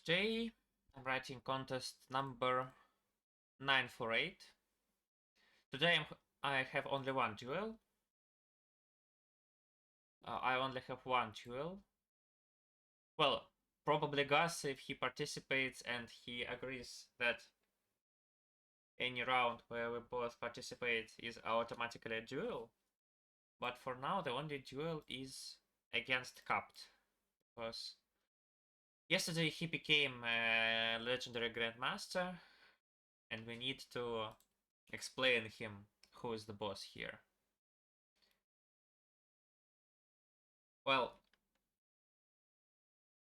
Today I'm writing contest number 948. Today I have only one duel. I only have one duel. Well, probably Gus if he participates and he agrees that any round where we both participate is automatically a duel. But for now the only duel is against Capt. Because yesterday he became a legendary grandmaster and we need to explain him who is the boss here. Well,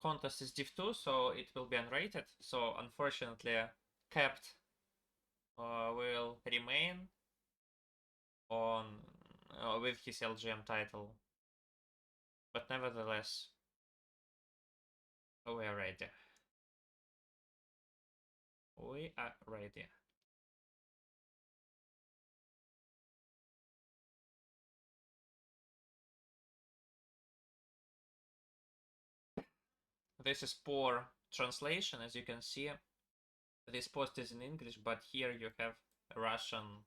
contest is div 2, so it will be unrated. So unfortunately, Capt will remain on with his LGM title, but nevertheless, we are ready. We are ready. This is poor translation, as you can see. This post is in English, but here you have a Russian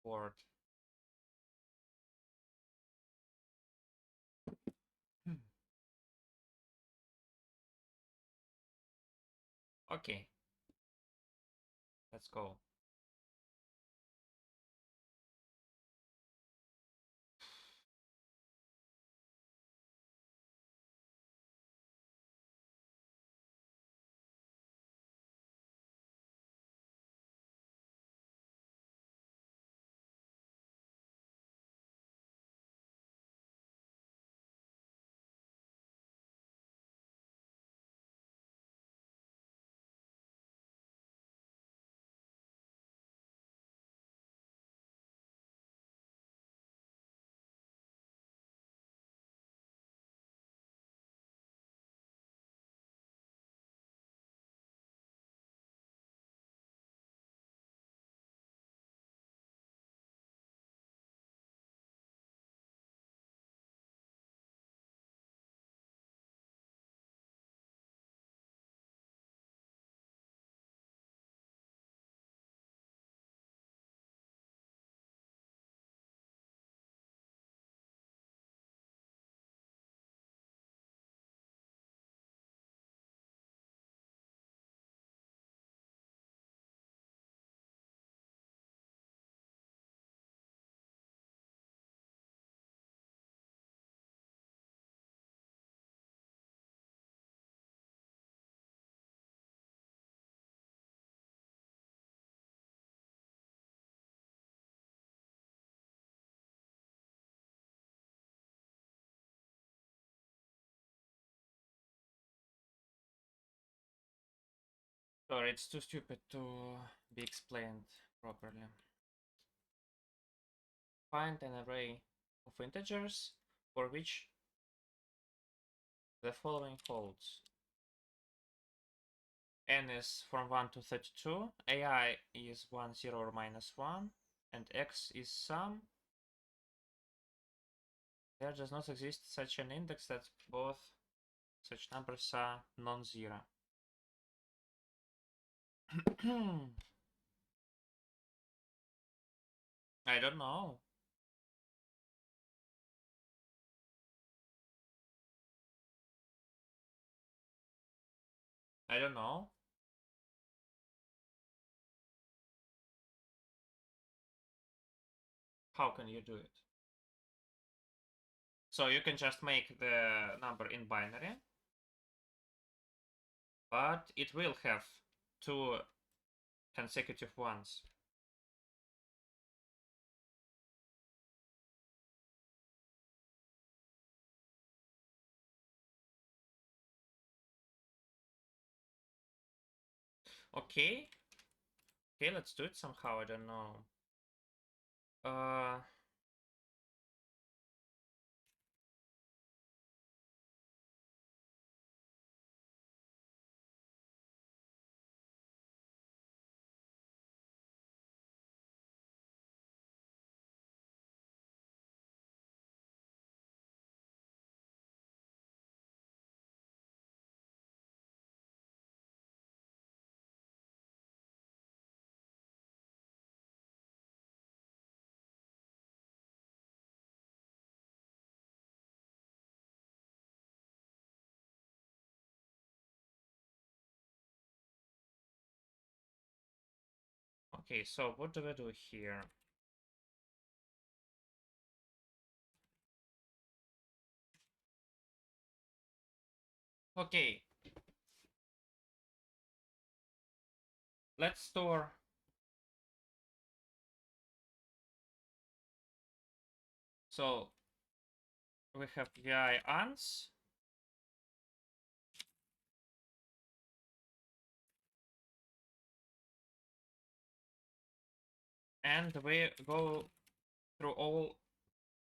word. Okay, let's go. Sorry, it's too stupid to be explained properly. Find an array of integers for which the following holds. N is from 1 to 32, AI is 1, 0 or minus 1, and X is sum. There does not exist such an index that both such numbers are non-zero. I don't know. I don't know. How can you do it? So you can just make the number in binary, but it will have two consecutive ones. Okay. Okay, let's do it somehow. I don't know. Uh, Okay, so what do we do here? Okay. Let's store so we have vi ans and we go through all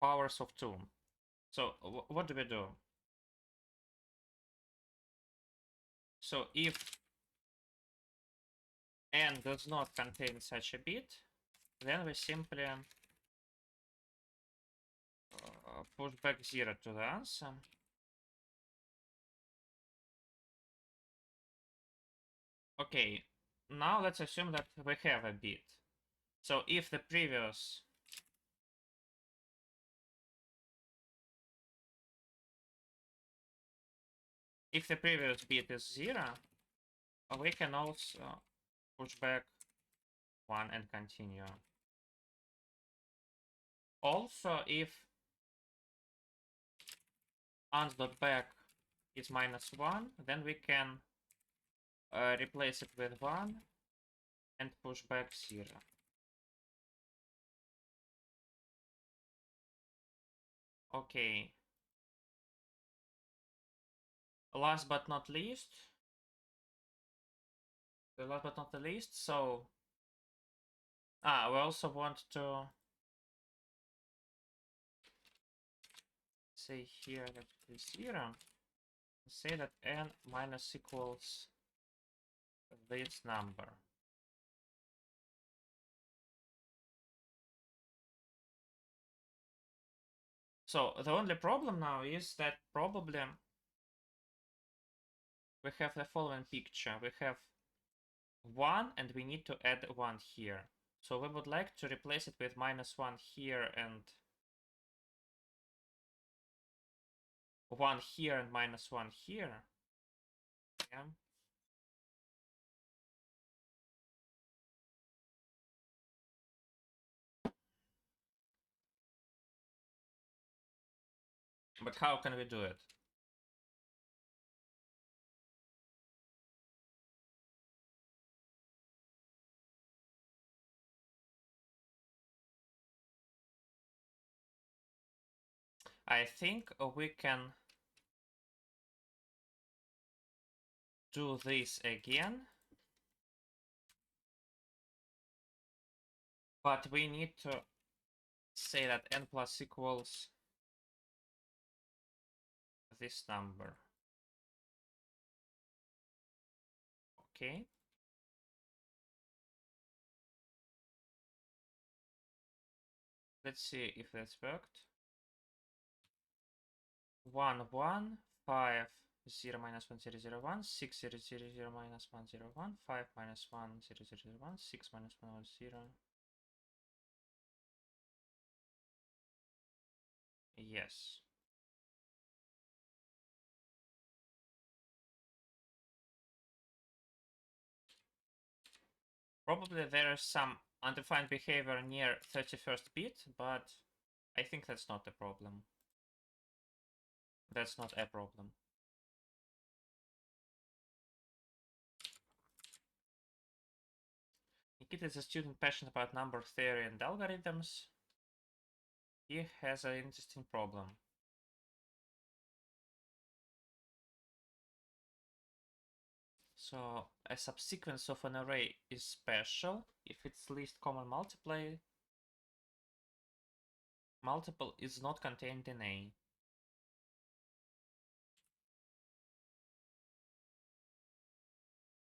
powers of 2. So what do we do? So if n does not contain such a bit, then we simply push back 0 to the answer. Okay, now let's assume that we have a bit. So if the previous bit is 0, we can also push back 1 and continue. Also, if ans.back is -1, then we can replace it with 1 and push back 0. Okay. Last but not least, so we also want to say here that it is 0. Say that n minus equals this number. So the only problem now is that probably we have the following picture. We have 1 and we need to add 1 here. So we would like to replace it with -1 here and 1 here and -1 here. Yeah. But how can we do it? I think we can do this again. But we need to say that n plus equals this number. Okay. Let's see if that's worked. 1, 1, 5, 0, -1, 0, 0, 1, 6, 0, 0, 0, -1, 0, 1, 5, -1, 0, 0, 0, 1, 6, -1, 0. Yes. Probably there is some undefined behavior near 31st bit, but I think that's not a problem. That's not a problem. Nikita is a student passionate about number theory and algorithms. He has an interesting problem. So a subsequence of an array is special if its least common multiple is not contained in A.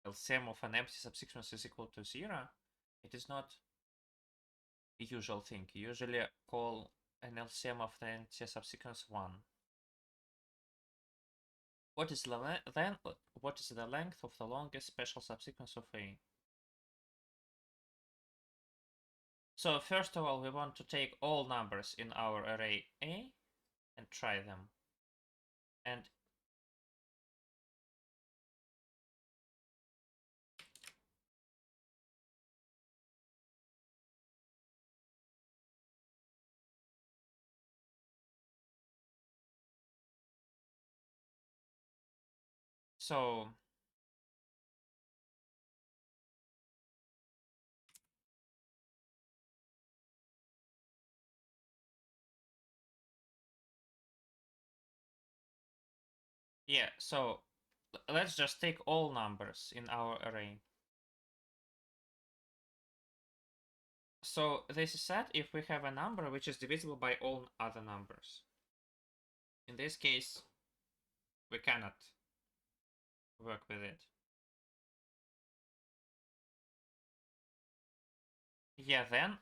LCM of an empty subsequence is equal to 0. It is not a usual thing. You usually call an LCM of the empty subsequence 1. What is the length of the longest special subsequence of A? So first of all, we want to take all numbers in our array A and try them. And So yeah, so let's just take all numbers in our array. So this is set if we have a number which is divisible by all other numbers. In this case, we cannot work with it. Yeah, then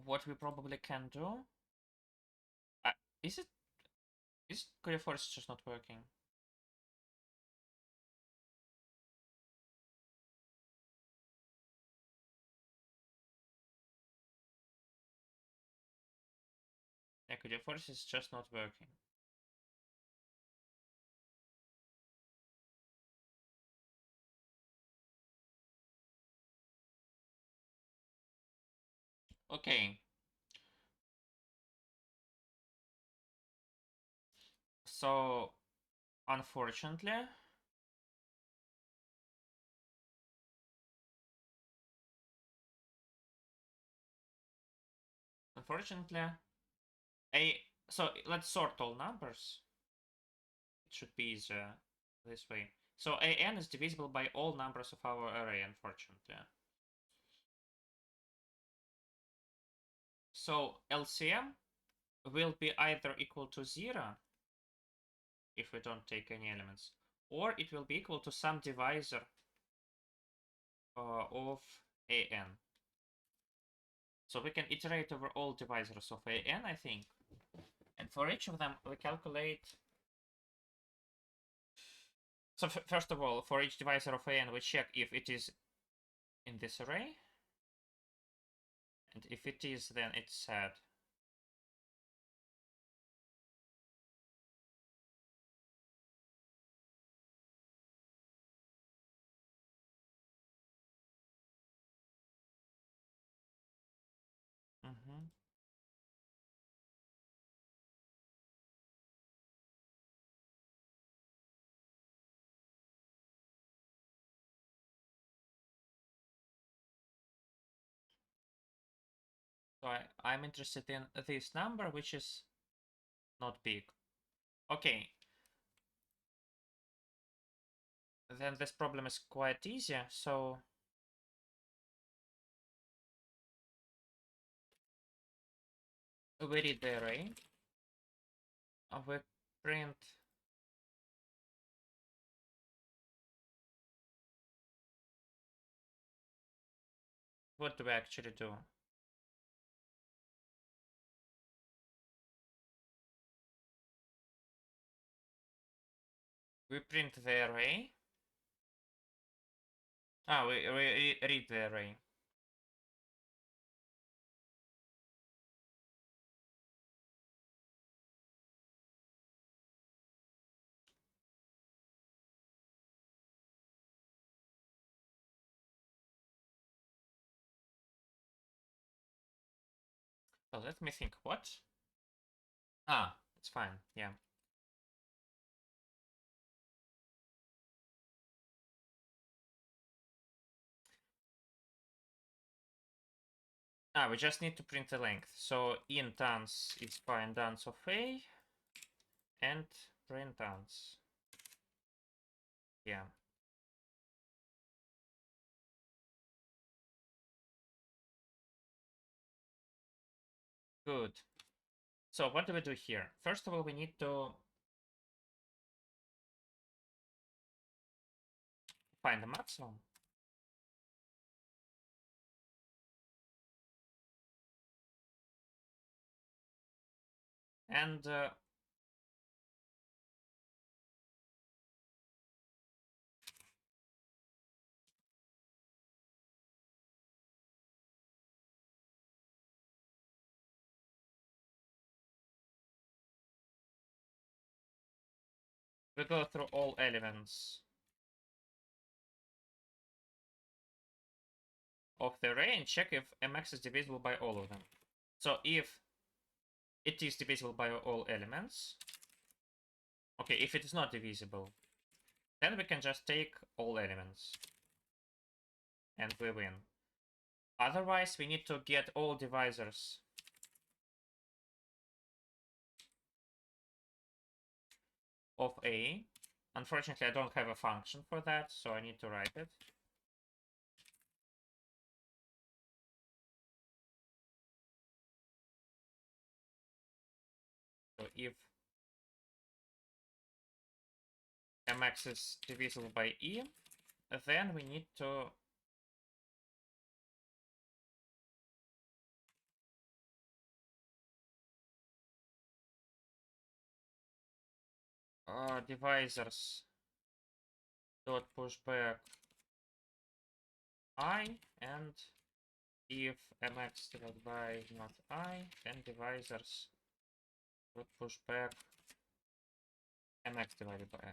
what we probably can do... is it... is Codeforces just not working? Yeah, Codeforces is just not working. Okay. So, unfortunately, so let's sort all numbers. It should be easier this way. So an is divisible by all numbers of our array, unfortunately. So LCM will be either equal to 0 if we don't take any elements, or it will be equal to some divisor of an. So we can iterate over all divisors of an, I think. And for each of them, we calculate... So first of all, for each divisor of an, we check if it is in this array. And if it is, then it's sad. Mm-hmm. So I'm interested in this number, which is not big. Okay. Then this problem is quite easy. So we read the array. We print what do we actually do? We print the array. We read the array. So let me think. What? It's fine. Yeah. We just need to print the length. So int ans is find ans of a and print ans. Yeah. Good. So what do we do here? First of all, we need to find the maximum. And we go through all elements of the array and check if mx is divisible by all of them. So if it is divisible by all elements, Okay, if it is not divisible, then we can just take all elements. And we win. Otherwise, we need to get all divisors of A. Unfortunately, I don't have a function for that, so I need to write it. So if mx is divisible by E, then we need to divisors dot pushback I, and if mx divided by not I, then divisors dot pushback mx divided by I.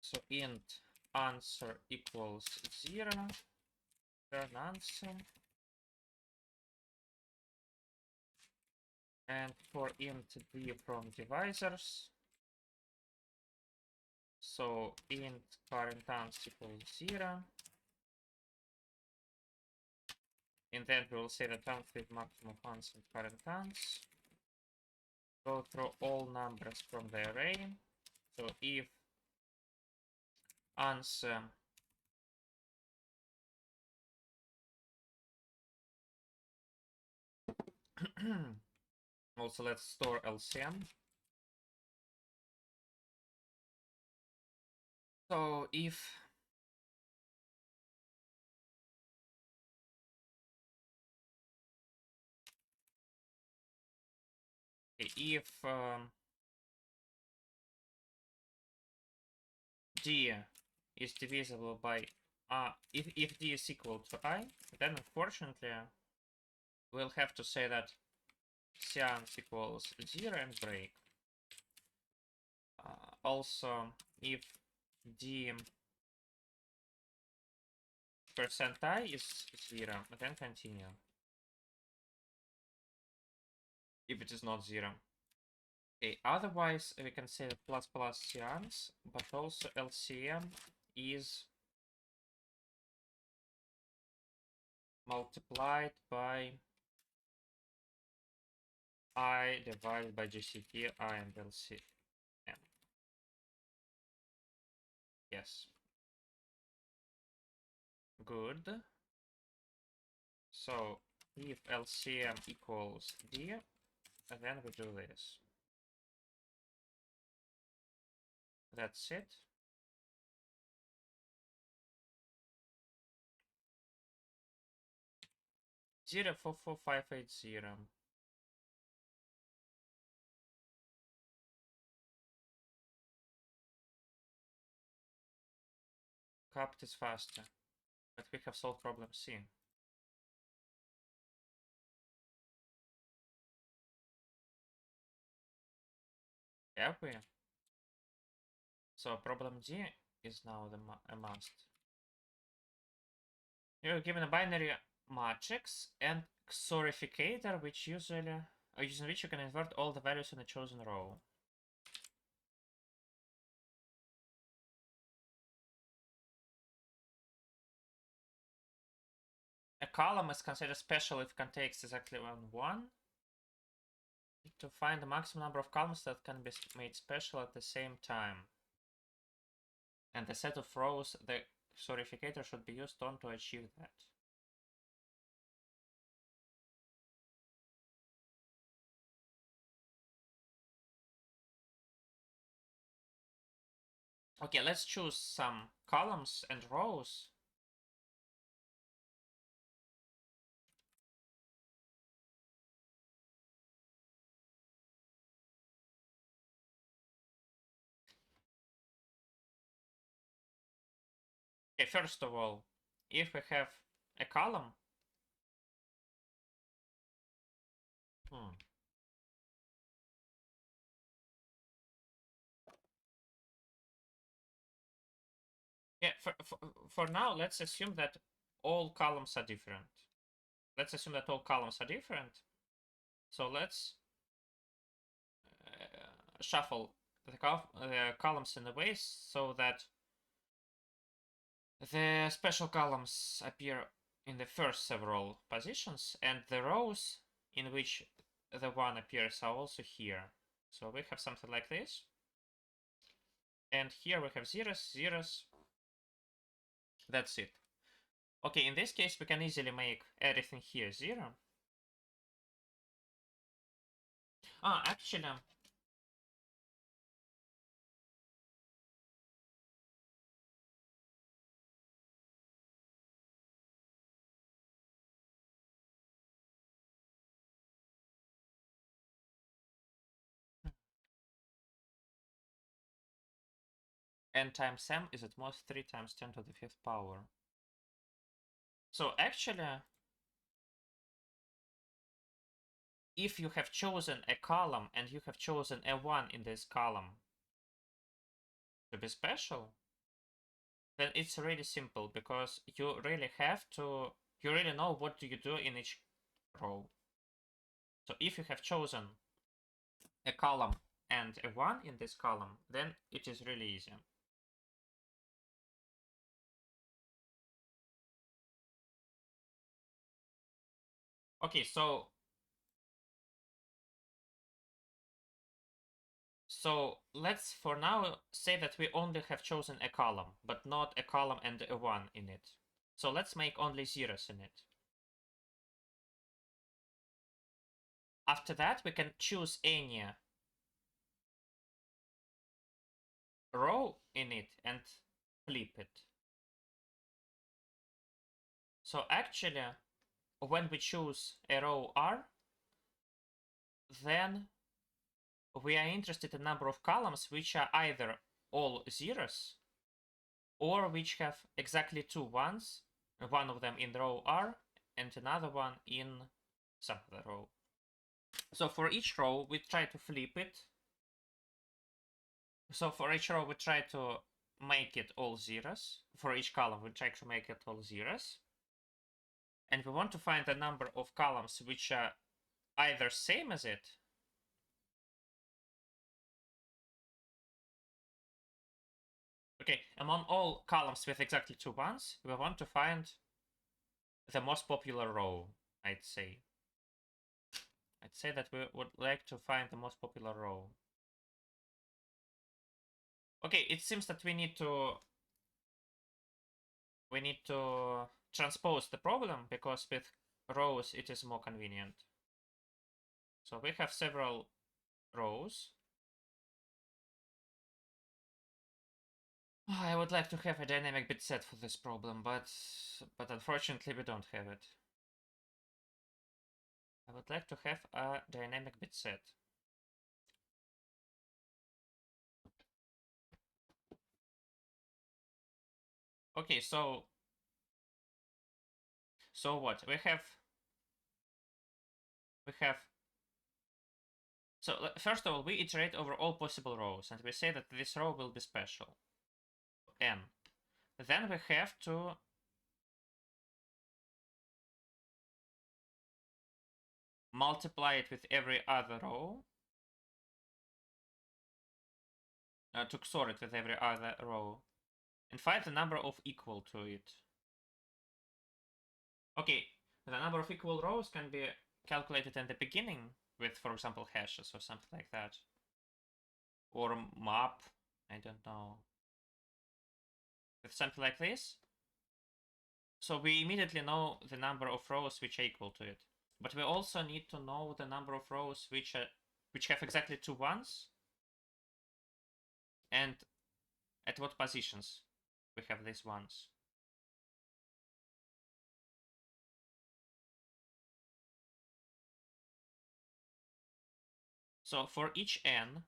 So int answer equals 0, return answer. And for int d from divisors, so int current answer equals 0. And then we will say that answer with maximum answer current answer. Go through all numbers from the array. So if answer also let's store LCM. So if d is divisible by if d is equal to I, then unfortunately we'll have to say that seance equals 0 and break. Also, if d percent I is 0, then continue. If it is not 0. Okay, otherwise we can say plus plus seance, but also LCM is multiplied by I divided by GCT I and LCM. Yes. Good. So if LCM equals D, then we do this. That's it. Zero 44580. Capt is faster, but we have solved problem C. Have we? So problem D is now a must. You're given a binary matrix and xorificator, which using which you can invert all the values in a chosen row. A column is considered special if it contains exactly one. To find the maximum number of columns that can be made special at the same time. And the set of rows the xorificator should be used on to achieve that. Okay, let's choose some columns and rows. Okay, first of all, if we have a column, yeah, for now, let's assume that all columns are different. Let's assume that all columns are different. So let's shuffle the columns in a way so that the special columns appear in the first several positions, and the rows in which the one appears are also here. So we have something like this. And here we have zeros, zeros. That's it. Okay, in this case, we can easily make everything here 0. Actually, n times m is at most 3 times 10 to the 5th power. So actually, if you have chosen a column and you have chosen a 1 in this column to be special, then it's really simple, because you really know what do you do in each row. So if you have chosen a column and a 1 in this column, then it is really easy. Okay, so let's for now say that we only have chosen a column, but not a column and a 1 in it. So let's make only zeros in it. After that, we can choose any row in it and flip it. So actually, when we choose a row R, then we are interested in number of columns which are either all zeros or which have exactly 2 ones, one of them in row R and another one in some other row. So for each row, we try to flip it. So for each row, we try to make it all zeros. For each column, we try to make it all zeros. And we want to find the number of columns which are either same as it, okay, among all columns with exactly 2 ones, we want to find the most popular row, I'd say. I'd say that we would like to find the most popular row. Okay, it seems that we need to transpose the problem, because with rows it is more convenient. So we have several rows. I would like to have a dynamic bit set for this problem, but unfortunately we don't have it. I would like to have a dynamic bit set. Okay, so what we have so first of all, we iterate over all possible rows, and we say that this row will be special, n. Then we have to multiply it with every other row, to XOR it with every other row, and find the number of equal to it. Okay, the number of equal rows can be calculated in the beginning with, for example, hashes or something like that. Or map, I don't know. With something like this. So we immediately know the number of rows which are equal to it. But we also need to know the number of rows which have exactly 2 ones, and at what positions we have these ones. So for each n,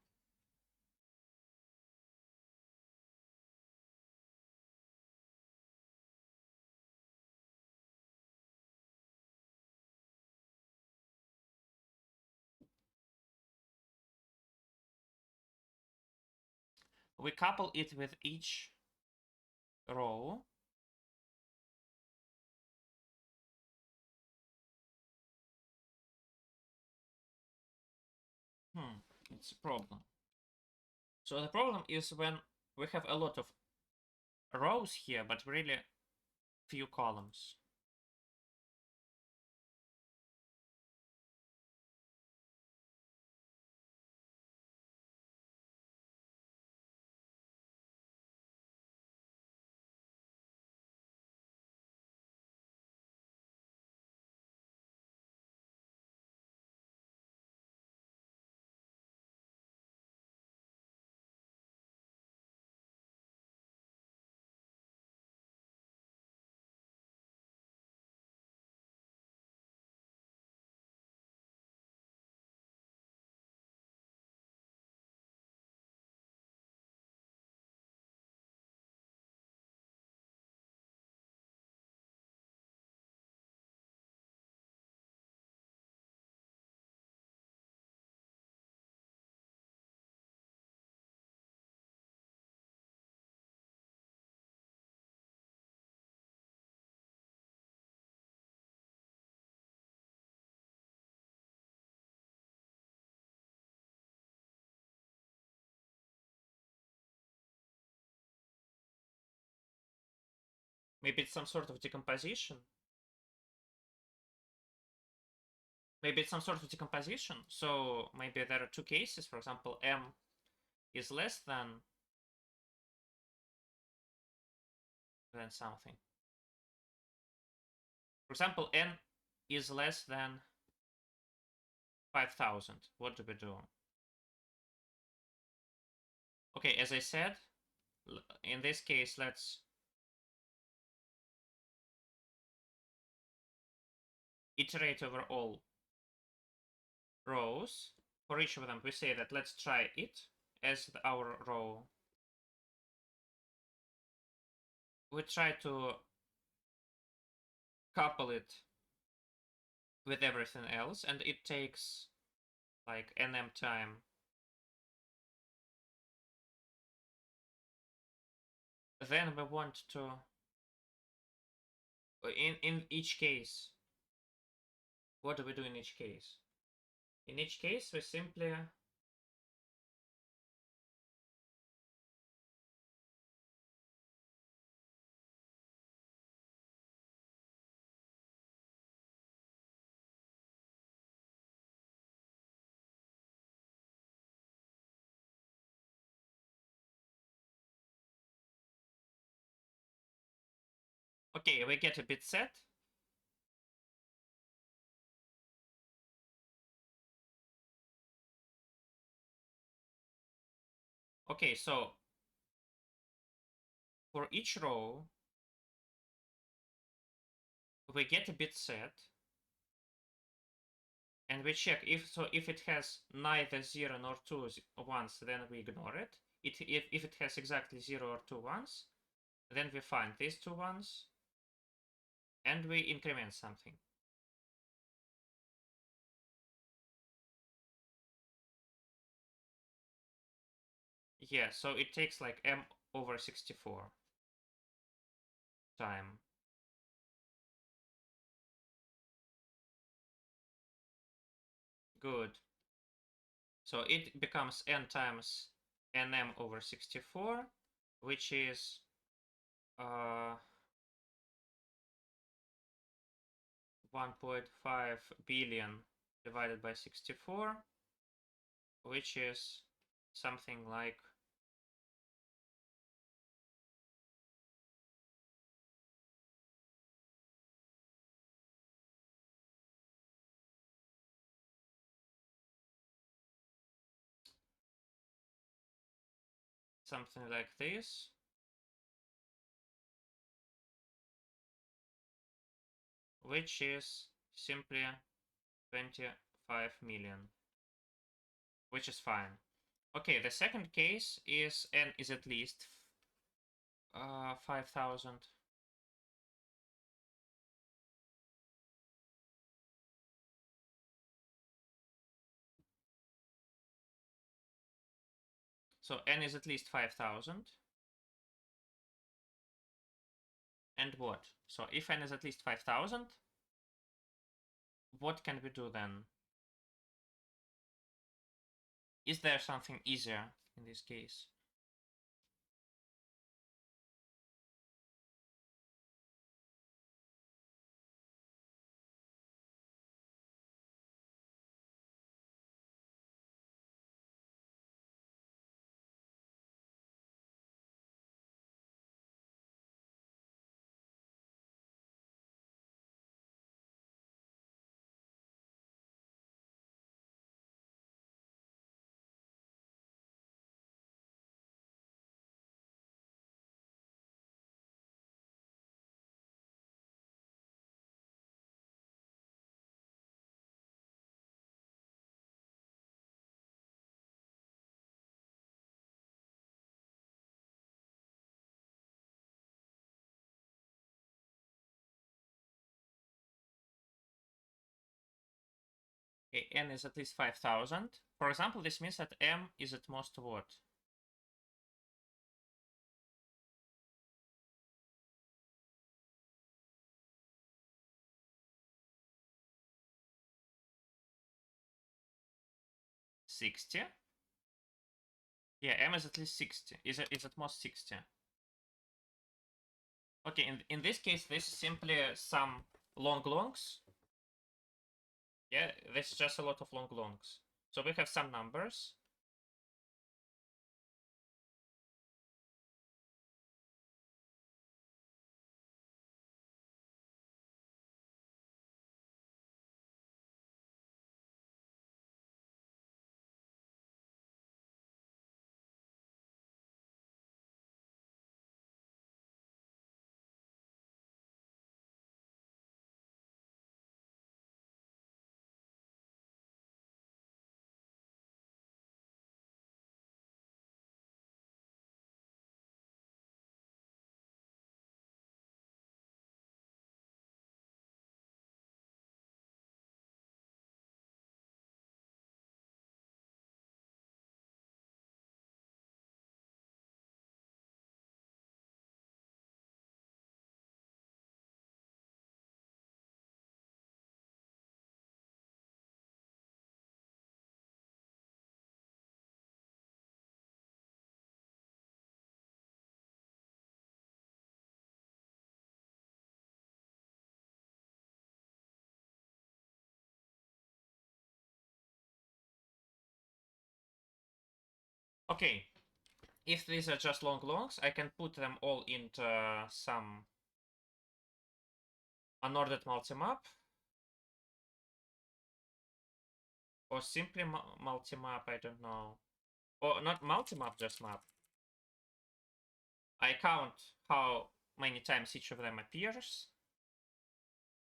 we couple it with each row. It's a problem. So the problem is when we have a lot of rows here, but really few columns. Maybe it's some sort of decomposition. Maybe it's some sort of decomposition. So maybe there are two cases. For example, m is less than something. For example, n is less than 5,000. What do we do? Okay, as I said, in this case, let's iterate over all rows. For each of them, we say that let's try it as our row. We try to couple it with everything else, and it takes like nm time. Then we want to, in each case, what do we do in each case? In each case, we simply okay, we get a bit set. Okay, so for each row, we get a bit set, and we check if it has neither 0 nor 2 ones, then we ignore it. If it has exactly 0 or 2 ones, then we find these 2 ones, and we increment something. Yeah, so it takes like m over 64 time. Good. So it becomes n times nm over 64, which is 1.5 billion divided by 64, which is something like this. Which is simply 25 million, which is fine. Okay, the second case is n is at least 5,000. So n is at least 5,000. And what? So if n is at least 5,000, what can we do then? Is there something easier? in this case. Okay, n is at least 5,000. For example, this means that m is at most what? $60. Yeah, m is at least 60. Is at most 60. Okay, in this case, this is simply some longs. Yeah, this is just a lot of longs. So we have some numbers. Okay, if these are just longs, I can put them all into some unordered multimap. Or simply multimap, I don't know. Or not multimap, just map. I count how many times each of them appears.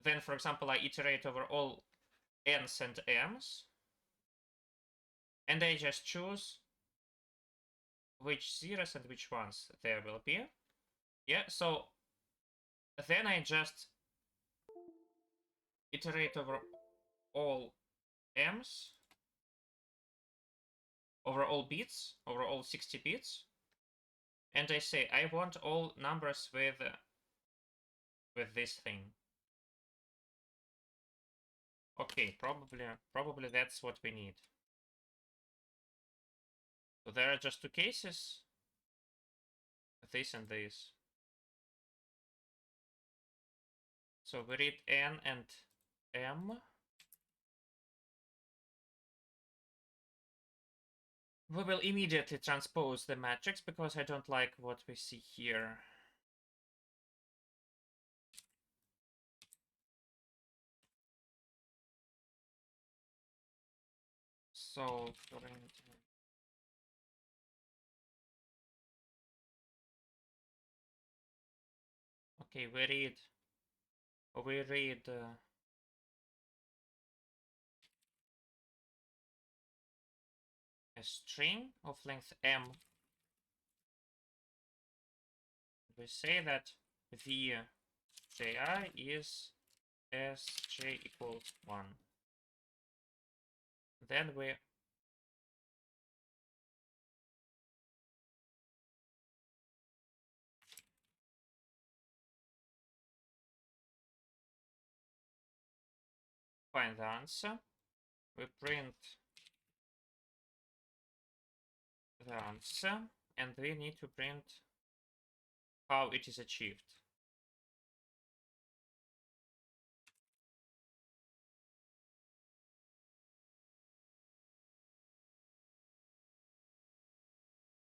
Then, for example, I iterate over all n's and m's. And I just choose which zeros and which ones there will be. Yeah, so then I just iterate over all m's, over all bits, over all 60 bits. And I say, I want all numbers with this thing. Okay, probably that's what we need. So there are just two cases, this and this. So we read n and m. We will immediately transpose the matrix because I don't like what we see here. So okay, we read a string of length m. We say that the ji is sj equals 1. Then we find the answer. We print the answer, and we need to print how it is achieved.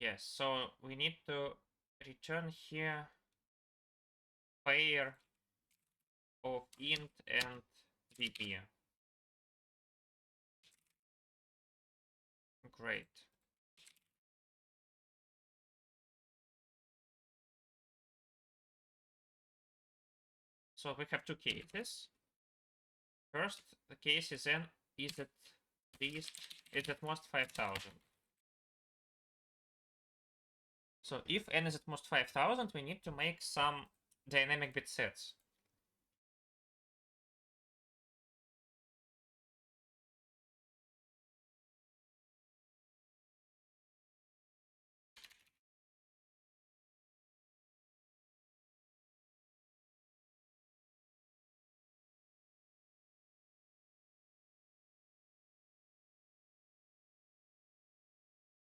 Yes, so we need to return here pair of int and VP. Great. So we have two cases. First, the case is n is at least is at most 5,000. So if n is at most 5,000, we need to make some dynamic bit sets.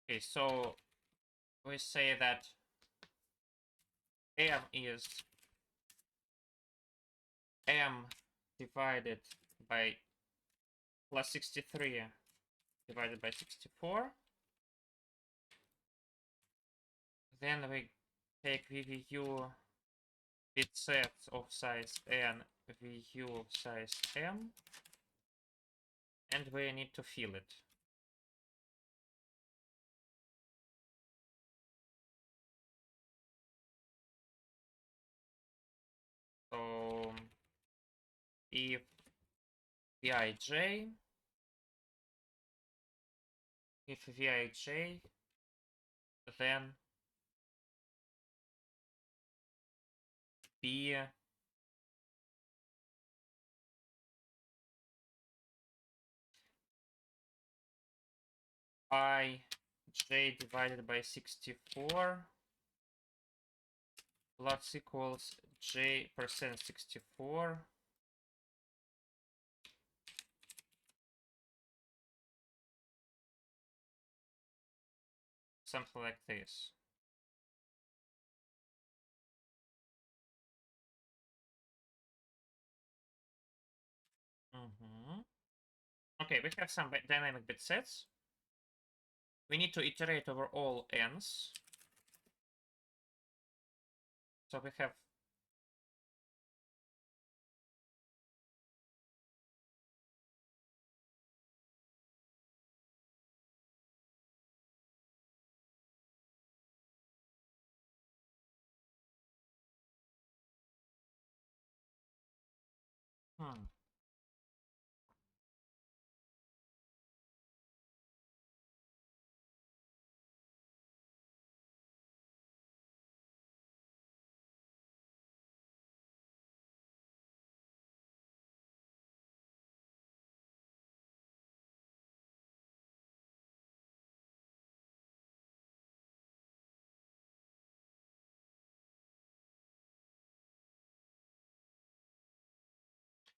Okay, so we say that m is m divided by plus 63 divided by 64. Then we take VVU bit sets of size n, VU of size m, and we need to fill it. So if Vij, then B I j divided by 64 plus equals j percent 64 something like this. Okay, we have some dynamic bit sets. We need to iterate over all n's. So we have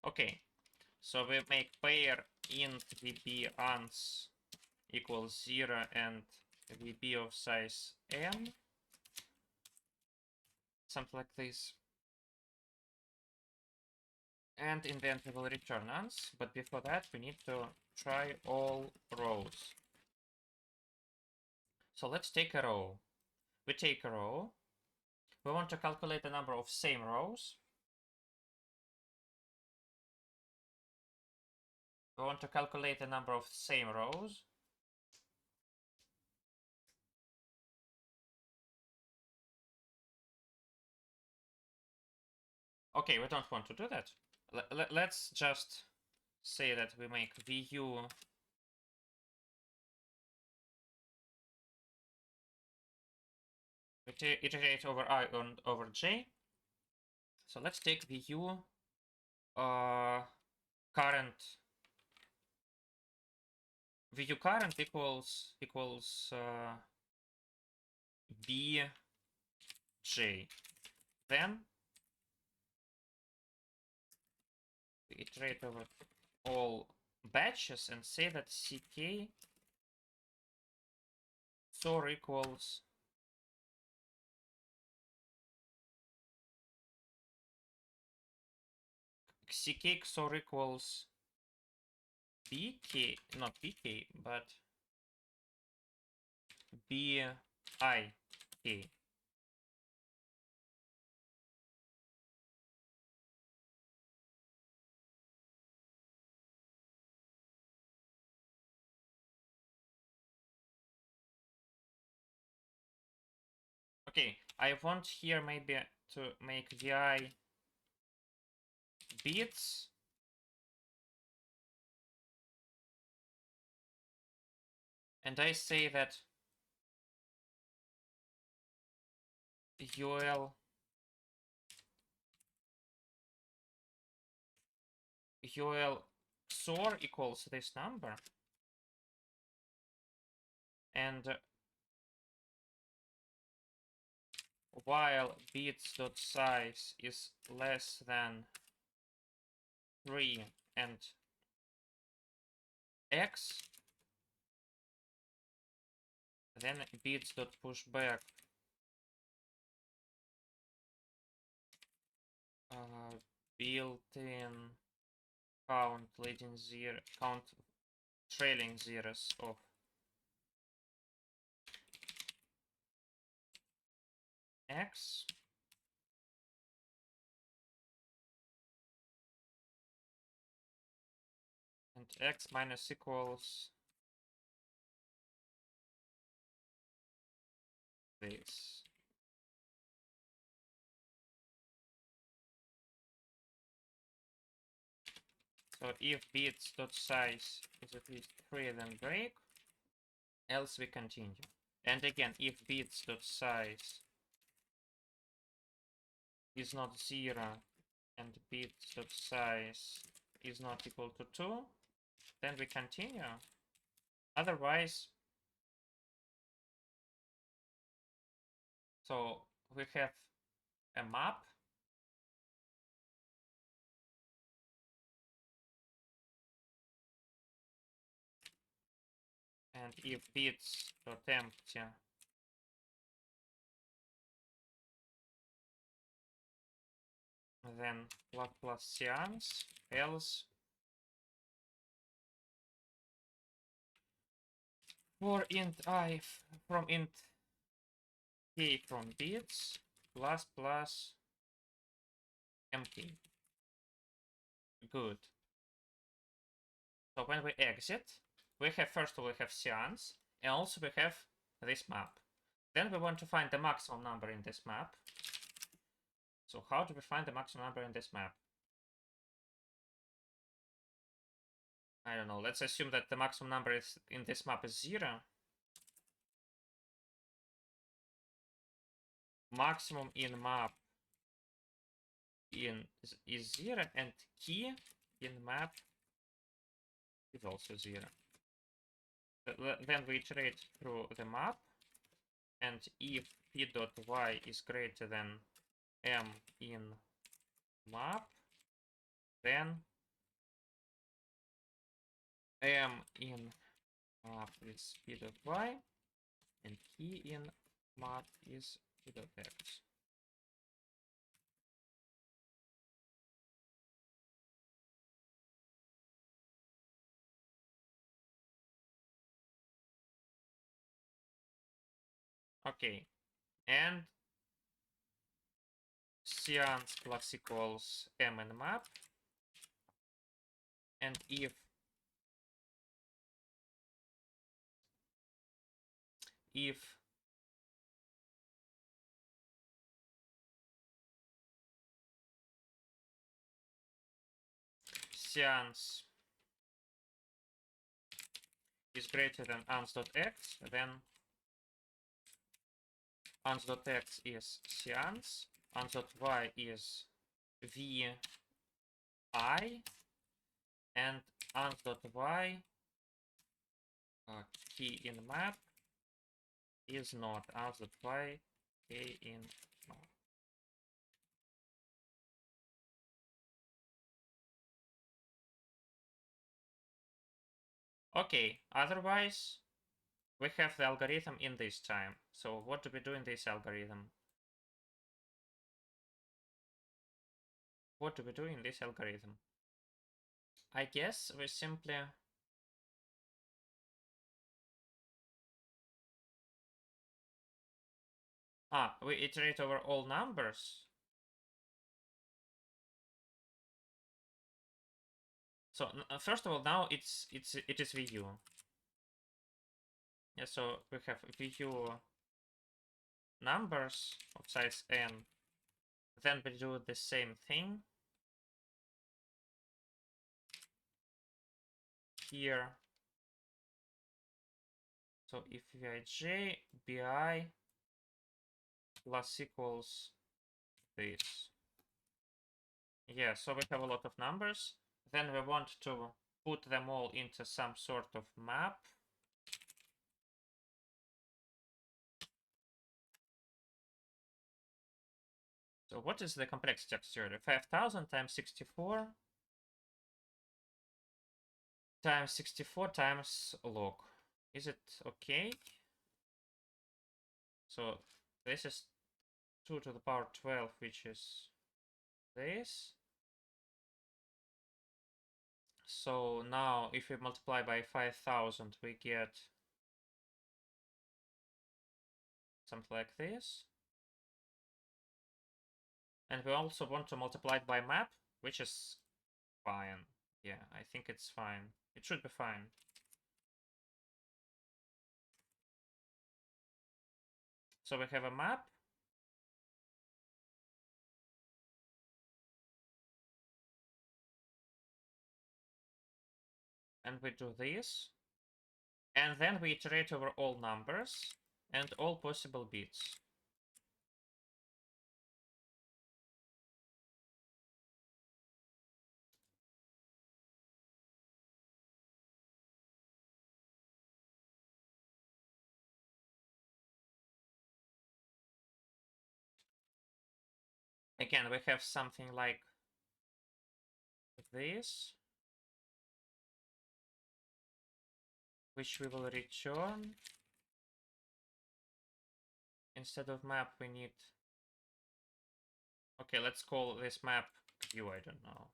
okay. So we make pair int VB ans equals 0 and VB of size n. Something like this. And in the end we will return ans, but before that we need to try all rows. So let's take a row. We take a row. We want to calculate the number of same rows. We want to calculate the number of same rows. Okay, we don't want to do that. Let's just say that we make VU iterate over I and over J. So let's take VU current VU current equals BJ. Then we iterate over all batches and say that CK XOR equals CK XOR equals BK, not BK, but BIK. Okay, I want here maybe to make VI bits. And I say that UL XOR equals this number. And while bits.size is less than 3 and x, then bits.pushback built-in count trailing zeros of x and x minus equals this. So if bits.size is at least 3, then break, else we continue. And again, if bits.size is not 0 and bits.size is not equal to 2, then we continue. Otherwise, so we have a map and if bits.empty then Laplacians, else for int I from int k from bits plus mk. Good. So when we exit, we have first we have seans, and also we have this map. Then we want to find the maximum number in this map. So how do we find the maximum number in this map? I don't know. Let's assume that the maximum number is in this map is 0. Maximum in map is 0 and key in map is also 0. Then we iterate through the map, and if p.y is greater than m in map, then m in map is p.y and key in map is p.x. Okay, and seans plus equals m in map, and if seans is greater than ans.x, then ans.x is seans, ans.y is vi, and ans.y key in map is not ans.y key in map. Okay, otherwise we have the algorithm in this time. So what do we do in this algorithm? What do we do in this algorithm? I guess we simply we iterate over all numbers. So first of all, now it is VU. Yeah, so we have VU numbers of size n. Then we do the same thing here. So if Vij bi plus equals this. Yeah, so we have a lot of numbers. Then we want to put them all into some sort of map. So what is the complexity of theory? 5000 times 64 times 64 times log. Is it okay? So this is 2 to the power 12, which is this. So now if we multiply by 5000, we get something like this. And we also want to multiply it by map, which is fine. Yeah, I think it's fine. It should be fine. So we have a map. And we do this. And then we iterate over all numbers and all possible bits. Again, we have something like this, which we will return. Instead of map, we need... Okay, let's call this map Q, I don't know.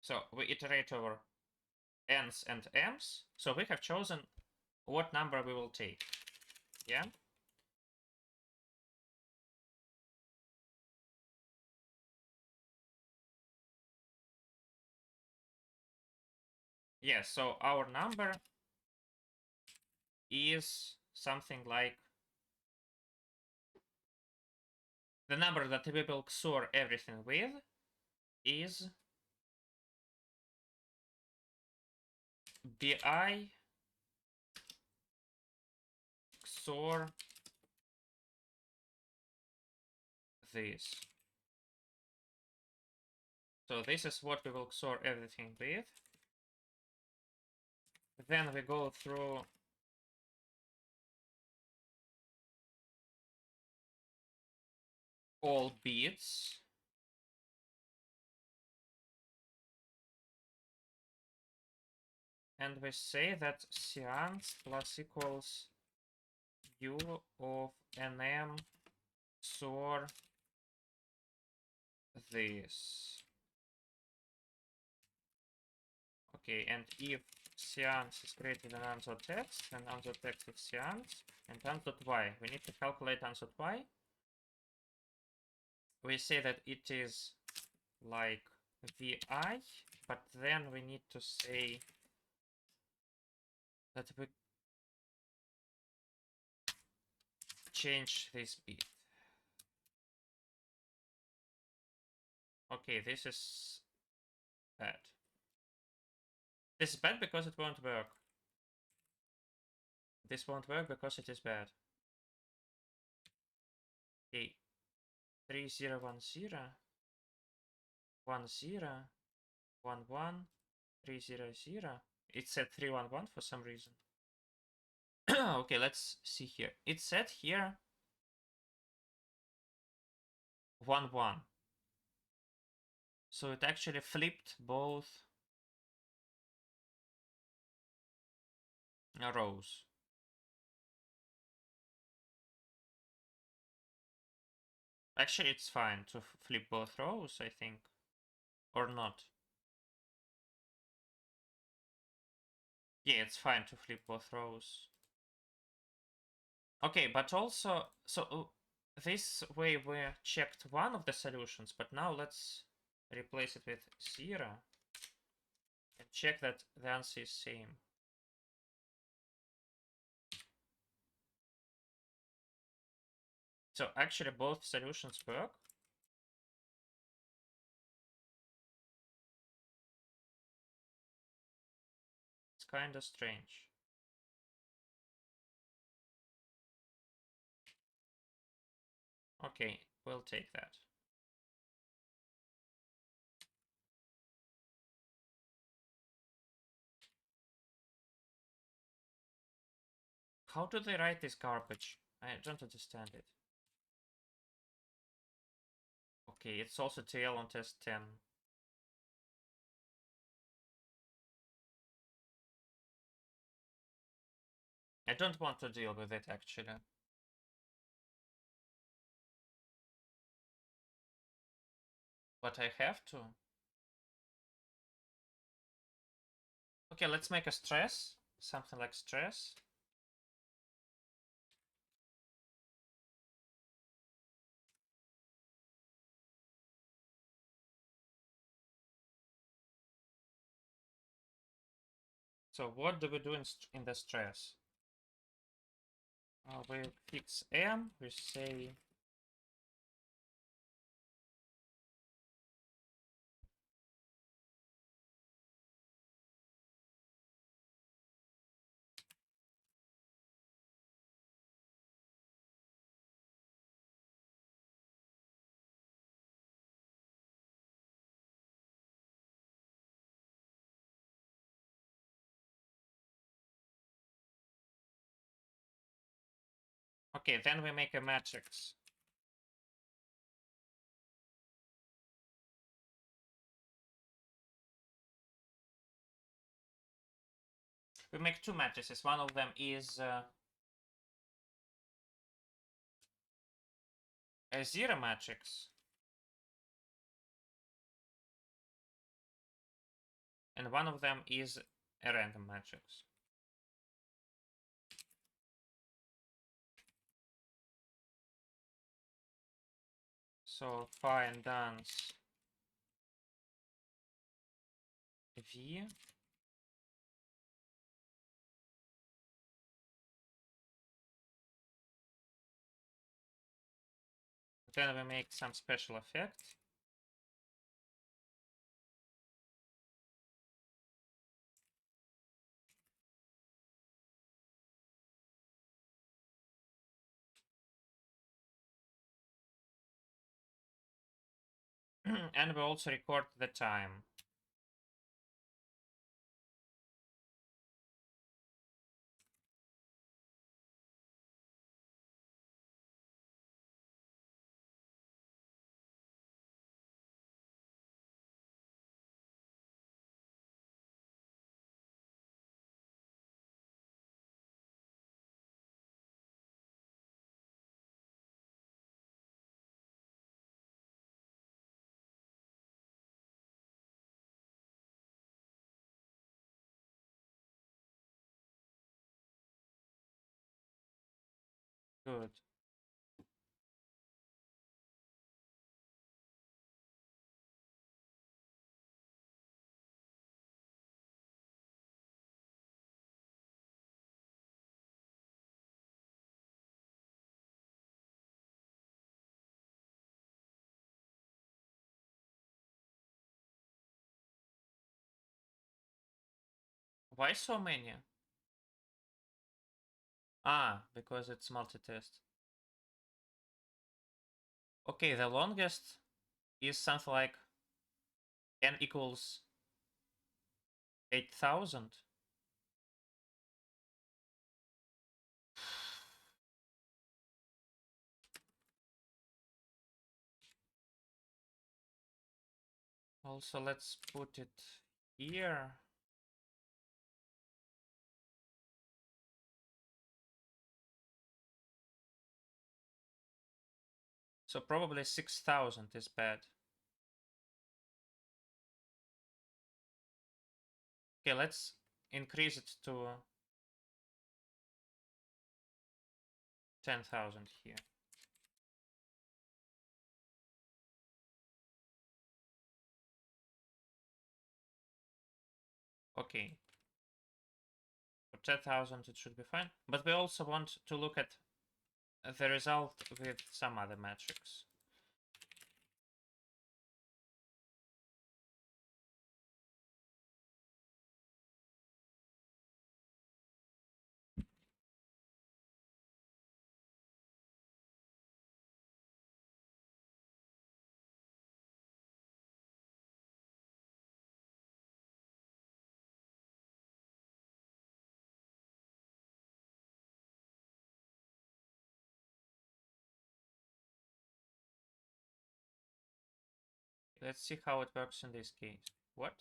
So we iterate over n's and m's. So we have chosen what number we will take. Yeah? Yeah, so our number is something like the number that we will XOR everything with is bi XOR this. So this is what we will XOR everything with. Then we go through all bits. And we say that seance plus equals u of nm XOR this. Okay, and if seance is greater than answer text, then answer text is seance, and ans.y. We need to calculate ans.y. We say that it is like vi, but then we need to say that we change this bit. Okay, this is bad. This is bad because it won't work. This won't work because it is bad. Okay, 3010, 10, 11, 300. it said 311 for some reason. Okay, let's see here. It said here 1-1. So it actually flipped both rows. Actually, it's fine to flip both rows, I think. Or not. Yeah, it's fine to flip both rows. Okay, but also, so this way we checked one of the solutions, but now let's replace it with 0 and check that the answer is same. So actually both solutions work. It's kind of strange. Okay, we'll take that. How do they write this garbage? I don't understand it. Okay, it's also tail on test 10. I don't want to deal with it actually. But I have to. Okay, let's make a stress. Something like stress. So what do we do in the stress? We fix M, we say okay, then we make a matrix. We make two matrices. One of them is a zero matrix. And one of them is a random matrix. So find dance V. Then we make some special effect. And we also record the time. Good. Why so many? Ah, because it's multi-test. Okay, the longest is something like n equals 8,000. Also, let's put it here. So probably 6,000 is bad. Okay, let's increase it to 10,000 here. Okay. For 10,000 it should be fine. But we also want to look at the result with some other metrics. Let's see how it works in this case. What?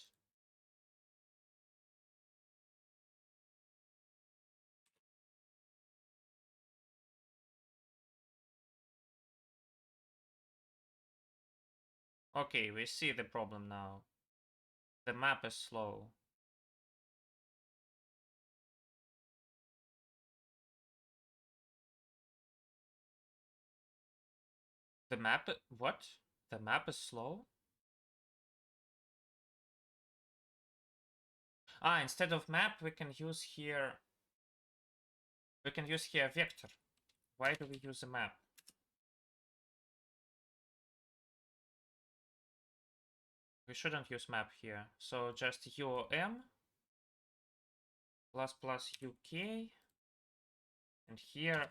Okay, we see the problem now. The map is slow. The map... What? The map is slow? Ah, instead of map, we can use here... We can use here vector. Why do we use a map? We shouldn't use map here. So just UOM plus plus UK. And here...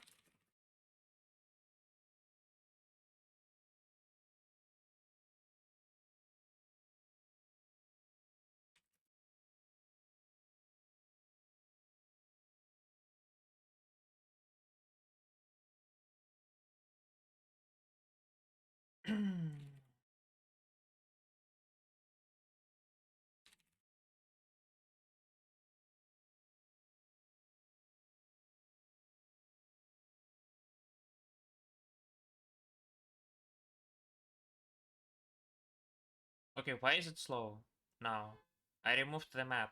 Okay, why is it slow now? I removed the map.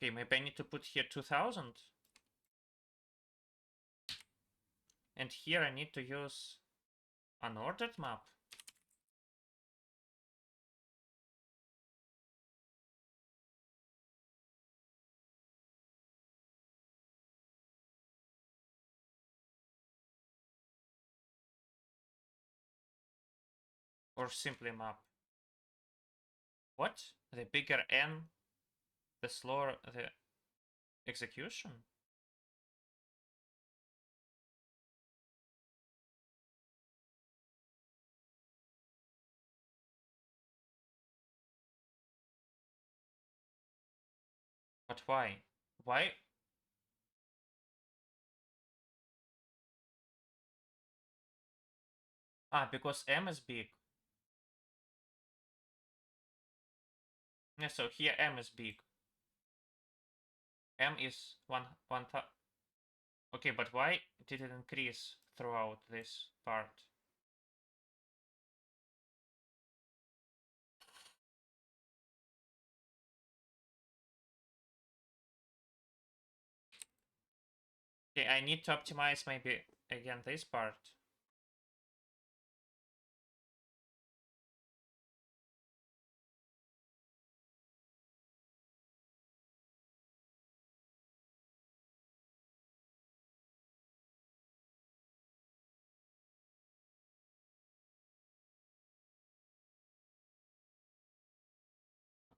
Okay, maybe I need to put here 2000. And here I need to use unordered map. Or simply map. What? The bigger n, the slower the execution? But why? Why? Ah, because m is big. Yeah, so here m is big. M is one. Okay, but why did it increase throughout this part? Okay, I need to optimize maybe again this part.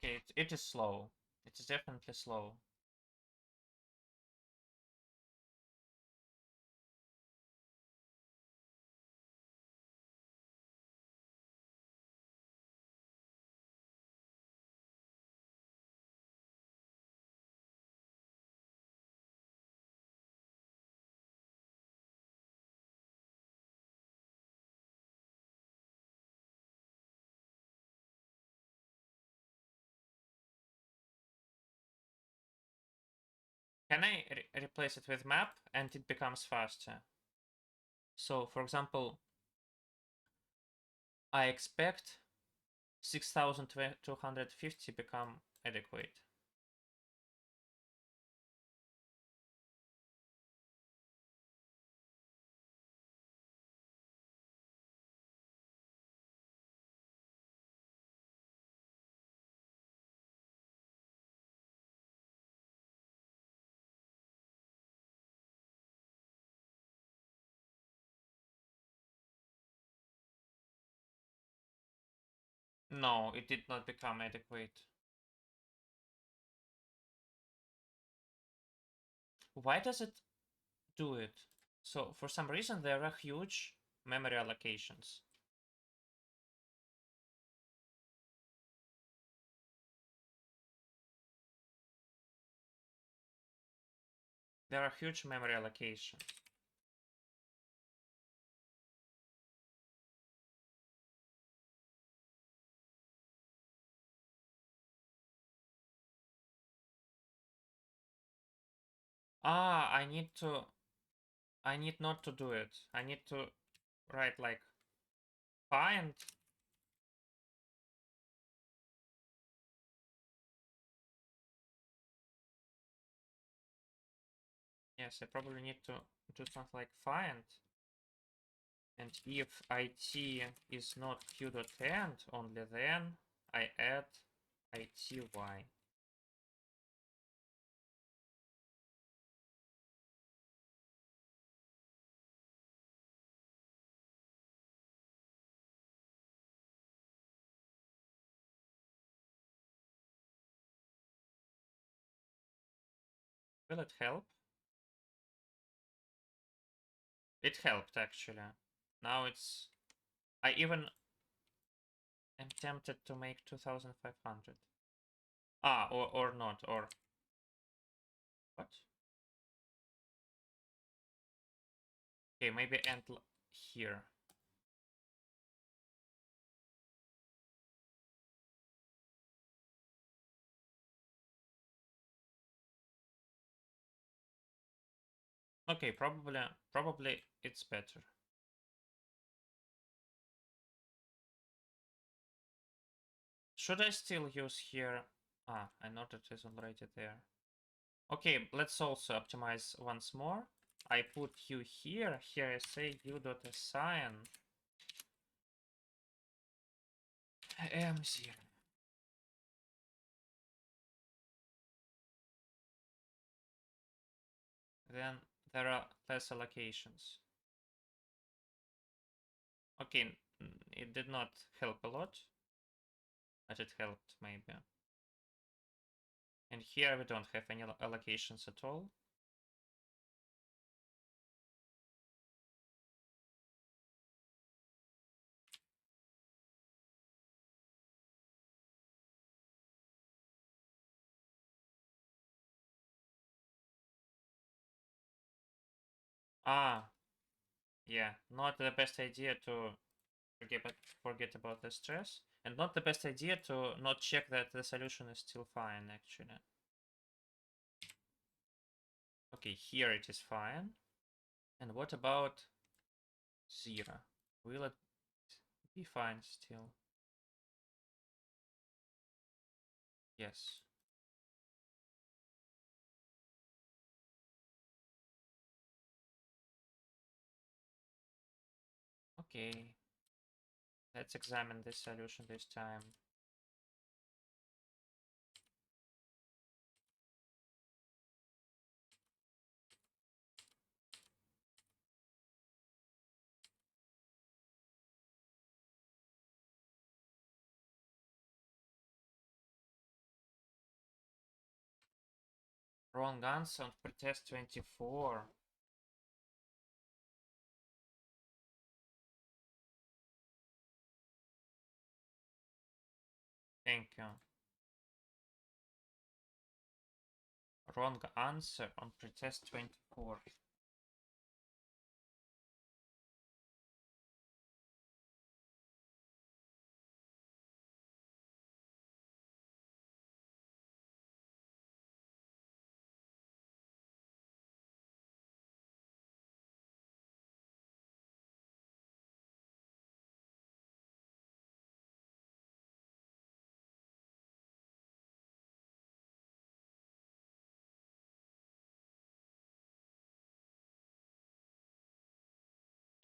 Okay, it is slow. It is definitely slow. can I replace it with map and it becomes faster? So, for example, I expect 6250 become adequate. No, it did not become adequate. Why does it do it? So for some reason there are huge memory allocations. There are huge memory allocations. Ah, I need not to do it. I need to write like find. Yes, I probably need to do something like find. And if it is not q.end, only then I add ity. Will it help? It helped actually. Now it's... I even am tempted to make 2500. Ah, or not, or... What? Okay, maybe end here. Okay, probably it's better. Should I still use here? Ah, I know that it's already there. Okay, let's also optimize once more. I put u here. Here I say u.assign m0. Then there are less allocations. Okay, it did not help a lot, but it helped maybe. And here we don't have any allocations at all. Ah, yeah, not the best idea to forget about the stress, and not the best idea to not check that the solution is still fine actually. Okay, here it is fine. And what about 0? Will it be fine still? Yes. Okay. Let's examine this solution this time. Wrong answer on pretest 24. Thank you. Wrong answer on pretest 24.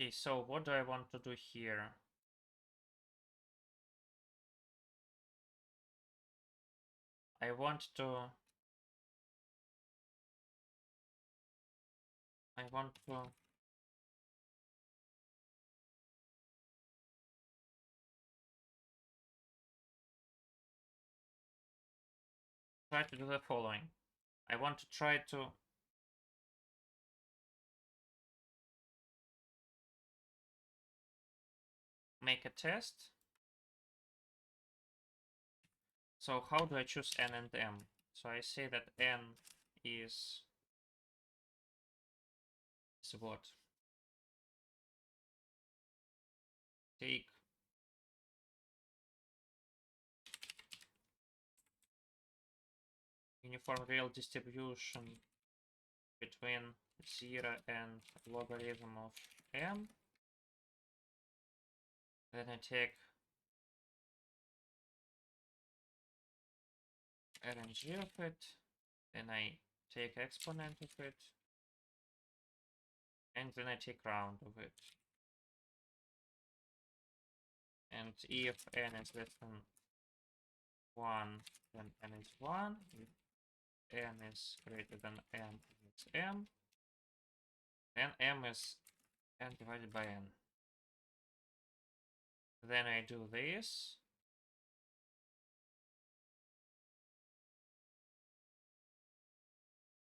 Okay, so what do I want to do here? I want to try to do the following. I want to try to make a test. So how do I choose n and m? So I say that n is what? Take uniform real distribution between 0 and logarithm of m. Then I take RNG of it. Then I take exponent of it. And then I take round of it. And if n is less than 1, then n is 1. If n is greater than m, it's m. Then m is n divided by n. Then I do this.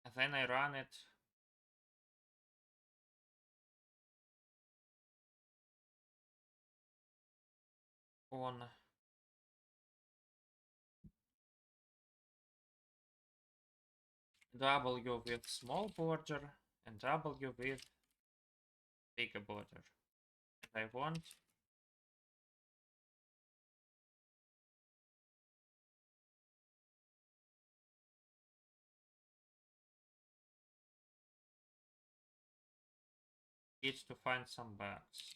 And then I run it on W with small border and W with bigger border. And I want it to find some bugs.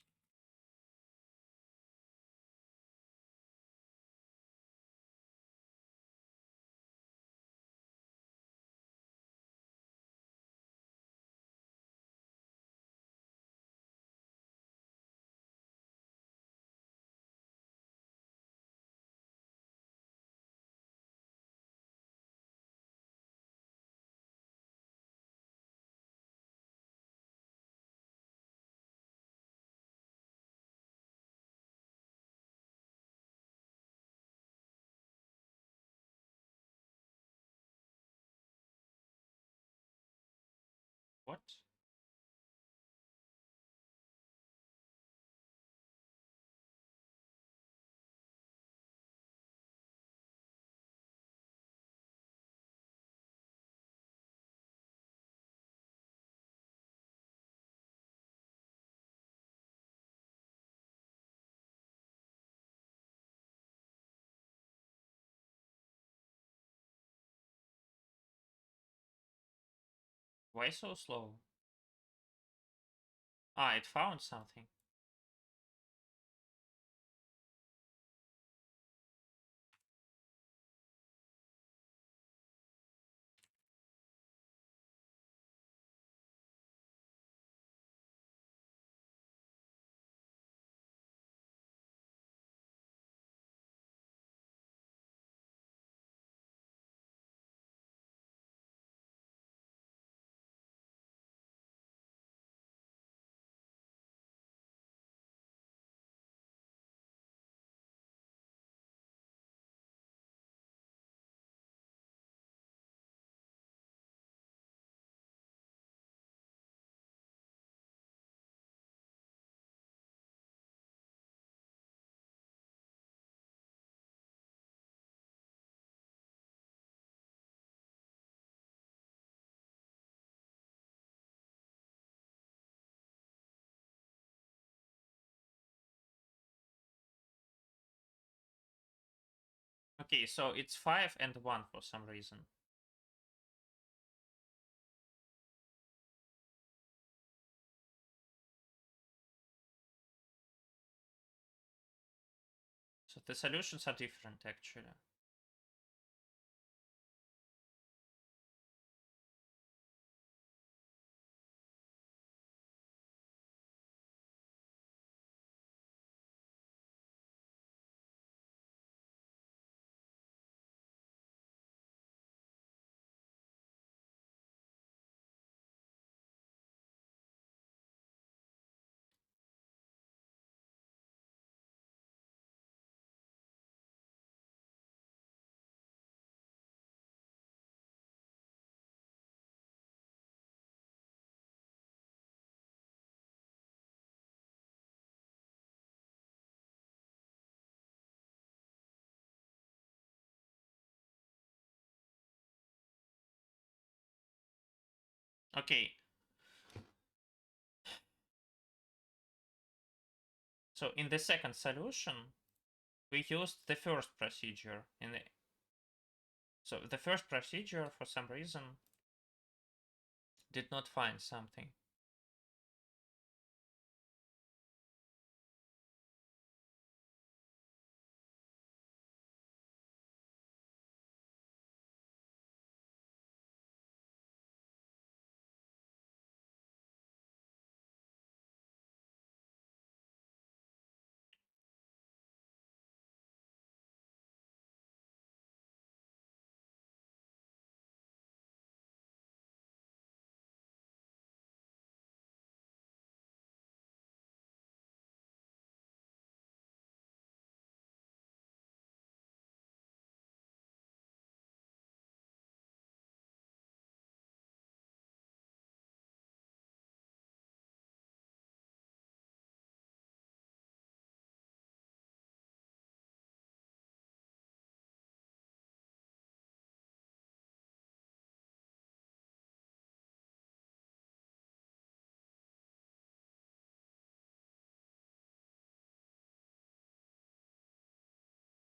What? Why so slow? Ah, it found something. Okay, so it's 5 and 1 for some reason. So the solutions are different actually. Okay. So in the second solution, we used the first procedure. So the first procedure, for some reason, did not find something.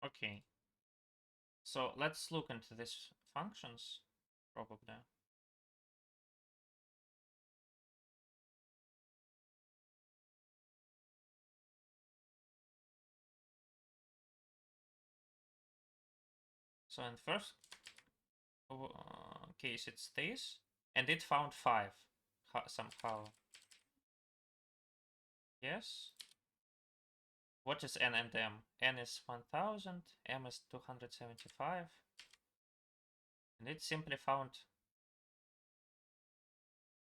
Okay. So let's look into these functions, probably. So in first case, it's this, and it found 5 somehow. Yes. What is n and m? N is 1000, m is 275, and it simply found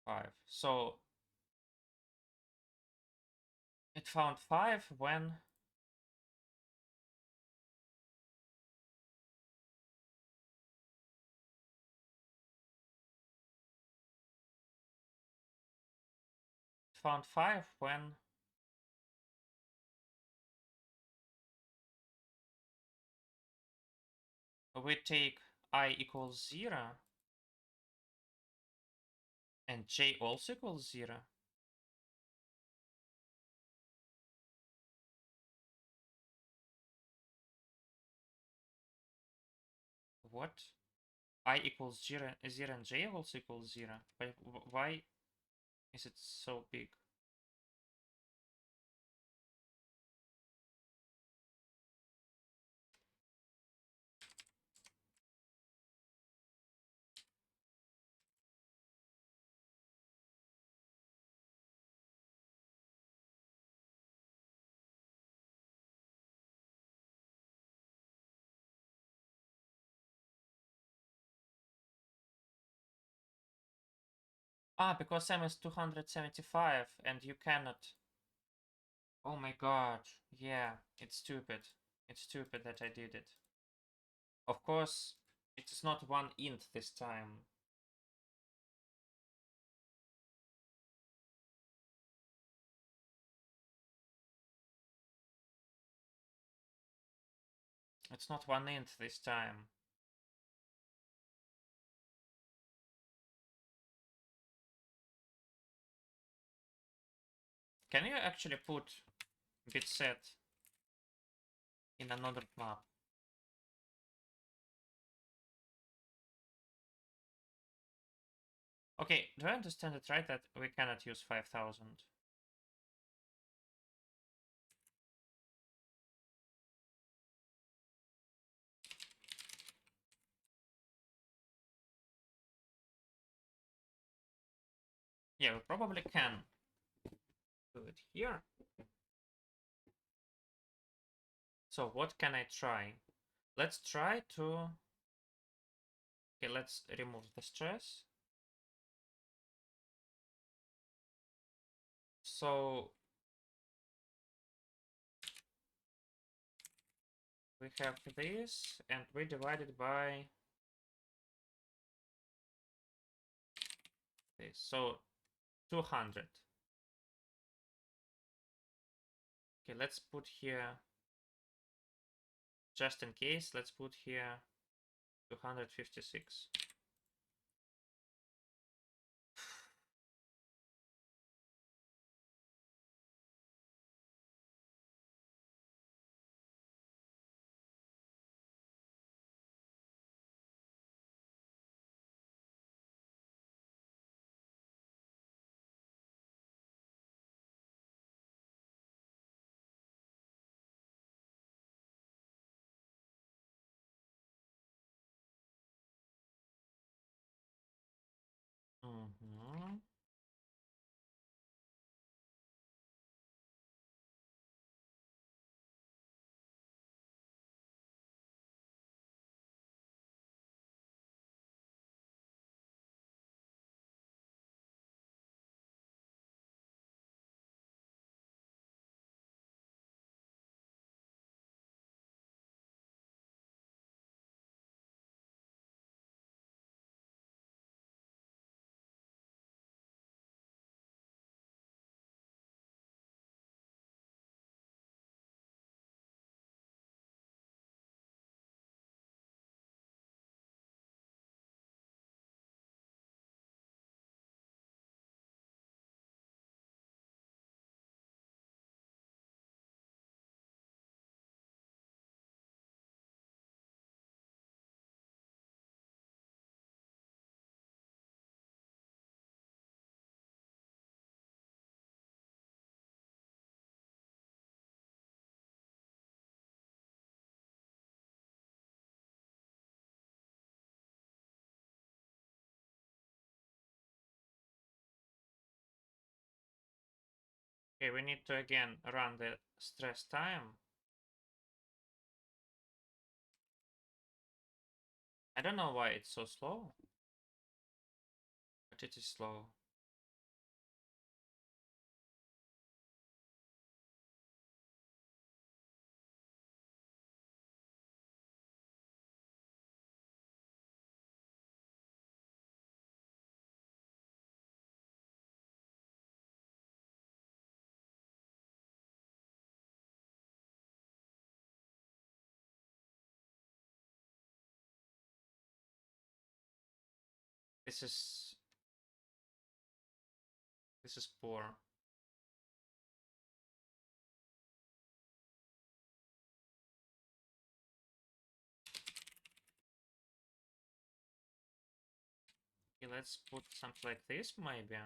5. So it found 5 when we take I equals 0 and j also equals 0. What? I equals 0, 0 and j also equals 0. Why is it so big? Ah, because m is 275 and you cannot... Oh my god, yeah, it's stupid. It's stupid that I did it. Of course, it is not one int this time. It's not one int this time. Can you actually put bit set in another map? Okay, do I understand it right that we cannot use 5000? Yeah, we probably can do it here. So what can I try? Let's try to... Okay, let's remove the stress. So we have this, and we divide it by this. So 200. Okay, let's put here, just in case, let's put here 256. Okay, we need to again run the stress time. I don't know why it's so slow, but it is slow. This is poor. Okay, let's put something like this maybe.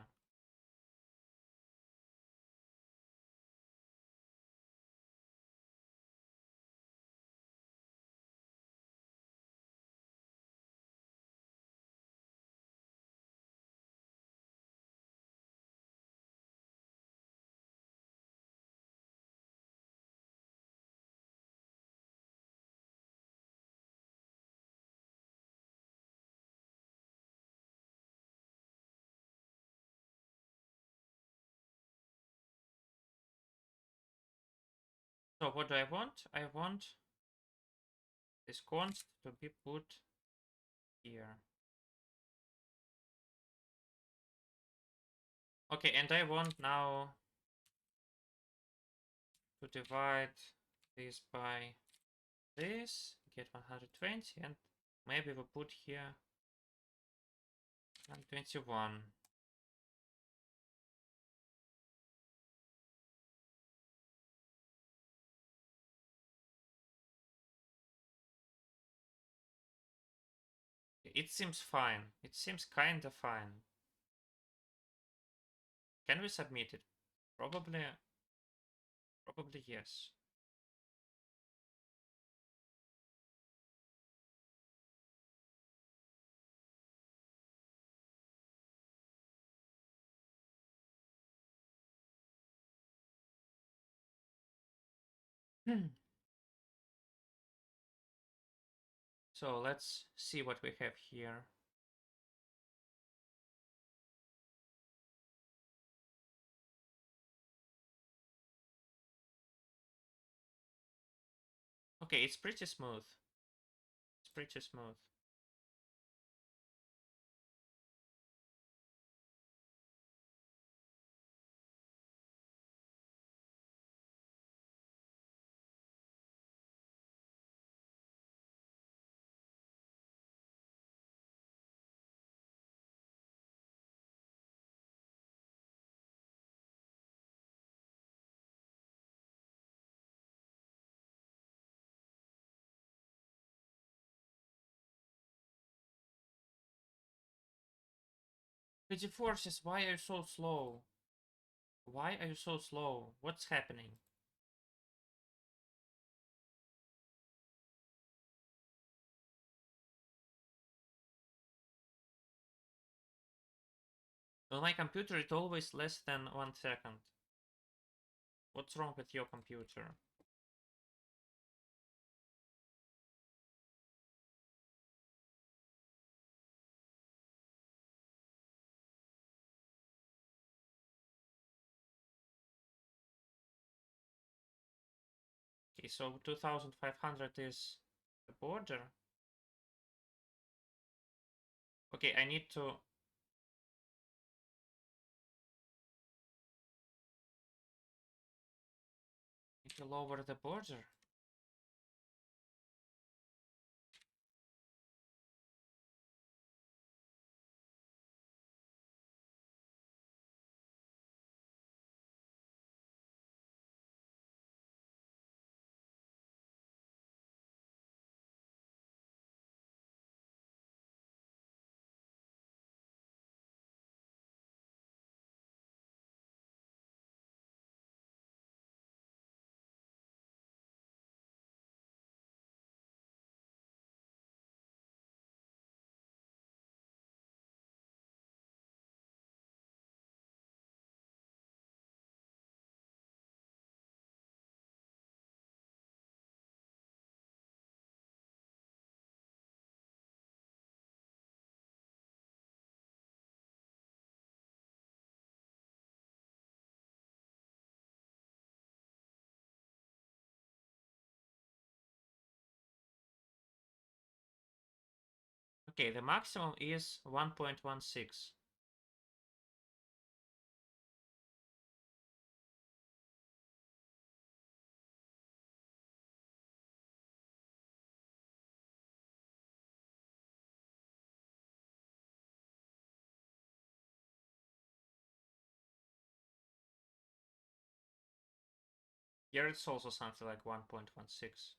So what do I want? I want this const to be put here. Okay, and I want now to divide this by this, get 120, and maybe we put here 121. It seems fine. It seems kinda fine. Can we submit it? Probably yes. So let's see what we have here. Okay, it's pretty smooth. It's pretty smooth. Codeforces, why are you so slow? Why are you so slow? What's happening? On my computer, it's always less than 1 second. What's wrong with your computer? Okay, so 2500 is the border. Okay, I need to lower the border. Okay, the maximum is 1.16. Here it's also something like 1.16.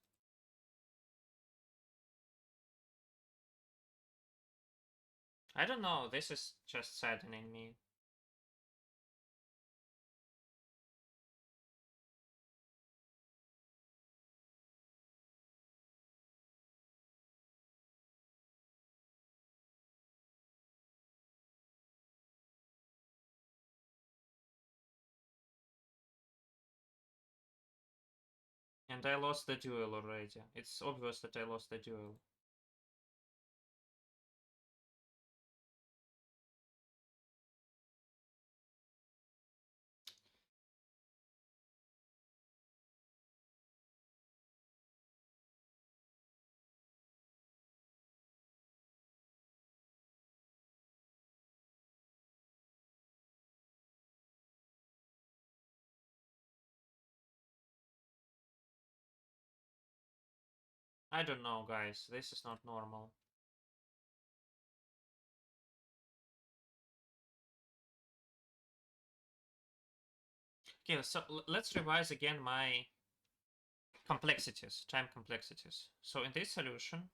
I don't know, this is just saddening me. And I lost the duel already. It's obvious that I lost the duel. I don't know, guys. This is not normal. Okay, so let's revise again my complexities, time complexities. So in this solution,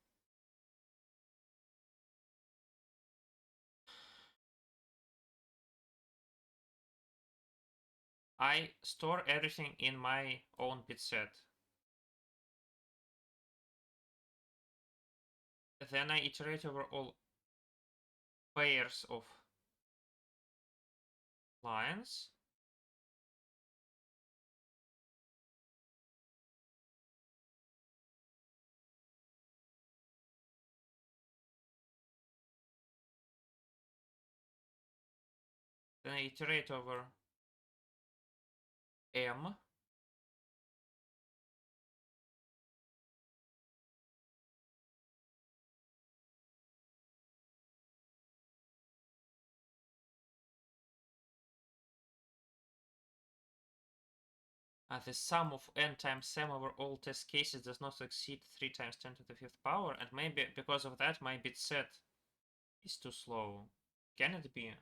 I store everything in my own bit set. Then I iterate over all pairs of lines. Then I iterate over M. The sum of n times m over all test cases does not exceed 3 times 10 to the 5th power, and maybe because of that my bit set is too slow. Can it be?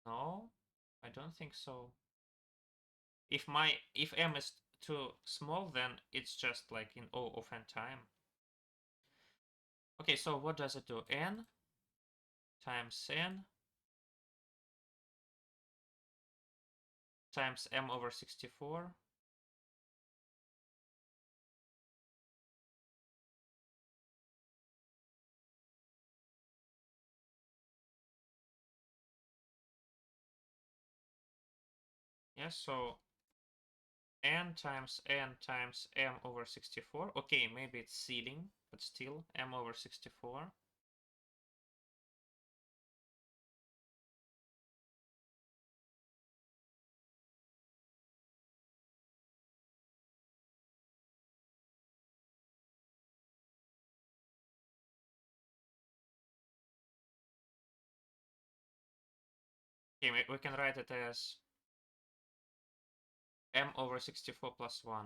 No, I don't think so. If m is too small, then it's just like in O of n time. Okay, so what does it do? N times n times m over 64. Yes, so n times m over 64. Okay, maybe it's sealing, but still m over 64. Okay, we can write it as m over 64 plus 1.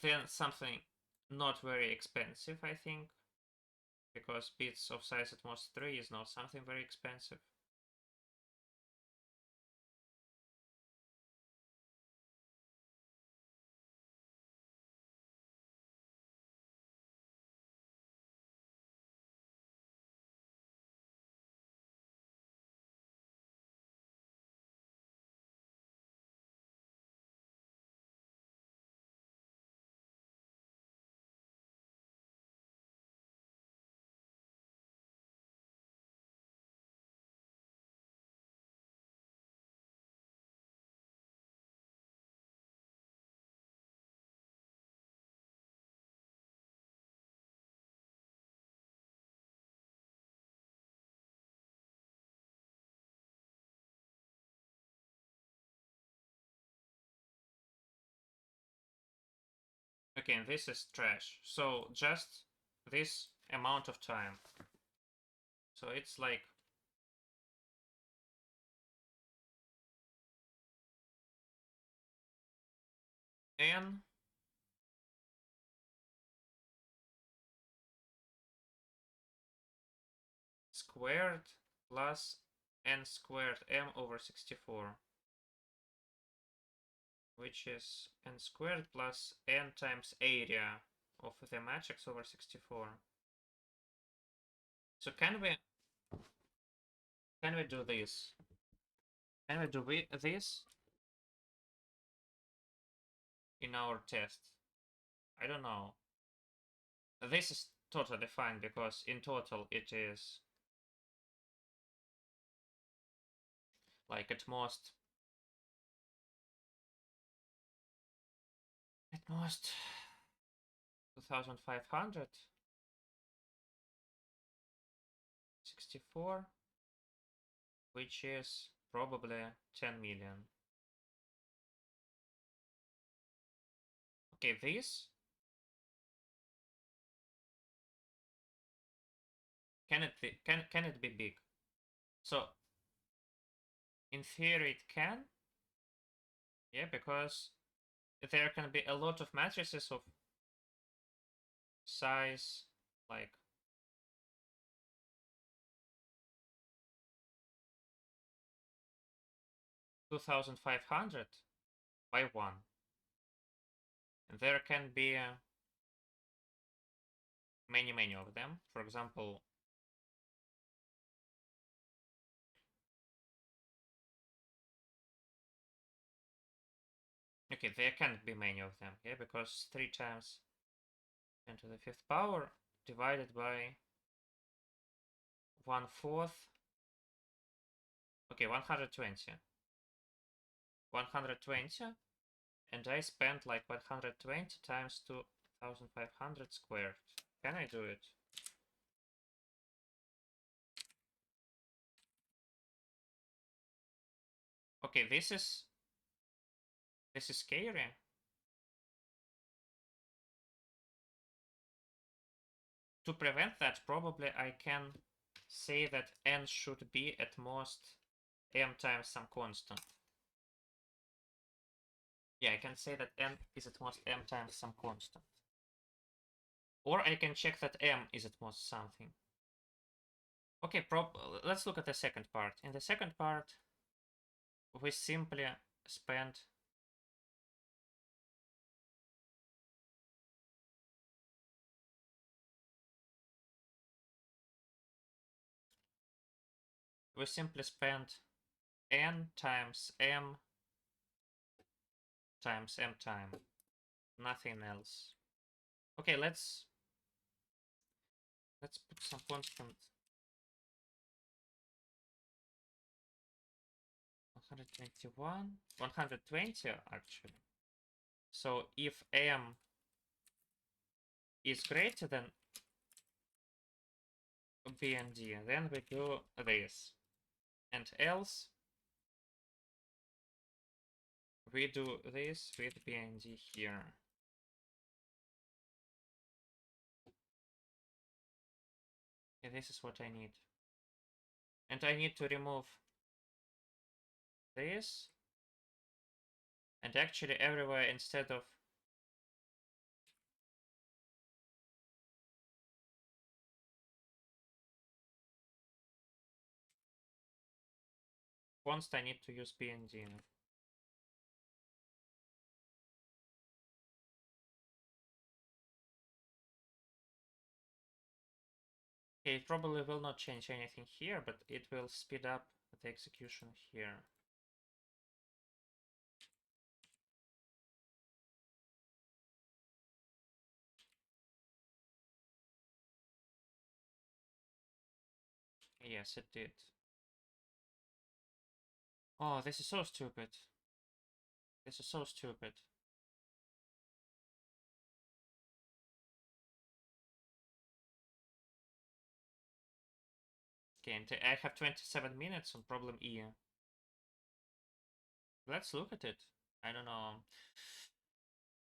Then something not very expensive, I think, because bits of size at most 3 is not something very expensive. Okay, and this is trash. So just this amount of time. So it's like n squared plus n squared m over 64, which is n squared plus n times area of the matrix over 64. So can we do this? Can we do this in our test? I don't know. This is totally fine because in total it is like at most 2500 64, which is probably 10 million. Okay, this can it be big? So in theory it can, yeah, because there can be a lot of matrices of size like 2500 by 1, and there can be many of them. For example, okay, there can't be many of them, yeah, because 3 times 10 to the 5th power divided by 1/4. Okay, 120. 120, and I spent like 120 times 2500 squared. Can I do it? Okay, this is scary. To prevent that, probably I can say that n should be at most m times some constant. Yeah, I can say that n is at most m times some constant. Or I can check that m is at most something. Okay, let's look at the second part. In the second part, we simply spend n times m times m time. Nothing else. Okay, let's put some constant. 121, 120 actually. So if m is greater than b and d, then we do this, and else we do this with b and d here. And this is what I need. And I need to remove this, and actually everywhere instead of const, I need to use b and d. Okay, it probably will not change anything here, but it will speed up the execution here. Yes, it did. Oh, this is so stupid. This is so stupid. Okay, and I have 27 minutes on problem E. Let's look at it. I don't know.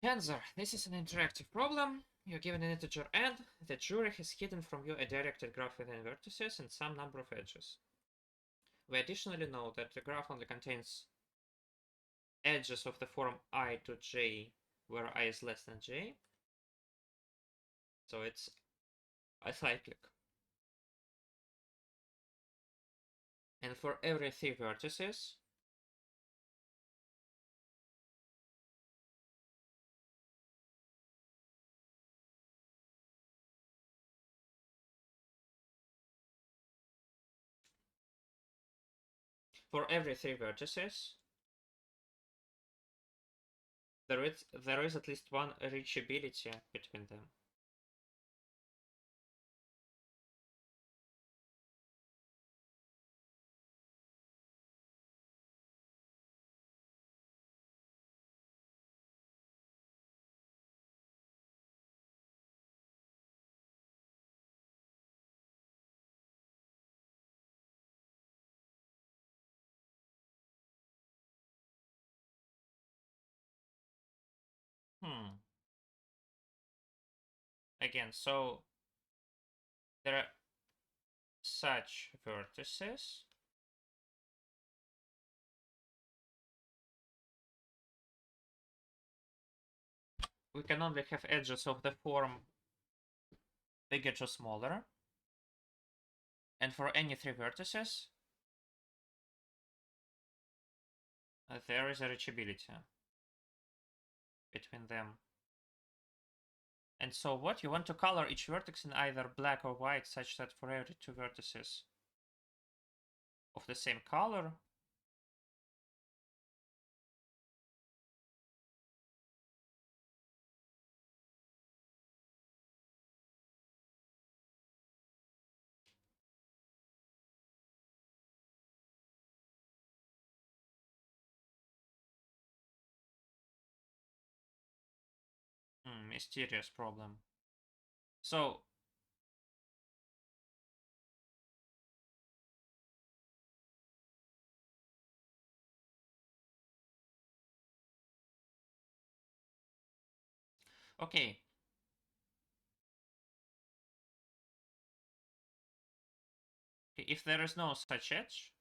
Tensor, this is an interactive problem. You're given an integer n that jury has hidden from you a directed graph within vertices and some number of edges. We additionally know that the graph only contains edges of the form I to j, where I is less than j. So it's acyclic. And for every 3 vertices, there is at least one reachability between them. Again, so there are such vertices. We can only have edges of the form bigger to smaller. And for any 3 vertices, there is a reachability between them. And so what? You want to color each vertex in either black or white such that for every 2 vertices of the same color, mysterious problem. So okay. If there is no such edge,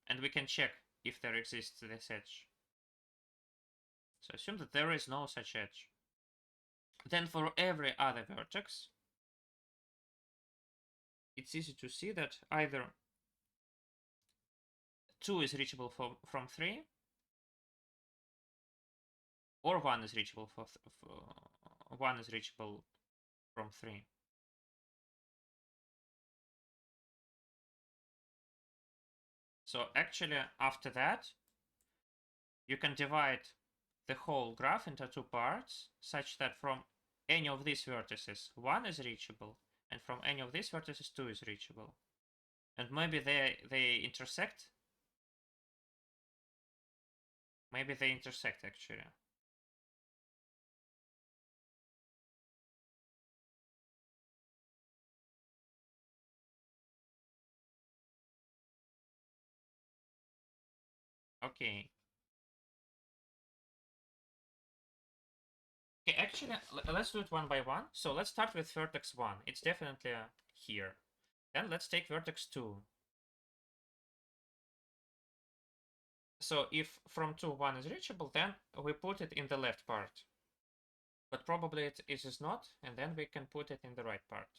and we can check if there exists this edge. So assume that there is no such edge. Then for every other vertex, it's easy to see that either 2 is reachable from 3, or 1 is reachable 1 is reachable from 3. So actually, after that, you can divide the whole graph into 2 parts, such that from any of these vertices, 1 is reachable, and from any of these vertices, 2 is reachable. And maybe they intersect. Maybe they intersect, actually. Okay. Okay, actually, let's do it one by one. So let's start with vertex 1. It's definitely here. Then let's take vertex 2. So if from 2, 1 is reachable, then we put it in the left part. But probably it is not, and then we can put it in the right part.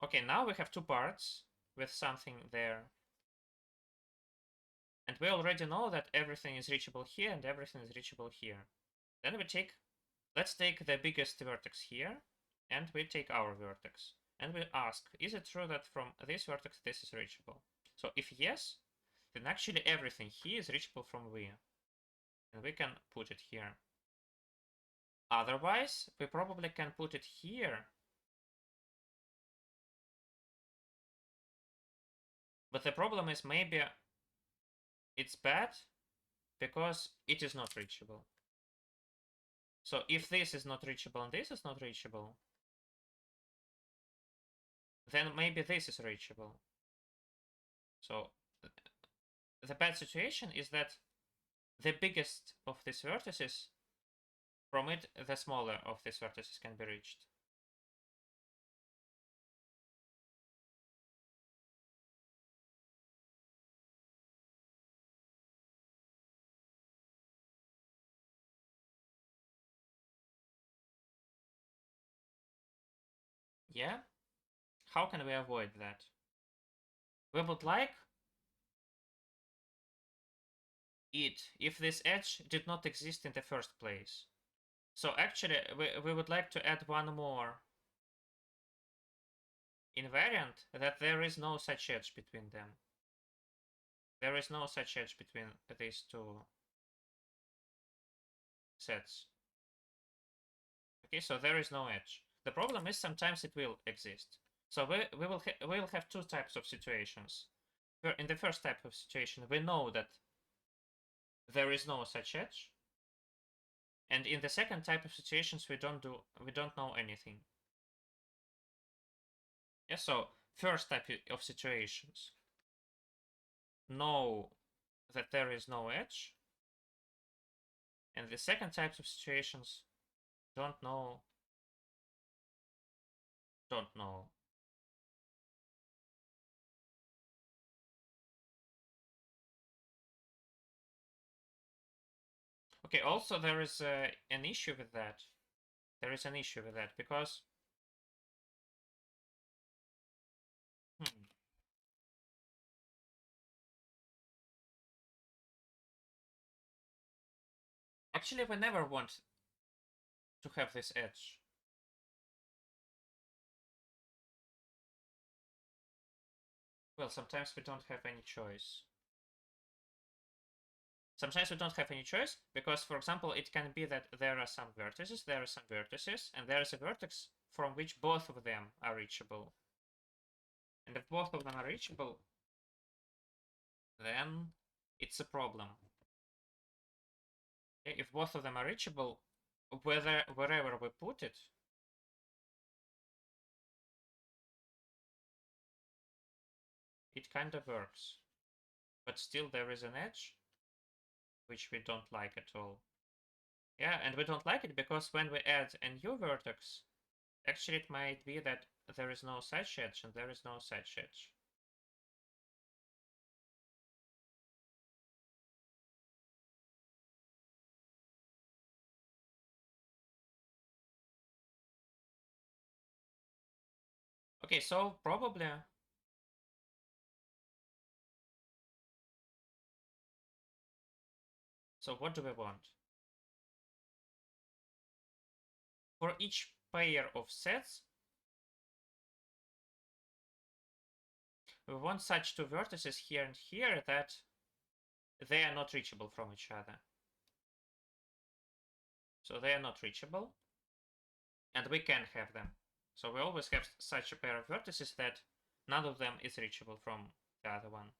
Okay, now we have 2 parts with something there. And we already know that everything is reachable here and everything is reachable here. Then let's take the biggest vertex here, and we take our vertex. And we ask, is it true that from this vertex this is reachable? So if yes, then actually everything here is reachable from V. And we can put it here. Otherwise, we probably can put it here. But the problem is maybe it's bad because it is not reachable. So if this is not reachable and this is not reachable, then maybe this is reachable. So the bad situation is that the biggest of these vertices, from it, the smaller of these vertices can be reached. Yeah? How can we avoid that? We would like it if this edge did not exist in the first place. So actually, we would like to add one more invariant that there is no such edge between them. There is no such edge between these two sets. Okay, so there is no edge. The problem is sometimes it will exist. So we will have two types of situations. In the first type of situation, we know that there is no such edge. And in the second type of situations, we don't know anything. Yeah, so first type of situations, know that there is no edge. And the second type of situations, don't know. Okay, also there is an issue with that. There is an issue with that because actually we never want to have this edge. Well, sometimes we don't have any choice. Sometimes we don't have any choice because, for example, it can be that there are some vertices, and there is a vertex from which both of them are reachable. And if both of them are reachable, then it's a problem. If both of them are reachable, wherever we put it, it kind of works. But still there is an edge, which we don't like at all. Yeah, and we don't like it because when we add a new vertex, actually it might be that there is no such edge and there is no such edge. Okay, so probably so what do we want? For each pair of sets, we want such two vertices here and here that they are not reachable from each other. So they are not reachable, and we can have them. So we always have such a pair of vertices that none of them is reachable from the other one.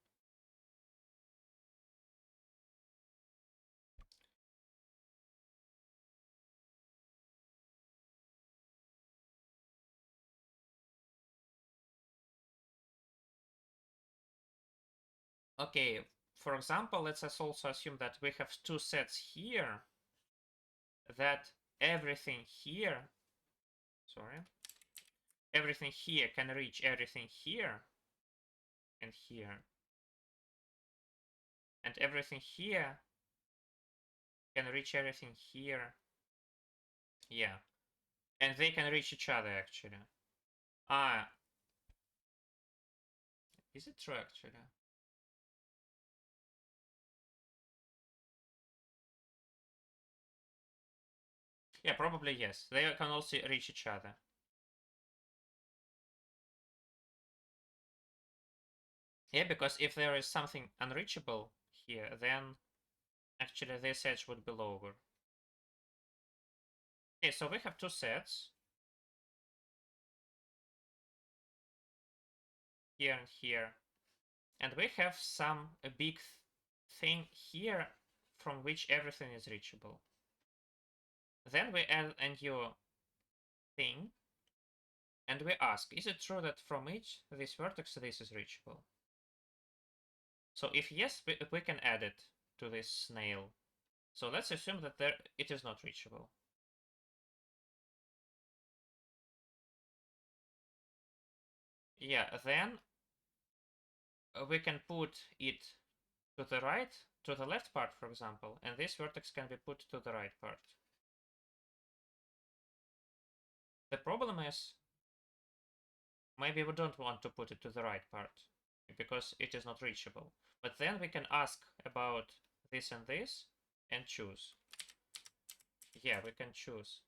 Okay, for example, let's also assume that we have two sets here, that everything here, everything here can reach everything here and here. And everything here can reach everything here. Yeah. And they can reach each other, actually. Ah. Is it true, actually? Yeah, probably yes. They can also reach each other. Yeah, because if there is something unreachable here, then actually this edge would be lower. Okay, so we have two sets. Here and here. And we have some big thing here from which everything is reachable. Then we add a new thing. And we ask, is it true that from each this vertex this is reachable? So if yes, we can add it to this snail. So let's assume that it is not reachable. Yeah, then we can put it to the right, to the left part, for example, and this vertex can be put to the right part. The problem is, maybe we don't want to put it to the right part, because it is not reachable. But then we can ask about this and this, and choose. Yeah, we can choose.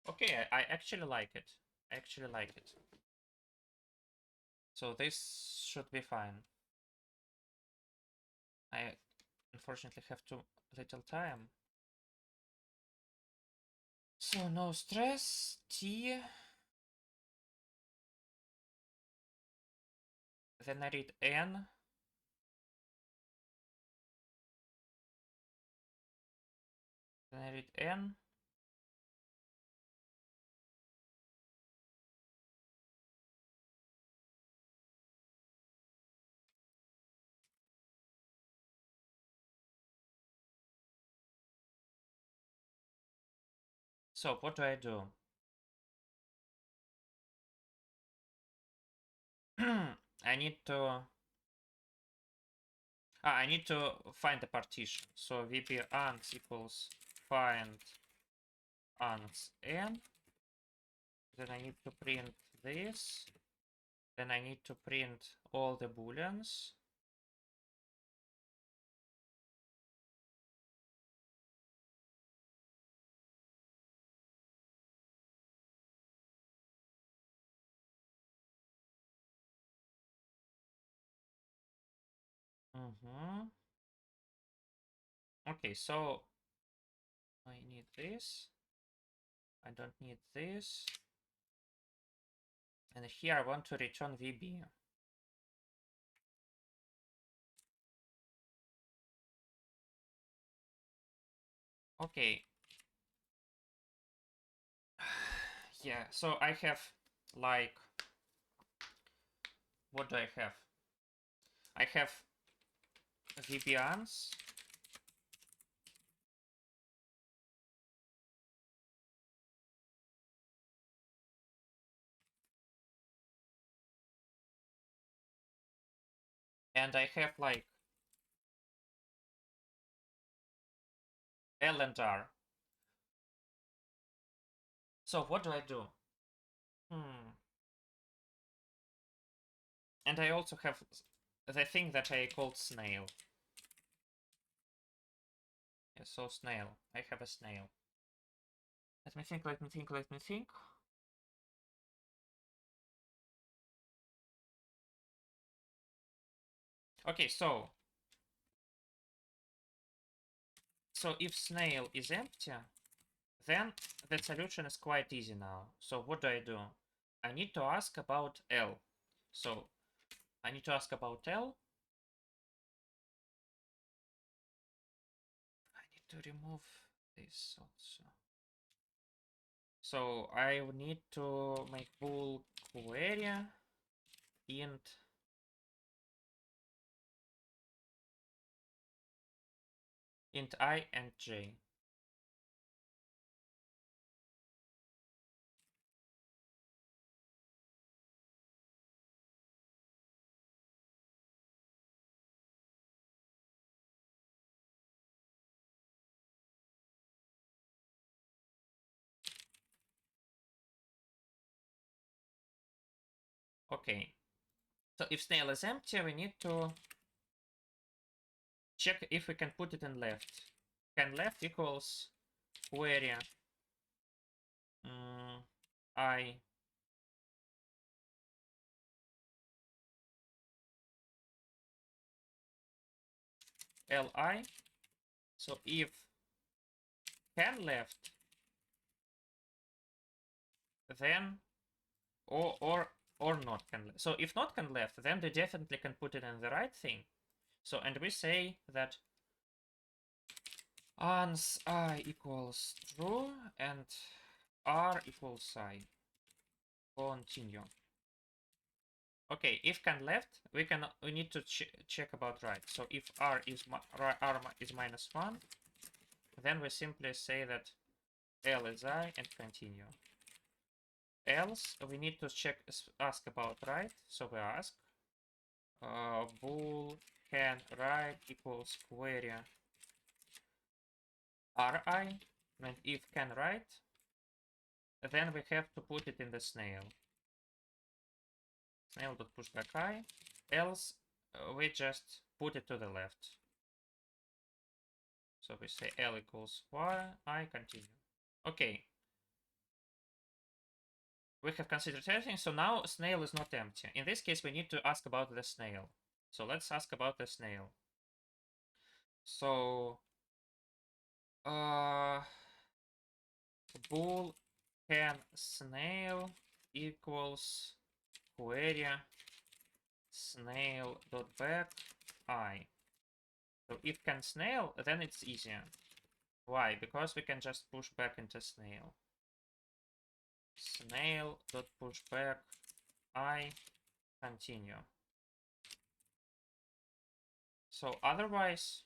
Okay, I actually like it. I actually like it. So this should be fine. I unfortunately have too little time. So no stress, T. Then I read N. Then I read N. So what do I do? I need to find a partition. So VB ans equals find ans n. Then I need to print this. Then I need to print all the booleans. Okay, so I need this. I don't need this. And here I want to return VB. Okay. Yeah, so I have like, what do I have? I have VBANs. And I have like L and R. So what do I do? And I also have the thing that I called snail. Yeah, so snail. I have a snail. Let me think, let me think, let me think. Okay, so if snail is empty, then the solution is quite easy now. So what do? I need to ask about L. So I need to ask about L. I need to remove this also. So I need to make bool query int I and j. Okay. So if snail is empty, we need to check if we can put it in left. Can left equals query I li. So if can left, then or not can left. So if not can left, then they definitely can put it in the right thing. So and we say that ans I equals true and r equals I. Continue. Okay, if can left, we need to check about right. So if r is -1, then we simply say that L is I and continue. Else we need to ask about right. So we ask bool can right equals query ri, and if can right, then we have to put it in the snail. Snail.pushback I. Else we just put it to the left. So we say L equals y, I continue. Okay. We have considered everything, so now snail is not empty. In this case, we need to ask about the snail. So let's ask about the snail. So bool can snail equals query snail.back I. So if can snail, then it's easier. Why? Because we can just push back into snail. Snail.pushback I continue. So otherwise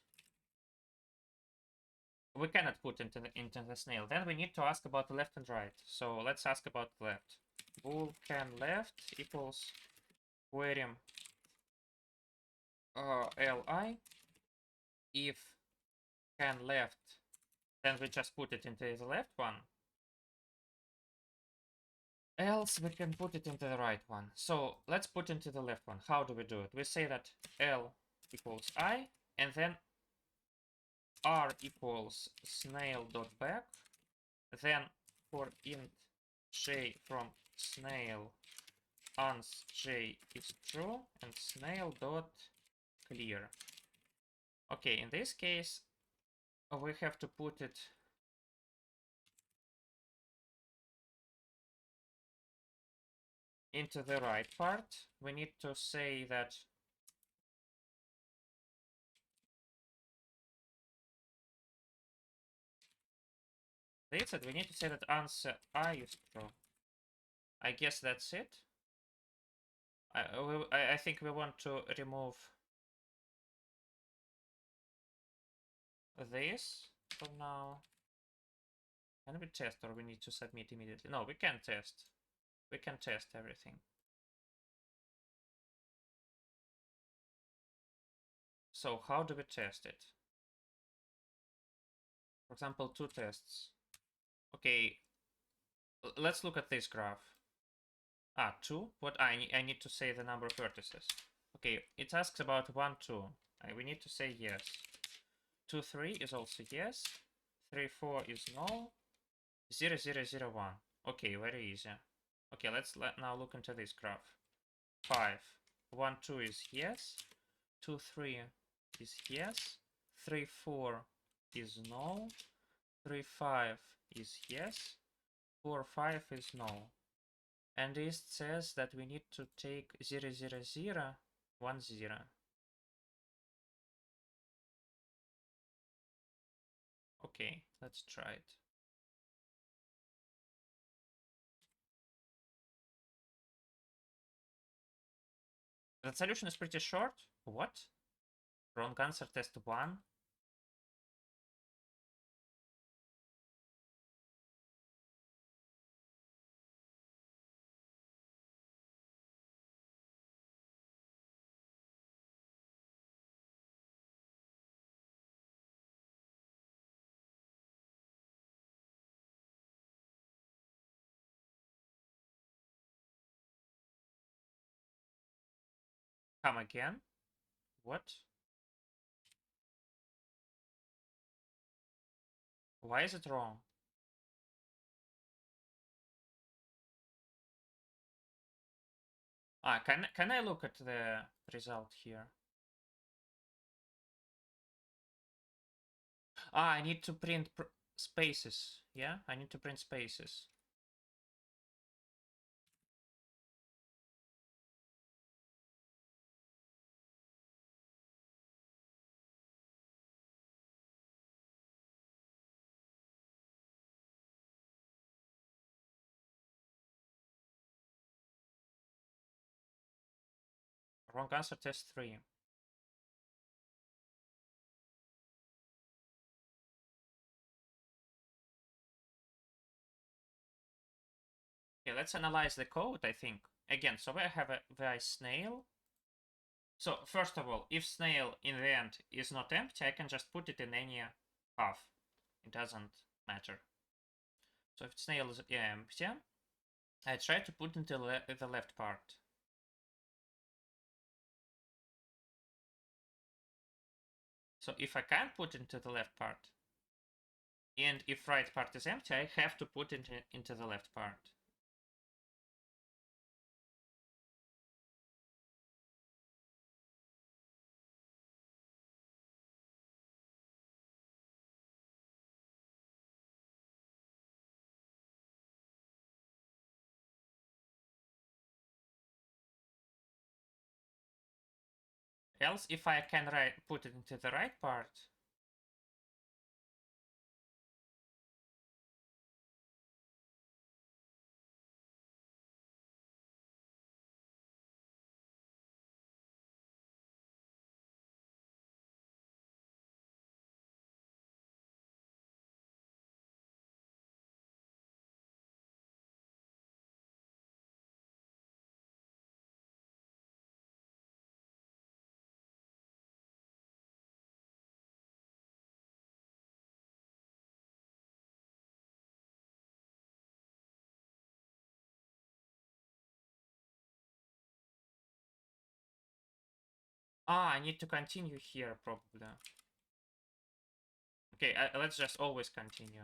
we cannot put into the snail. Then we need to ask about the left and right. So let's ask about left. Bool can left equals query li. If can left, then we just put it into the left one. Else we can put it into the right one. So let's put into the left one. How do we do it? We say that L equals I, and then R equals snail.back. Then for int j from snail, ans j is true, and snail.clear. Okay, in this case, we have to put it into the right part. We need to say that that's it. We need to say that answer I is true. I guess that's it. I think we want to remove this for now. Can we test or we need to submit immediately? No, we can test. We can test everything. So how do we test it? For example, two tests. Okay, let's look at this graph. Ah, 2? What? I need to say the number of vertices. Okay, it asks about 1, 2. We need to say yes. 2, 3 is also yes. 3, 4 is no. 0, 0, 0, 1. Okay, very easy. Okay, let's now look into this graph. 5. 1, 2 is yes. 2, 3 is yes. 3, 4 is no. 3, 5 is yes. 4, 5 is no. And it says that we need to take 0, 0, 0, 1, 0. Okay, let's try it. The solution is pretty short. What? Wrong answer test 1. Come again? What? Why is it wrong? Ah, can I look at the result here? Ah, I need to print spaces. Yeah, I need to print spaces. Wrong answer, test 3. Okay, let's analyze the code, I think. Again, so we have a snail. So first of all, if snail in the end is not empty, I can just put it in any path. It doesn't matter. So if snail is empty, I try to put into the left part. So if I can't put into the left part, and if right part is empty, I have to put it into the left part. Else, if I can put it into the right part, I need to continue here probably. Okay, let's just always continue.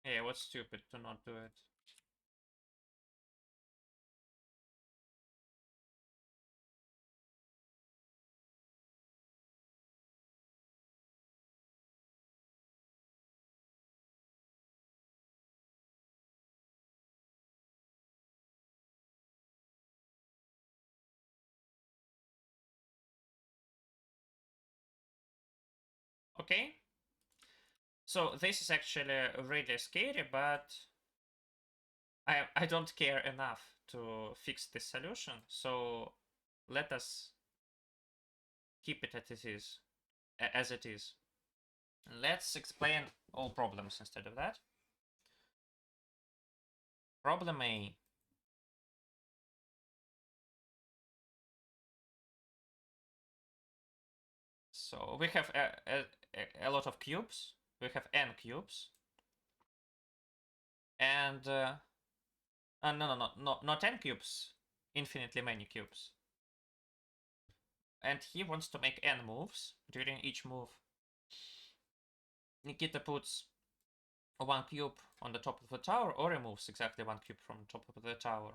Yeah, what's stupid to not do it? Okay. So this is actually really scary, but I don't care enough to fix this solution. So let us keep it as it is. Let's explain all problems instead of that. Problem A. So we have a lot of cubes. We have n cubes. And no, not n cubes. Infinitely many cubes. And he wants to make n moves. During each move, Nikita puts one cube on the top of the tower or removes exactly one cube from the top of the tower.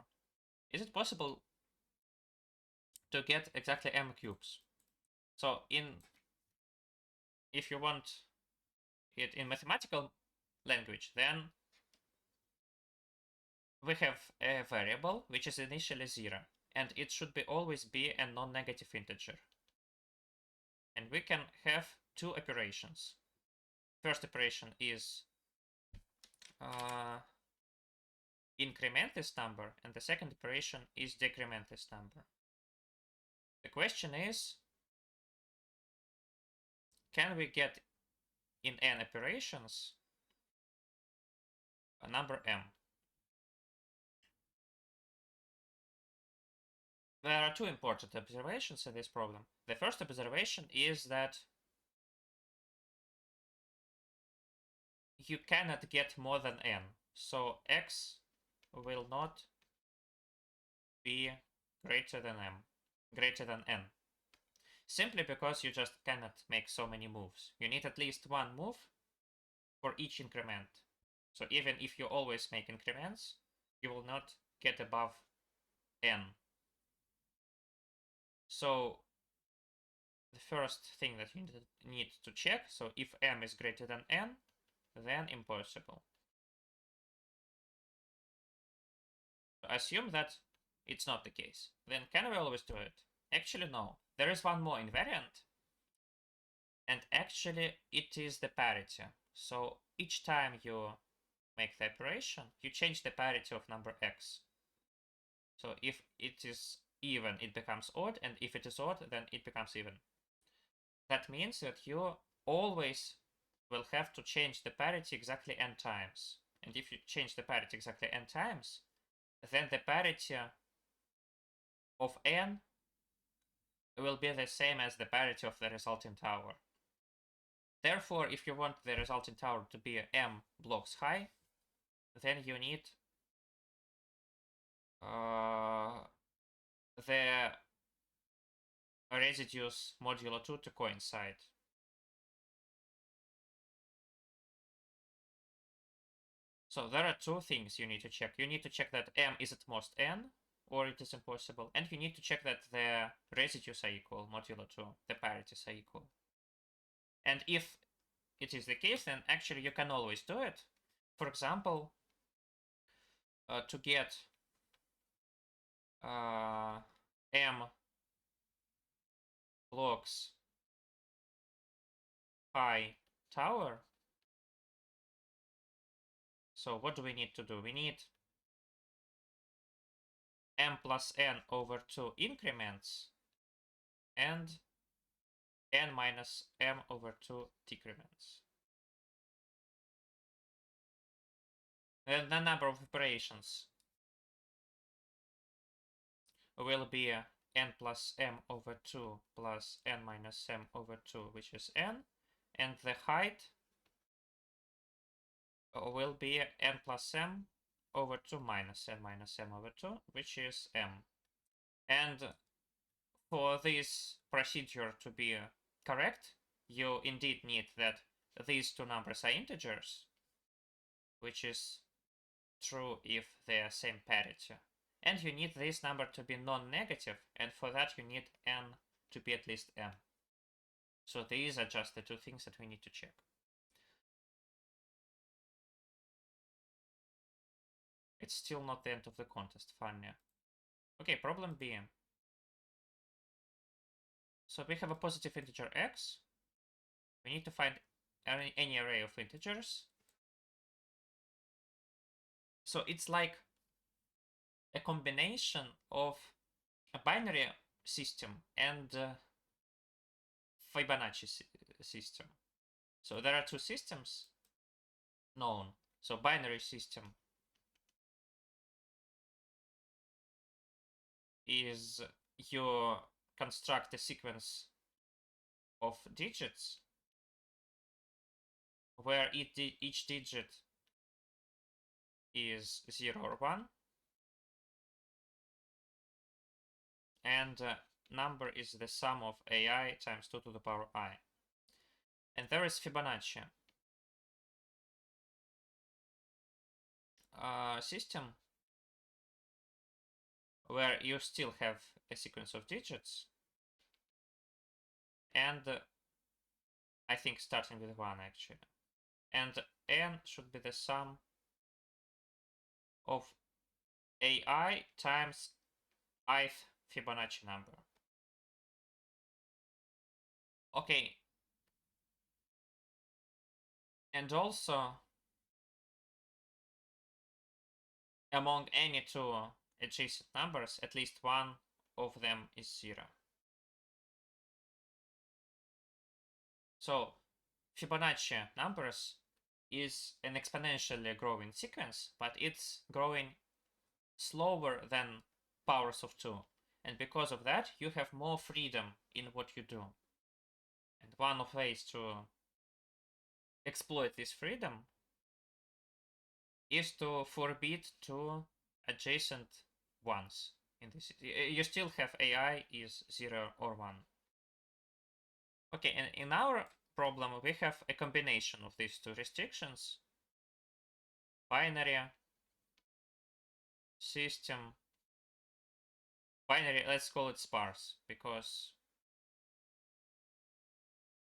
Is it possible to get exactly m cubes? So if you want it in mathematical language, then we have a variable which is initially 0, and it should always be a non-negative integer. And we can have two operations. First operation is increment this number, and the second operation is decrement this number. The question is, can we get in n operations a number m? There are two important observations in this problem. The first observation is that you cannot get more than n. So x will not be greater than n. Simply because you just cannot make so many moves. You need at least one move for each increment. So even if you always make increments, you will not get above n. So the first thing that you need to check, so if m is greater than n, then impossible. Assume that it's not the case. Then can we always do it? Actually, no. There is one more invariant, and actually it is the parity. So each time you make the operation, you change the parity of number x. So if it is even, it becomes odd, and if it is odd, then it becomes even. That means that you always will have to change the parity exactly n times. And if you change the parity exactly n times, then the parity of n will be the same as the parity of the resulting tower. Therefore, if you want the resulting tower to be m blocks high, then you need the residues modulo 2 to coincide. So there are two things you need to check. You need to check that m is at most n, or it is impossible, and you need to check that the residues are equal, modulo 2, the parities are equal. And if it is the case, then actually you can always do it. For example, to get m blocks high tower, so what do we need to do? We need m plus n over 2 increments and n minus m over 2 decrements. And the number of operations will be n plus m over 2 plus n minus m over 2, which is n, and the height will be n plus m over 2 minus n minus m over 2, which is m. And for this procedure to be correct, you indeed need that these two numbers are integers, which is true if they are same parity. And you need this number to be non-negative, and for that you need n to be at least m. So these are just the two things that we need to check. It's still not the end of the contest, funny. Okay, problem B. So we have a positive integer x. We need to find any array of integers. So it's like a combination of a binary system and Fibonacci system. So there are two systems known. So binary system is you construct a sequence of digits where each digit is 0 or 1, and number is the sum of ai times 2 to the power I. And there is Fibonacci system where you still have a sequence of digits, and I think starting with 1 actually. And n should be the sum of ai times ith Fibonacci number. Okay. And also, among any two adjacent numbers, at least one of them is 0. So Fibonacci numbers is an exponentially growing sequence, but it's growing slower than powers of 2. And because of that, you have more freedom in what you do. And one of ways to exploit this freedom is to forbid two adjacent ones. In this, you still have ai is 0 or 1. Okay, and in our problem, we have a combination of these two restrictions. Binary system. Binary, let's call it sparse, because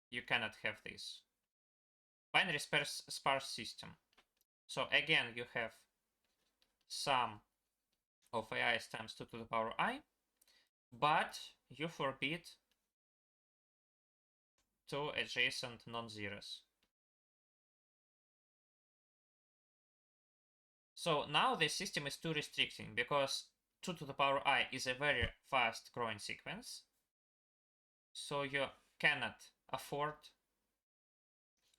you cannot have this. Binary sparse system. So again, you have some of ai is times 2 to the power I, but you forbid two adjacent non-zeros. So now the system is too restricting because 2 to the power I is a very fast growing sequence. So you cannot afford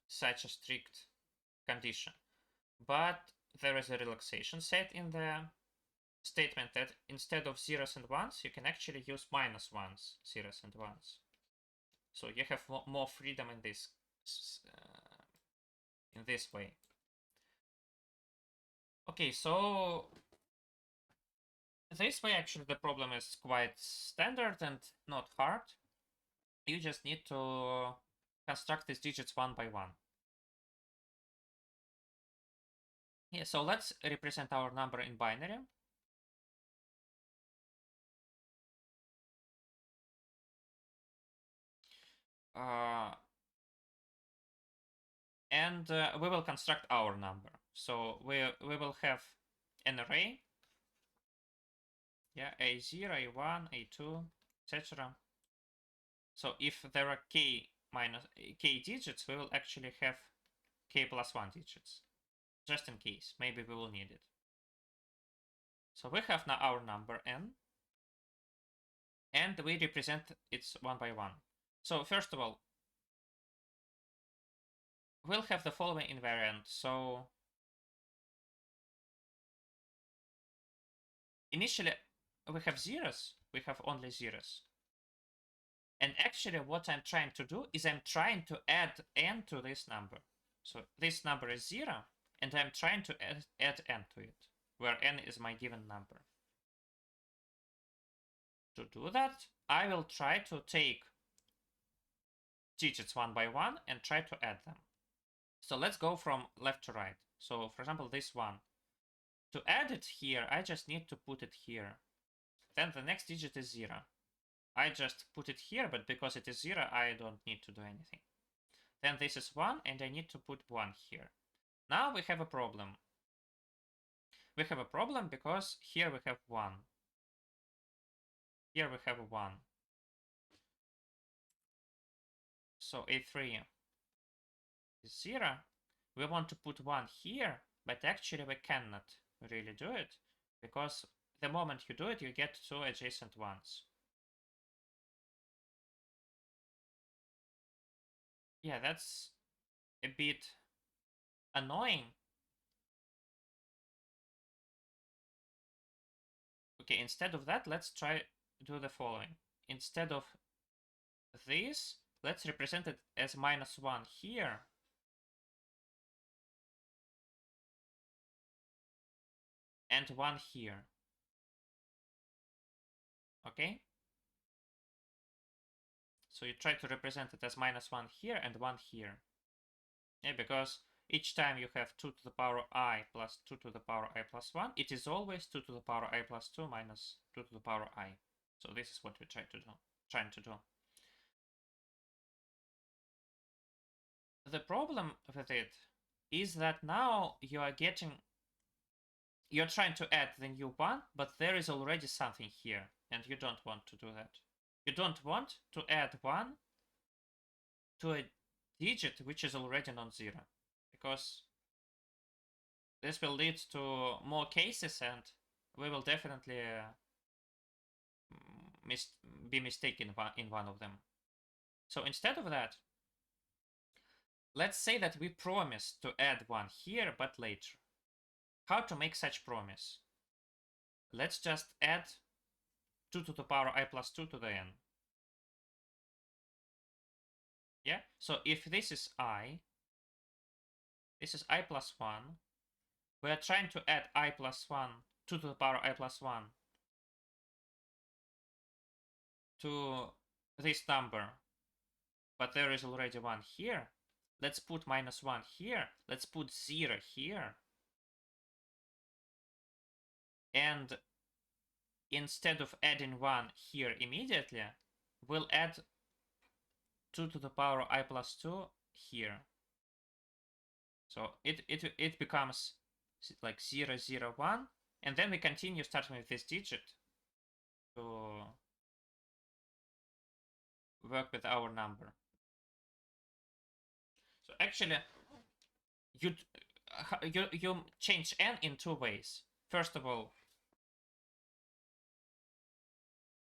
such a strict condition. But there is a relaxation set in the statement that instead of zeros and ones, you can actually use minus ones, zeros and ones. So you have more freedom in this way. Okay, so this way actually the problem is quite standard and not hard. You just need to construct these digits one by one. Yeah, so let's represent our number in binary. And we will construct our number. So we will have an array, yeah, a0, a1, a2, etc. So if there are k digits, we will actually have k plus 1 digits, just in case. Maybe we will need it. So we have now our number n, and we represent it one by one. So first of all, we'll have the following invariant. So initially we have zeros, we have only zeros. And actually what I'm trying to do is I'm trying to add n to this number. So this number is 0, and I'm trying to add n to it, where n is my given number. To do that, I will try to take digits one by one and try to add them. So let's go from left to right. So for example, this one. To add it here, I just need to put it here. Then the next digit is 0. I just put it here, but because it is 0, I don't need to do anything. Then this is 1, and I need to put 1 here. Now we have a problem. We have a problem because here we have 1. Here we have 1. So a3 is 0. We want to put 1 here, but actually we cannot really do it, because the moment you do it, you get two adjacent ones. Yeah, that's a bit annoying. Okay, instead of that, let's try do the following. Instead of this, let's represent it as -1 here. And 1 here. Okay? So you try to represent it as -1 here and 1 here. Yeah, because each time you have 2 to the power I plus 2 to the power I plus 1, it is always 2 to the power I plus 2 minus 2 to the power I. So this is what we trying to do. The problem with it is that now you're trying to add the new one, but there is already something here, and you don't want to do that. You don't want to add 1 to a digit which is already non-zero, because this will lead to more cases, and we will definitely be mistaken in one of them. So instead of that, let's say that we promise to add 1 here, but later. How to make such promise? Let's just add 2 to the power I plus 2 to the n. Yeah, so if this is I plus 1, we are trying to add I plus 1, 2 to the power I plus 1 to this number, but there is already 1 here. Let's put -1 here, let's put 0 here, and instead of adding 1 here immediately, we'll add 2 to the power I plus 2 here. So it becomes like 0, 0, 1, And then we continue starting with this digit to work with our number. So actually, you change n in two ways. First of all,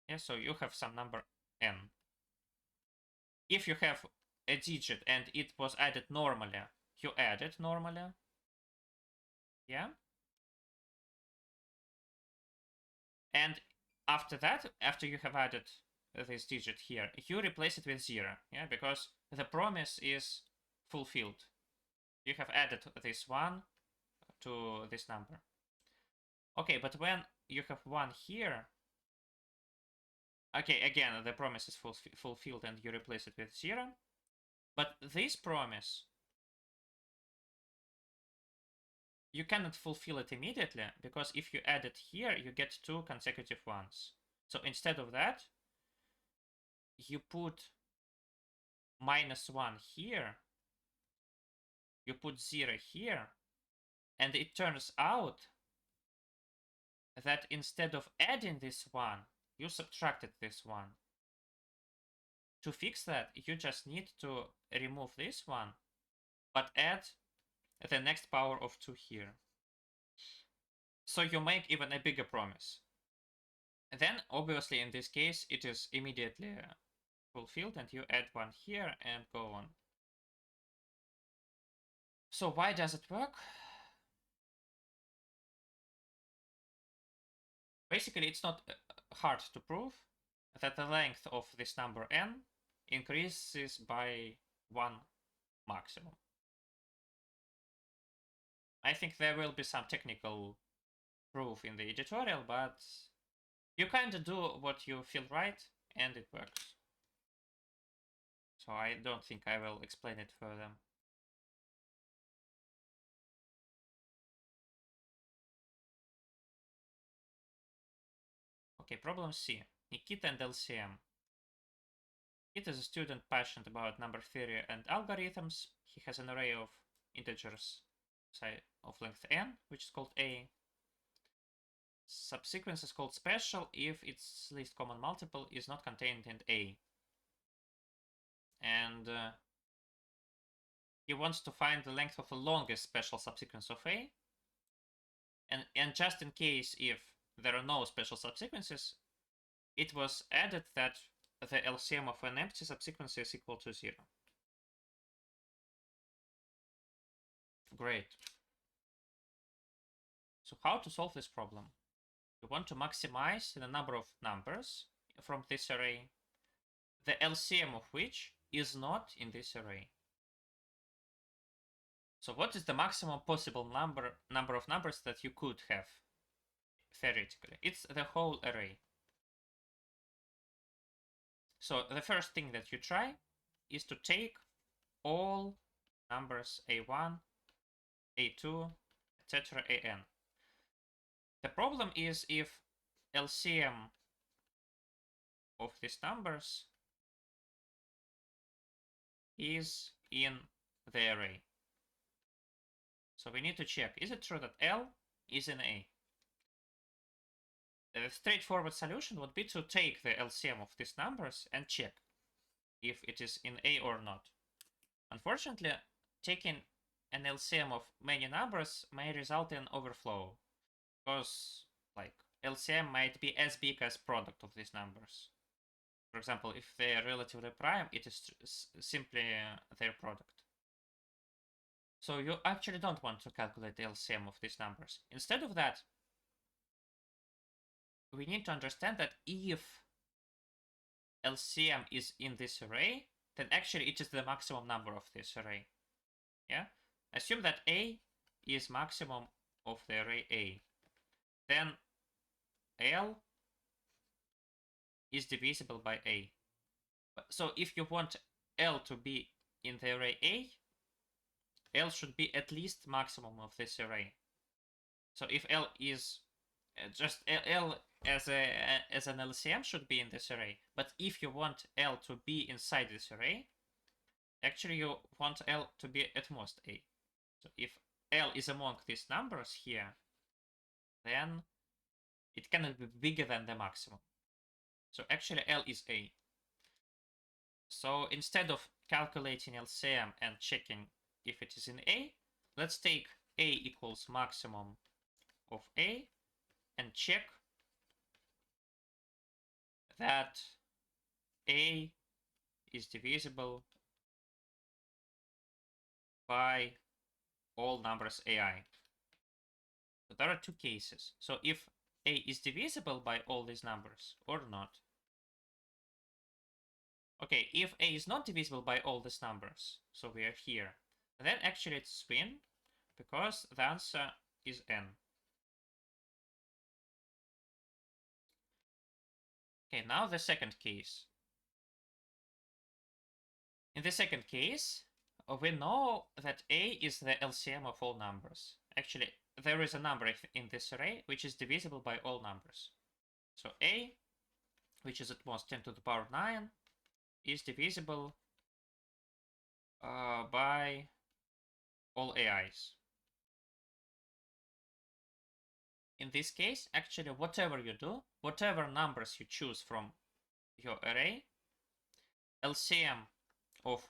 yeah, so you have some number n. If you have a digit and it was added normally, you add it normally. Yeah. And after that, after you have added this digit here, you replace it with 0. Yeah, because the promise is fulfilled. You have added this 1 to this number. Okay, but when you have 1 here, okay, again, the promise is fulfilled and you replace it with 0. But this promise, you cannot fulfill it immediately, because if you add it here, you get 2 consecutive ones. So instead of that, you put -1 here, you put 0 here, and it turns out that instead of adding this 1, you subtracted this 1. To fix that, you just need to remove this one, but add the next power of 2 here. So you make even a bigger promise. And then, obviously, in this case, it is immediately fulfilled, and you add 1 here and go on. So why does it work? Basically, it's not hard to prove that the length of this number n increases by 1 maximum. I think there will be some technical proof in the editorial, but you kind of do what you feel right, and it works. So I don't think I will explain it further. Okay, problem C. Nikita and LCM. Nikita is a student passionate about number theory and algorithms. He has an array of integers of length n, which is called A. Subsequence is called special if its least common multiple is not contained in A. And he wants to find the length of the longest special subsequence of A. And just in case if there are no special subsequences, it was added that the LCM of an empty subsequence is equal to 0. Great. So how to solve this problem? We want to maximize the number of numbers from this array, the LCM of which is not in this array. So what is the maximum possible number of numbers that you could have, theoretically? It's the whole array. So the first thing that you try is to take all numbers a1, a2, etc. an. The problem is if LCM of these numbers is in the array. So we need to check, is it true that L is in A? The straightforward solution would be to take the LCM of these numbers and check if it is in A or not. Unfortunately, taking an LCM of many numbers may result in overflow, because like LCM might be as big as product of these numbers. For example, if they are relatively prime, it is simply their product. So you actually don't want to calculate the LCM of these numbers. Instead of that, we need to understand that if LCM is in this array, then actually it is the maximum number of this array. Yeah? Assume that A is maximum of the array A. Then L is divisible by A. So if you want L to be in the array A, L should be at least maximum of this array. So if L is just L as an LCM should be in this array, but if you want L to be inside this array, actually you want L to be at most A. So if L is among these numbers here, then it cannot be bigger than the maximum. So actually L is A. So instead of calculating LCM and checking if it is in A, let's take A equals maximum of A and check that A is divisible by all numbers AI. So there are two cases. So if A is divisible by all these numbers or not. Okay, if A is not divisible by all these numbers, so we are here, then actually it's spin, because the answer is N. Okay, now the second case. In the second case, we know that A is the LCM of all numbers. Actually, there is a number in this array which is divisible by all numbers. So A, which is at most 10 to the power 9, is divisible by all AIs. In this case, actually, whatever you do, whatever numbers you choose from your array, LCM of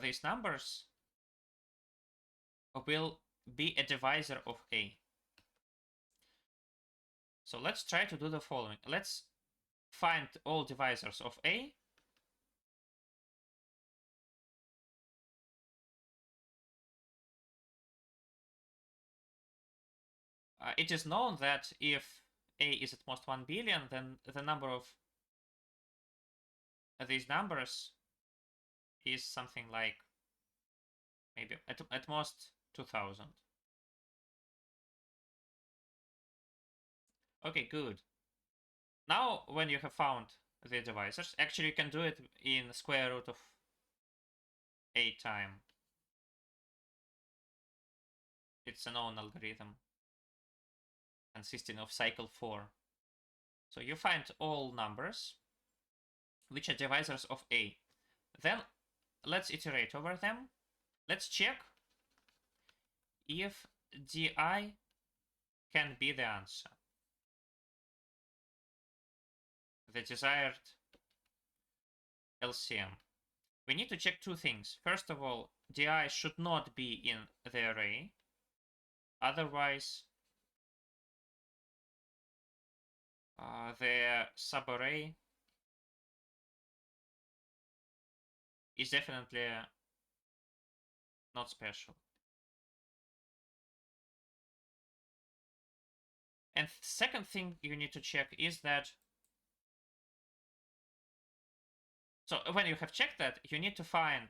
these numbers will be a divisor of A. So let's try to do the following. Let's find all divisors of A. It is known that if A is at most 1 billion, then the number of these numbers is something like maybe at most 2000. Okay, good. Now, when you have found the divisors, actually you can do it in square root of 8 time. It's a known algorithm consisting of cycle 4. So you find all numbers which are divisors of A. Then let's iterate over them. Let's check if DI can be the answer, the desired LCM. We need to check two things. First of all, DI should not be in the array. Otherwise, the subarray is definitely not special. And second thing you need to check is that, so when you have checked that, you need to find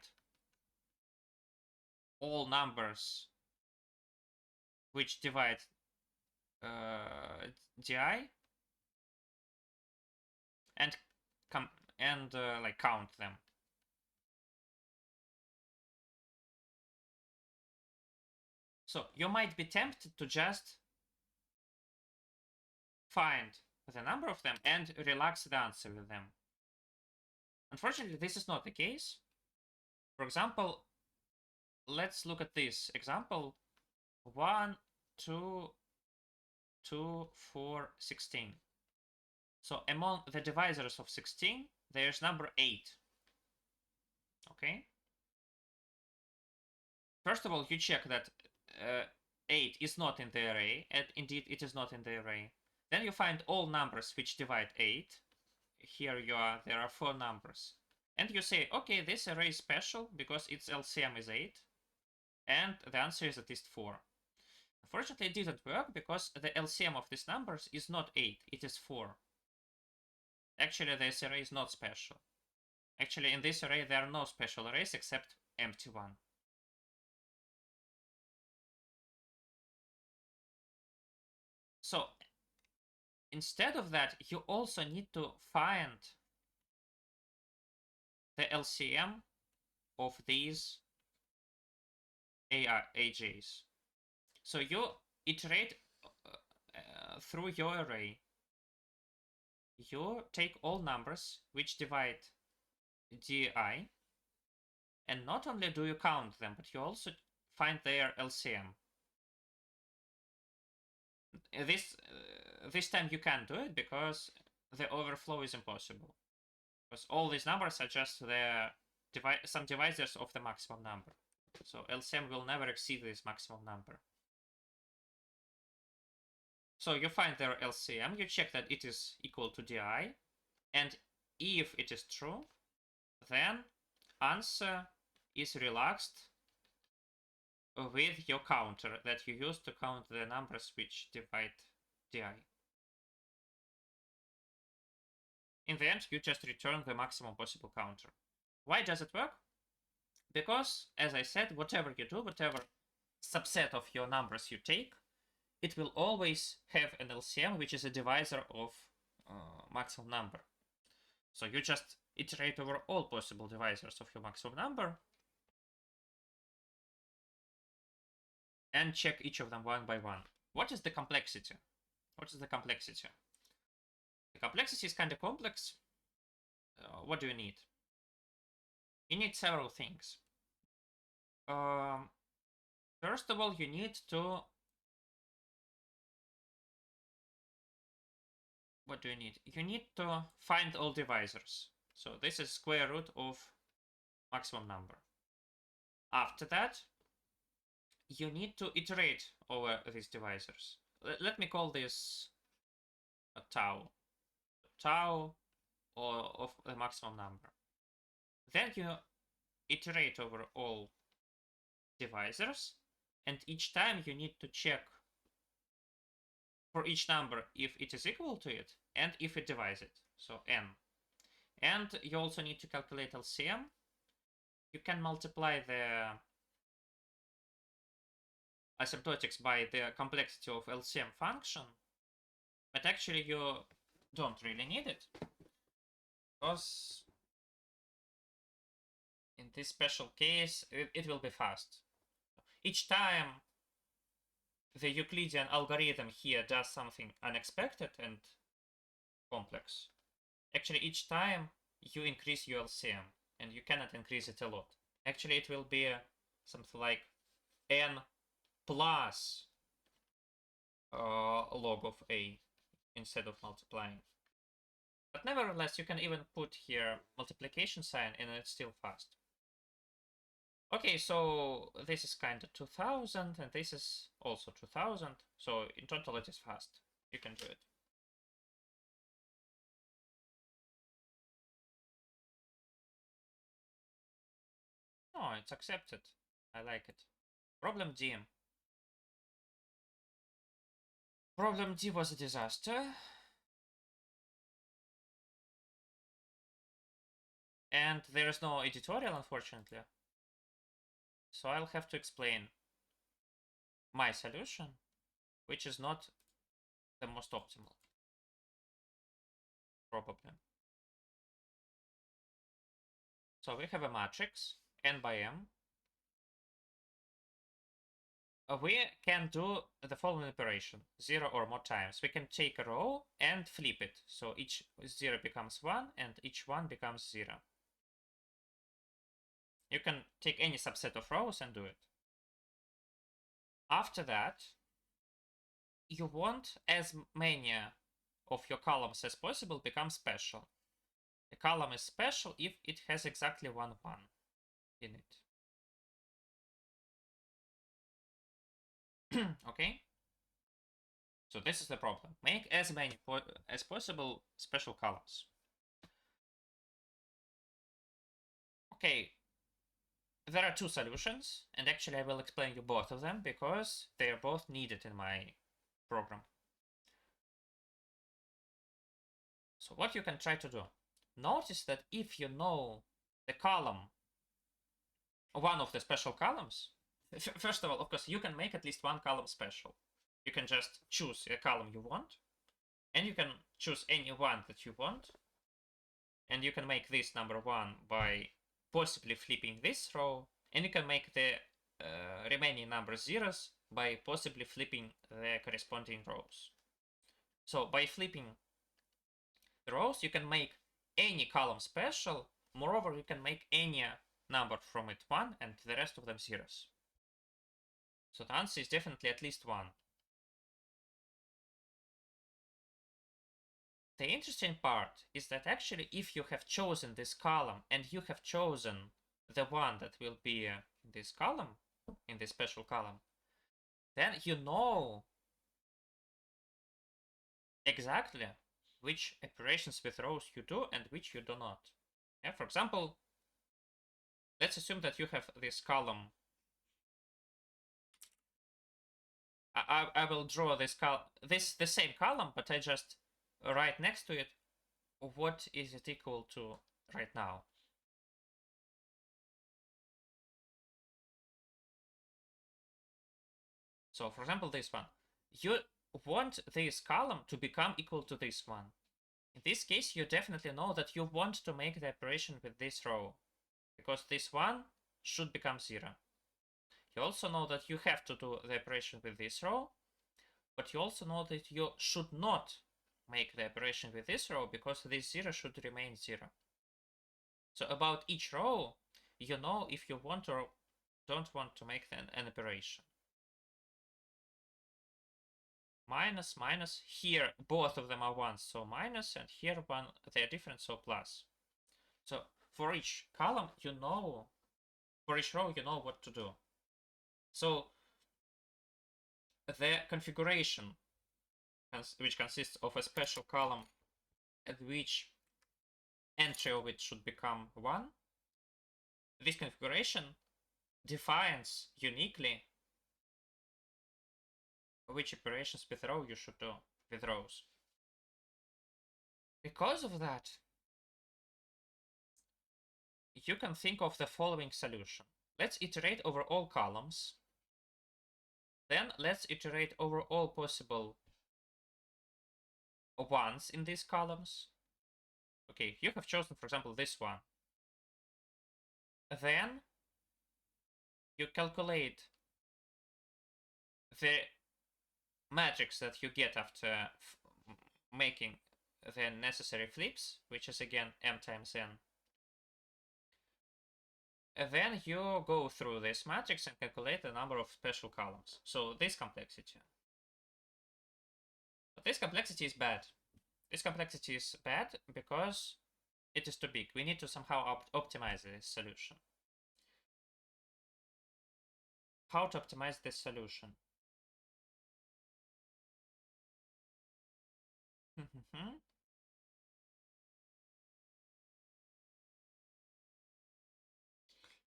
all numbers which divide DI and like count them. So you might be tempted to just find the number of them and relax the answer with them. Unfortunately, this is not the case. For example, let's look at this example. 1, 2, 2, 4, 16. So among the divisors of 16, there's number 8. Okay? First of all, you check that 8 is not in the array, and indeed it is not in the array. Then you find all numbers which divide 8. Here there are 4 numbers. And you say, okay, this array is special because its LCM is 8. And the answer is at least 4. Unfortunately, it didn't work because the LCM of these numbers is not 8, it is 4. Actually, this array is not special. Actually, in this array, there are no special arrays except empty one. So, instead of that, you also need to find the LCM of these AJs. So you iterate through your array. You take all numbers which divide DI, and not only do you count them, but you also find their LCM. This time you can't do it because the overflow is impossible. Because all these numbers are just some divisors of the maximum number. So LCM will never exceed this maximum number. So you find their LCM, you check that it is equal to DI, and if it is true, then answer is relaxed with your counter that you use to count the numbers which divide DI. In the end, you just return the maximum possible counter. Why does it work? Because, as I said, whatever you do, whatever subset of your numbers you take, it will always have an LCM, which is a divisor of maximum number. So you just iterate over all possible divisors of your maximum number and check each of them one by one. What is the complexity? What is the complexity? The complexity is kind of complex. What do you need? You need several things. First of all, you need to... What do you need? You need to find all divisors. So this is square root of maximum number. After that, you need to iterate over these divisors. Let me call this a tau. Tau of the maximum number. Then you iterate over all divisors, and each time you need to check for each number if it is equal to it and if it divides it, so n. And you also need to calculate LCM. You can multiply the asymptotics by the complexity of LCM function, but actually you don't really need it, because in this special case it will be fast. Each time the Euclidean algorithm here does something unexpected and complex, actually each time you increase your LCM, and you cannot increase it a lot. Actually it will be something like n plus log of a instead of multiplying. But nevertheless, you can even put here multiplication sign and it's still fast. Okay, so this is kind of 2000 and this is also 2000. So in total it is fast. You can do it. Oh, it's accepted. I like it. Problem D. Problem D was a disaster. And there is no editorial, unfortunately. So I'll have to explain my solution, which is not the most optimal. Probably. So we have a matrix, n by m. We can do the following operation, 0 or more times. We can take a row and flip it. So each 0 becomes 1 and each 1 becomes 0. You can take any subset of rows and do it. After that, you want as many of your columns as possible become special. A column is special if it has exactly 1 1 in it. Okay? So this is the problem. Make as many as possible special columns. Okay, there are two solutions, and actually I will explain you both of them because they are both needed in my program. So what you can try to do, notice that if you know the column, one of the special columns, first of all, of course, you can make at least one column special. You can just choose a column you want, and you can choose any one that you want, and you can make this number 1 by possibly flipping this row, and you can make the remaining number zeros by possibly flipping the corresponding rows. So by flipping the rows, you can make any column special. Moreover, you can make any number from it 1 and the rest of them zeros. So the answer is definitely at least 1. the interesting part is that actually if you have chosen this column and you have chosen the one that will be in this column, in this special column, then you know exactly which operations with rows you do and which you do not. Yeah, for example, let's assume that you have this column. I will draw this the same column, but I just write next to it what is it equal to right now. So for example, this one. You want this column to become equal to this one. In this case, you definitely know that you want to make the operation with this row, because this one should become 0. You also know that you have to do the operation with this row, but you also know that you should not make the operation with this row, because this 0 should remain 0. So about each row, you know if you want or don't want to make an operation. Minus, minus, here both of them are 1, so minus, and here one, they're different, so plus. So for each column, you know, for each row, you know what to do. So the configuration, which consists of a special column at which entry of it should become 1, this configuration defines uniquely which operations with row you should do with rows. Because of that, you can think of the following solution. Let's iterate over all columns. Then let's iterate over all possible ones in these columns. Okay, you have chosen, for example, this one. Then you calculate the matrix that you get after making the necessary flips, which is again m times n. And then you go through this matrix and calculate the number of special columns. So this complexity. But this complexity is bad. This complexity is bad because it is too big. We need to somehow optimize this solution. How to optimize this solution?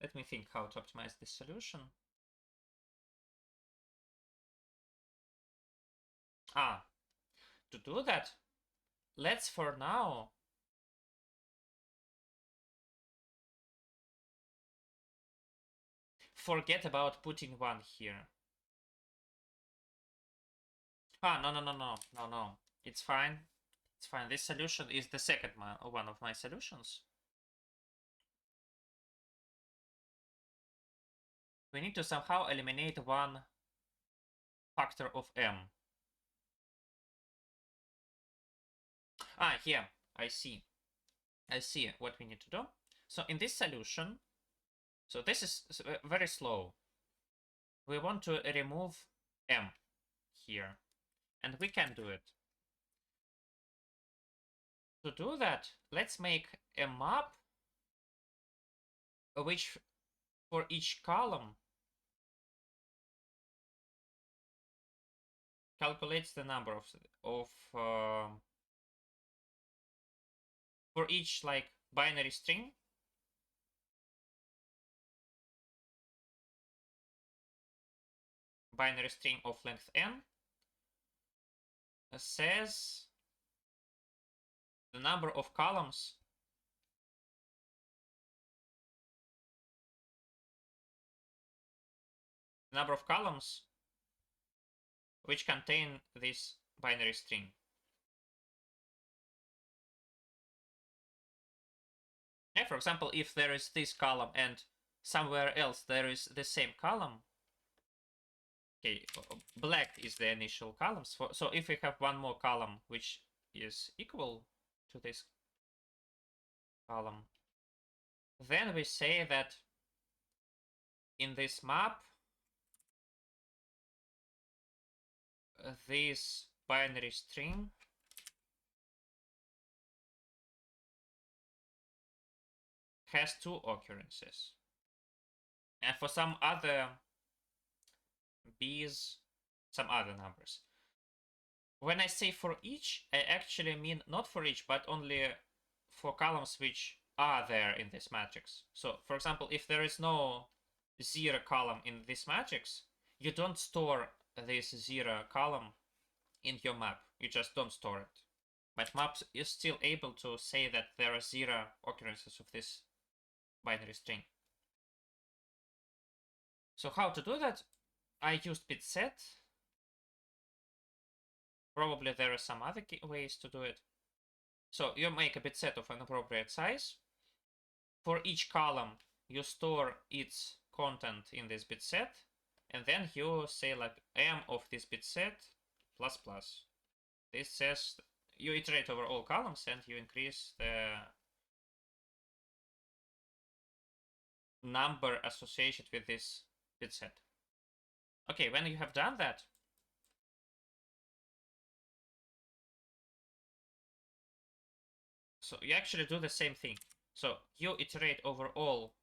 Let me think how to optimize this solution. To do that, let's for now forget about putting 1 here. No. It's fine. It's fine. This solution is the second one of my solutions. We need to somehow eliminate one factor of m. Here, I see. I see what we need to do. So in this solution, so this is very slow. We want to remove m here, and we can do it. To do that, let's make a map which for each column calculates the number of for each like binary string of length n says the number of columns which contain this binary string. Yeah, for example, if there is this column and somewhere else there is the same column, okay, black is the initial columns. So if we have one more column which is equal to this column, then we say that in this map, this binary string has 2 occurrences. And for some other b's, some other numbers. When I say for each, I actually mean not for each, but only for columns which are there in this matrix. So, for example, if there is no 0 column in this matrix, you don't store this 0 column in your map. You just don't store it. But maps is still able to say that there are 0 occurrences of this binary string. So how to do that? I used bit set. Probably there are some other ways to do it. So you make a bit set of an appropriate size. For each column, you store its content in this bit set, and then you say like m of this bit set plus plus. This says you iterate over all columns and you increase the number associated with this bit set. Okay, when you have done that, so you actually do the same thing. So you iterate over all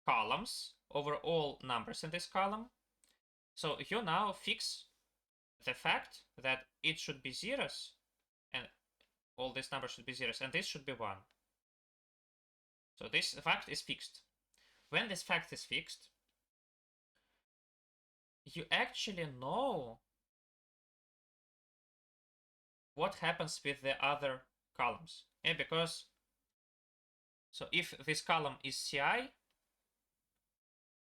columns, over all numbers in this column. So you now fix the fact that it should be zeros, and all these numbers should be zeros, and this should be 1. So this fact is fixed. When this fact is fixed, you actually know what happens with the other columns. Yeah, because so if this column is ci,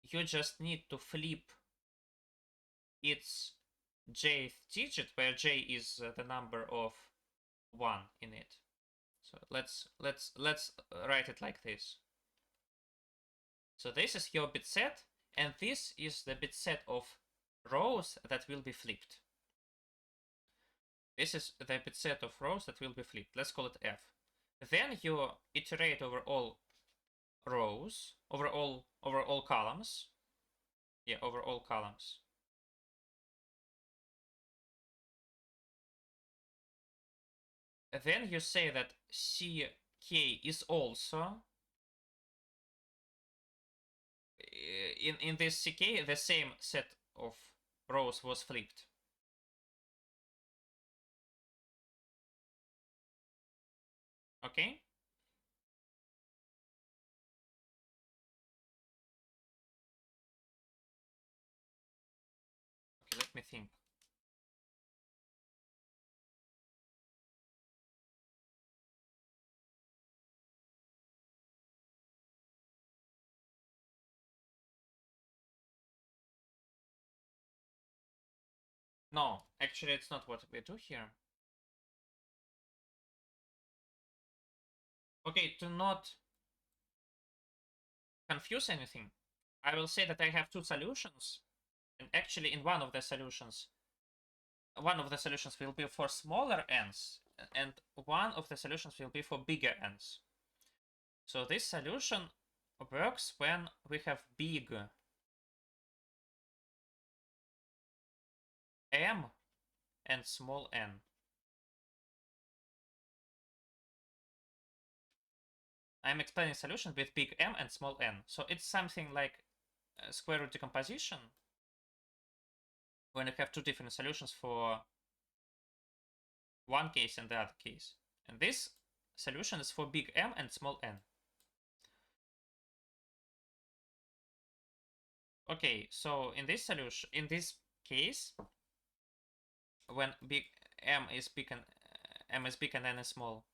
you just need to flip its jth digit, where j is the number of 1 in it. So let's write it like this. So this is your bit set, and this is the bit set of rows that will be flipped. This is the bit set of rows that will be flipped. Let's call it f. Then you iterate over all rows, over all columns. Yeah, over all columns. Then you say that ck is also in this ck the same set of rows was flipped. Okay? Okay, let me think. No, actually it's not what we do here. Okay, to not confuse anything, I will say that I have 2 solutions, and actually in one of the solutions will be for smaller n's, and one of the solutions will be for bigger n's. So this solution works when we have big m and small n. I'm explaining solution with big M and small n. So it's something like square root decomposition, when you have 2 different solutions for one case and the other case. And this solution is for big M and small n. Okay, so in this solution, in this case, when big M is big and n is small,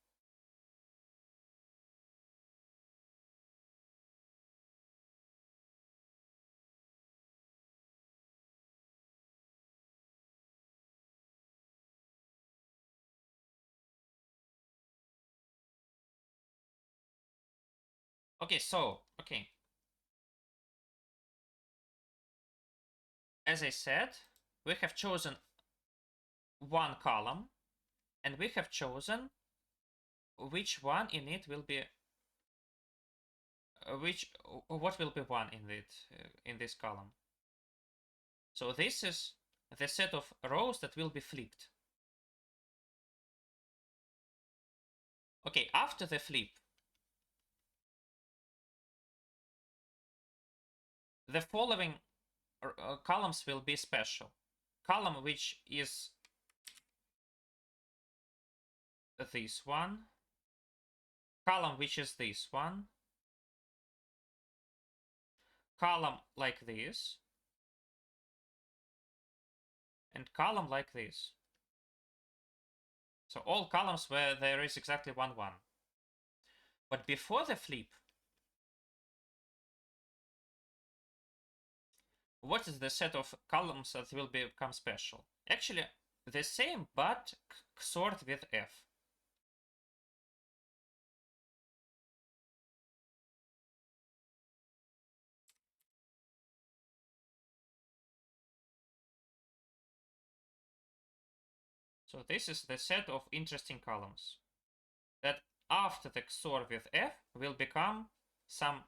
okay, so, okay. As I said, we have chosen one column, and we have chosen which one in it will be, what will be one in it, in this column. So this is the set of rows that will be flipped. Okay, after the flip, the following columns will be special. Column which is this one, column which is this one, column like this, and column like this. So all columns where there is exactly 1, 1. But before the flip, what is the set of columns that will become special? Actually, the same, but XORed with F. So this is the set of interesting columns that after the XOR with F will become some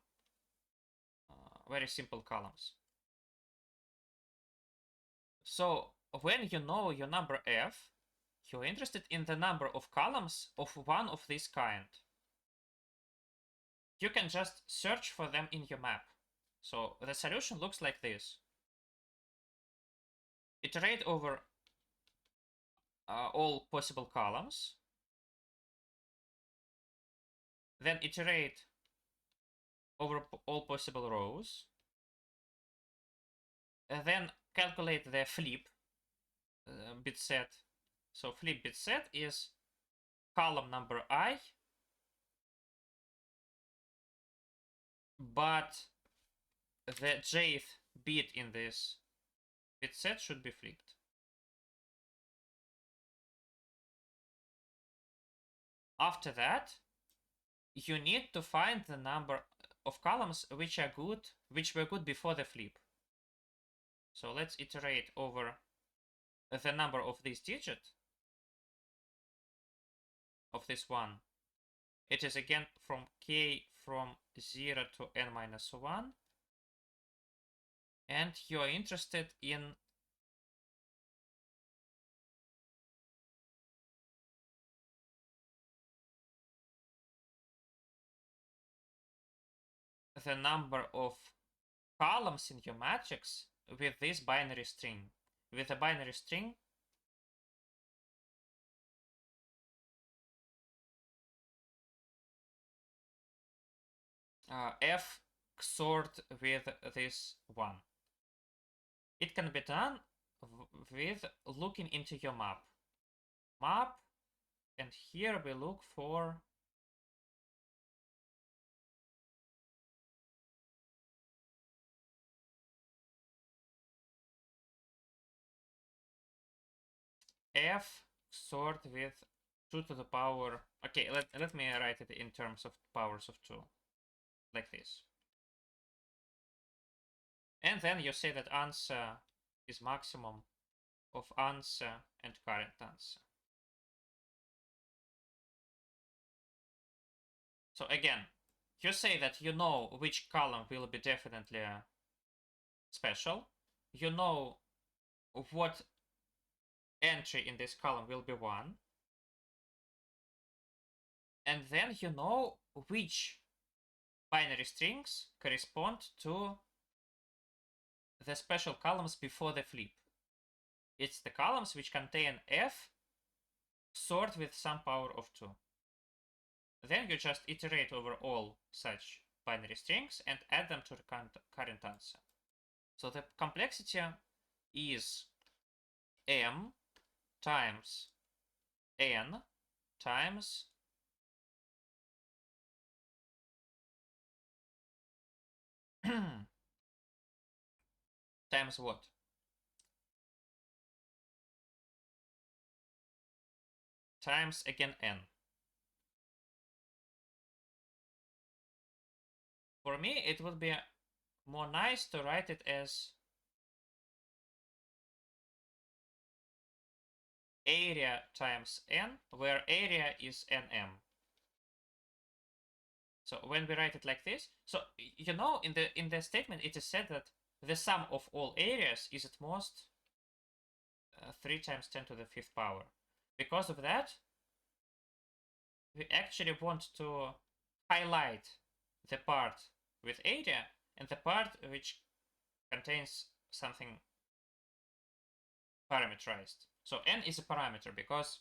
very simple columns. So when you know your number F, you're interested in the number of columns of one of this kind. You can just search for them in your map. So the solution looks like this. Iterate over all possible columns. Then iterate over all possible rows. And then calculate the flip bit set. So flip bit set is column number I, but the jth bit in this bit set should be flipped. After that, you need to find the number of columns which were good before the flip. So let's iterate over the number of this digit, of this one. It is again from k from 0 to n minus 1. And you are interested in the number of columns in your matrix with this binary string. With a binary string, F XORed with this one. It can be done with looking into your map. And here we look for F XORed with 2 to the power. Okay, let me write it in terms of powers of 2, like this. And then you say that answer is maximum of answer and current answer. So again, you say that you know which column will be definitely special. You know what entry in this column will be 1. And then you know which binary strings correspond to the special columns before the flip. It's the columns which contain F XORed with some power of 2. Then you just iterate over all such binary strings and add them to the current answer. So the complexity is m times n times times what? Times again n. For me, it would be more nice to write it as area times n, where area is nm. So when we write it like this, so you know in the statement it is said that the sum of all areas is at most 3 times 10 to the 5th power. Because of that, we actually want to highlight the part with area and the part which contains something parameterized. So n is a parameter because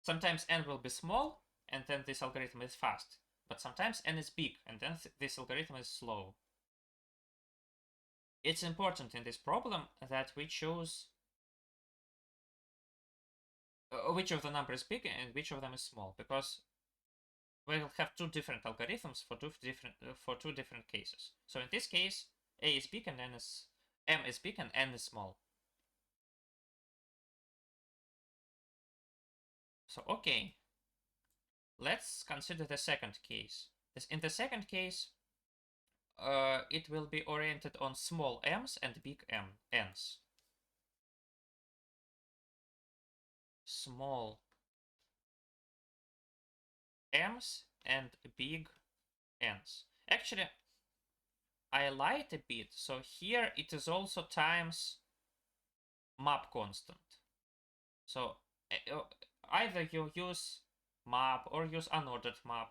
sometimes n will be small and then this algorithm is fast, but sometimes n is big and then this algorithm is slow. It's important in this problem that we choose which of the number is big and which of them is small, because we'll have two different algorithms for two different cases. So in this case, a is big and m is big and n is small. So okay, let's consider the second case. In the second case, it will be oriented on small m's and big n's. Small m's and big n's. Actually, I lied a bit, so here it is also times map constant. So either you use map or use unordered map,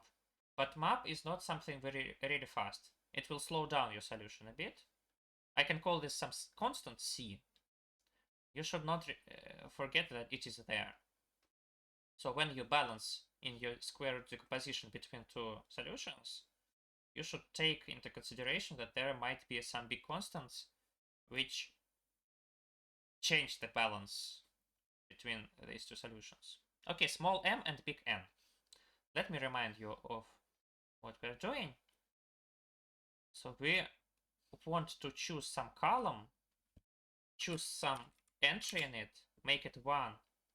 but map is not something really fast. It will slow down your solution a bit. I can call this some constant c. You should not forget that it is there. So when you balance in your square root decomposition between two solutions, you should take into consideration that there might be some big constants which change the balance between these two solutions. Okay, small m and big N. Let me remind you of what we're doing. So we want to choose some column, choose some entry in it, make it 1,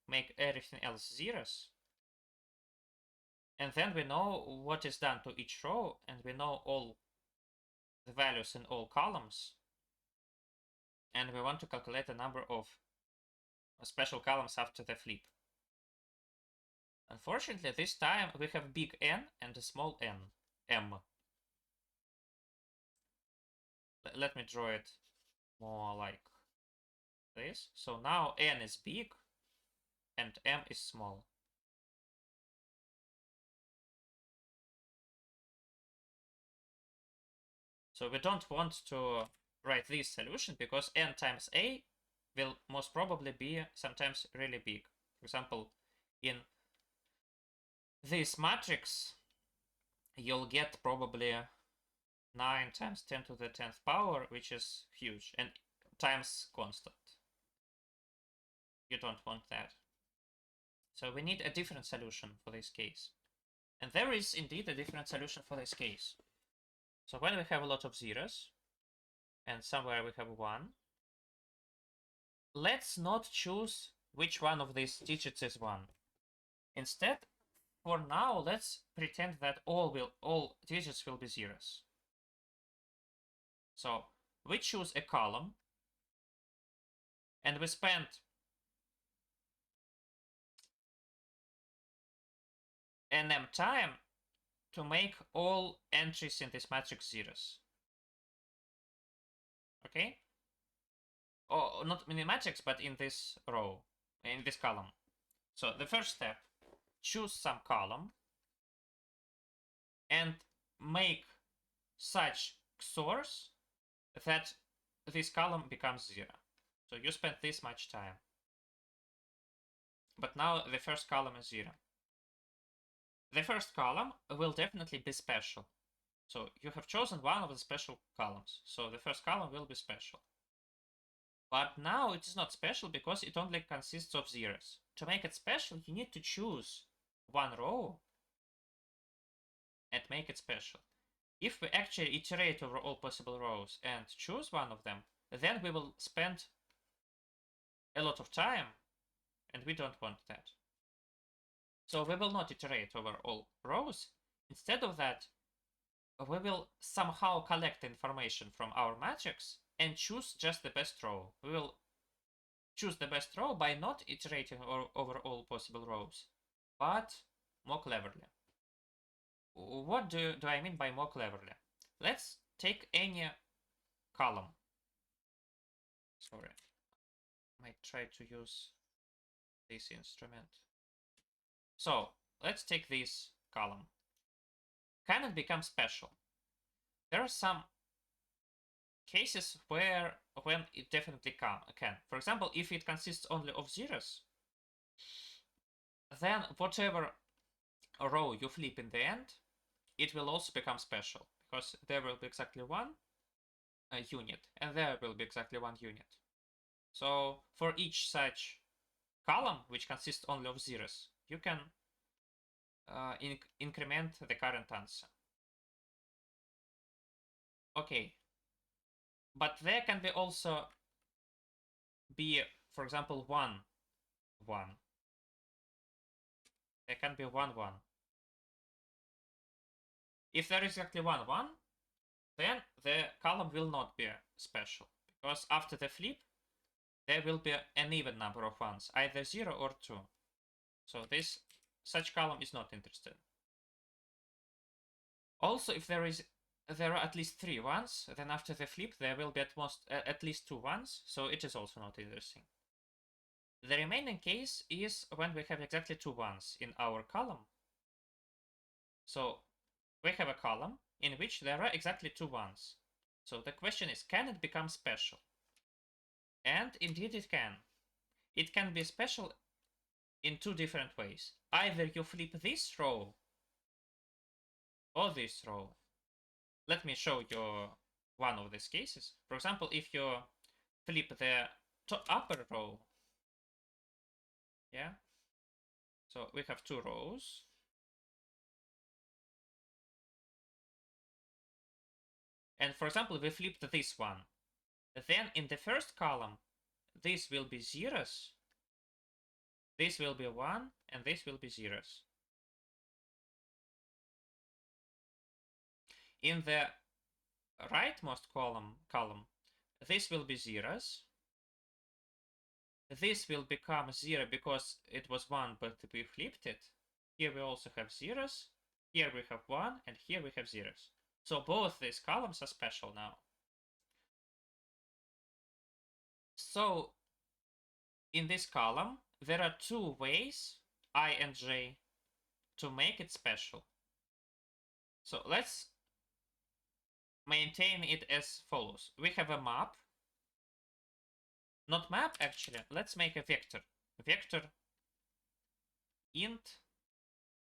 make everything else zeros. And then we know what is done to each row, and we know all the values in all columns. And we want to calculate the number of special columns after the flip. Unfortunately, this time we have big N and a small n, m. Let me draw it more like this. So now n is big and m is small. So we don't want to write this solution because n times a will most probably be sometimes really big. For example, in this matrix, you'll get probably 9 times 10 to the 10th power, which is huge, and times constant. You don't want that. So we need a different solution for this case. And there is indeed a different solution for this case. So when we have a lot of zeros, and somewhere we have 1, let's not choose which one of these digits is 1. Instead, for now, let's pretend that all digits will be zeros. So we choose a column, and we spend nm time to make all entries in this matrix zeros. Okay? Or not in the matrix, but in this row, in this column. So the first step, choose some column and make such XORs that this column becomes 0. So you spent this much time. But now the first column is 0. The first column will definitely be special. So you have chosen one of the special columns. So the first column will be special. But now it is not special because it only consists of zeros. To make it special, you need to choose one row and make it special. If we actually iterate over all possible rows and choose one of them, then we will spend a lot of time, and we don't want that. So we will not iterate over all rows. Instead of that, we will somehow collect information from our matrix and choose just the best row. We will choose the best row by not iterating over all possible rows, but more cleverly. What do I mean by more cleverly? Let's take any column. Sorry, I might try to use this instrument. So let's take this column. Can it become special? There are some cases when it definitely can. For example, if it consists only of zeros, then whatever row you flip in the end, it will also become special, because there will be exactly one unit, and there will be exactly one unit. So for each such column, which consists only of zeros, you can increment the current answer. Okay, but there can be also be, for example, 1, 1. There can be 1, 1. If there is exactly 1, 1, then the column will not be special, because after the flip, there will be an even number of ones, either 0 or 2. So such column is not interested. Also, if there are at least 3 ones, then after the flip there will be at least 2 ones, so it is also not interesting. The remaining case is when we have exactly 2 ones in our column. So we have a column in which there are exactly 2 ones. So the question is, can it become special? And indeed it can. It can be special in 2 different ways. Either you flip this row or this row. Let me show you one of these cases. For example, if you flip the upper row, yeah, so we have 2 rows. And for example, we flipped this one. Then in the first column, this will be zeros, this will be 1, and this will be zeros. In the rightmost column, this will be zeros. This will become 0 because it was 1, but we flipped it. Here we also have zeros. Here we have 1, and here we have zeros. So both these columns are special now. So in this column, there are 2 ways, I and j, to make it special. So let's maintain it as follows. We have a map. Not map, actually. Let's make a vector. Vector int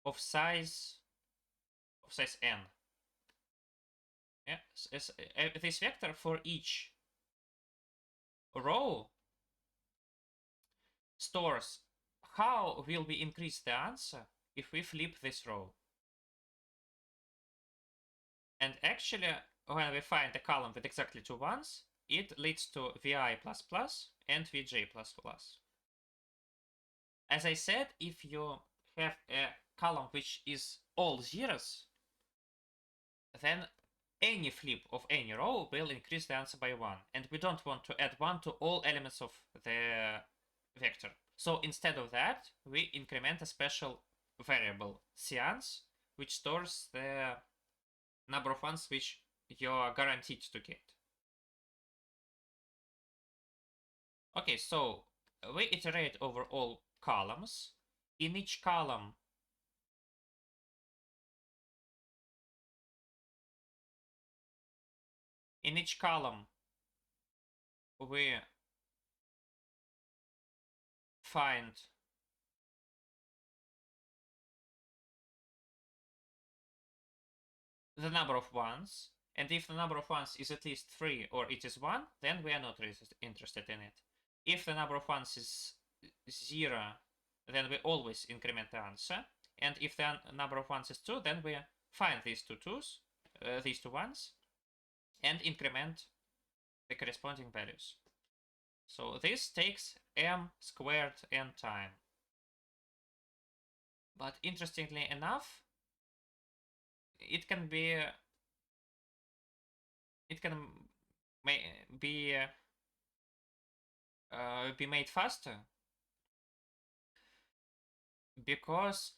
of size n. Yeah, this vector for each row stores how will we increase the answer if we flip this row. And actually, when we find a column with exactly 2 ones, it leads to vi++ and vj++. As I said, if you have a column which is all zeros, then any flip of any row will increase the answer by 1. And we don't want to add 1 to all elements of the vector. So instead of that, we increment a special variable, seans, which stores the number of ones which you are guaranteed to get. Okay, so we iterate over all columns. In each column, we find the number of ones, and if the number of ones is at least 3 or it is 1, then we are not interested in it. If the number of ones is 0, then we always increment the answer, and if the number of ones is 2, then we find these two ones, and increment the corresponding values. So this takes m squared n time. But interestingly enough, it can be made faster, because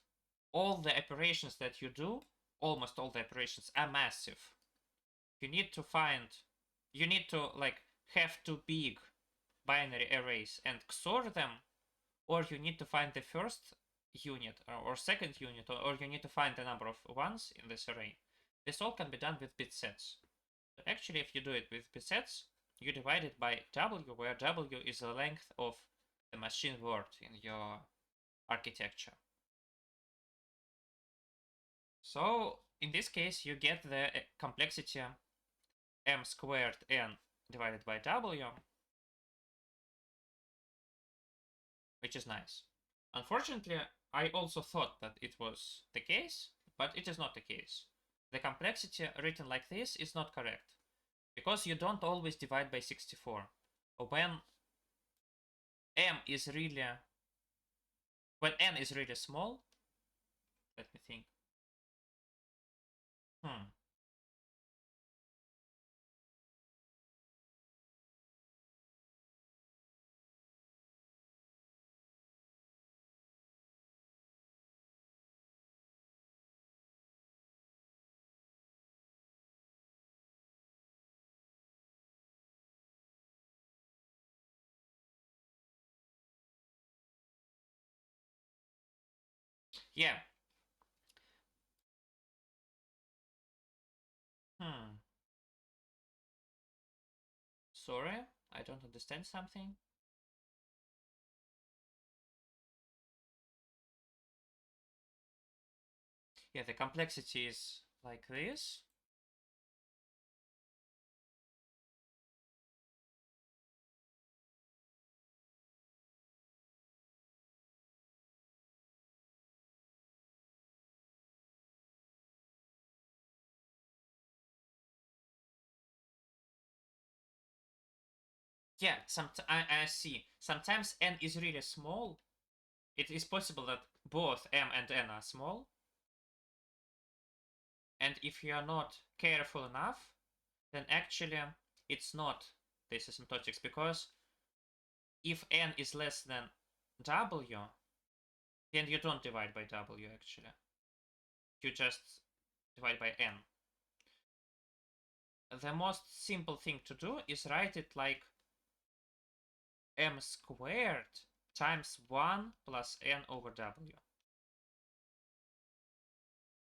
all the operations that you do, almost all the operations, are massive. You need to like have 2 big binary arrays and XOR them, or you need to find the first unit or second unit, or you need to find the number of ones in this array. This all can be done with bit sets. So actually, if you do it with bit sets, you divide it by W, where W is the length of the machine word in your architecture. So in this case, you get the complexity m squared n divided by W, which is nice. Unfortunately, I also thought that it was the case, but it is not the case. The complexity written like this is not correct, because you don't always divide by 64. When n is really small, let me think. Yeah. Sorry, I don't understand something. Yeah, the complexity is like this. Yeah, I see. Sometimes n is really small. It is possible that both m and n are small. And if you are not careful enough, then actually it's not this asymptotics, because if n is less than w, then you don't divide by w actually. You just divide by n. The most simple thing to do is write it like m squared times 1 plus n over w.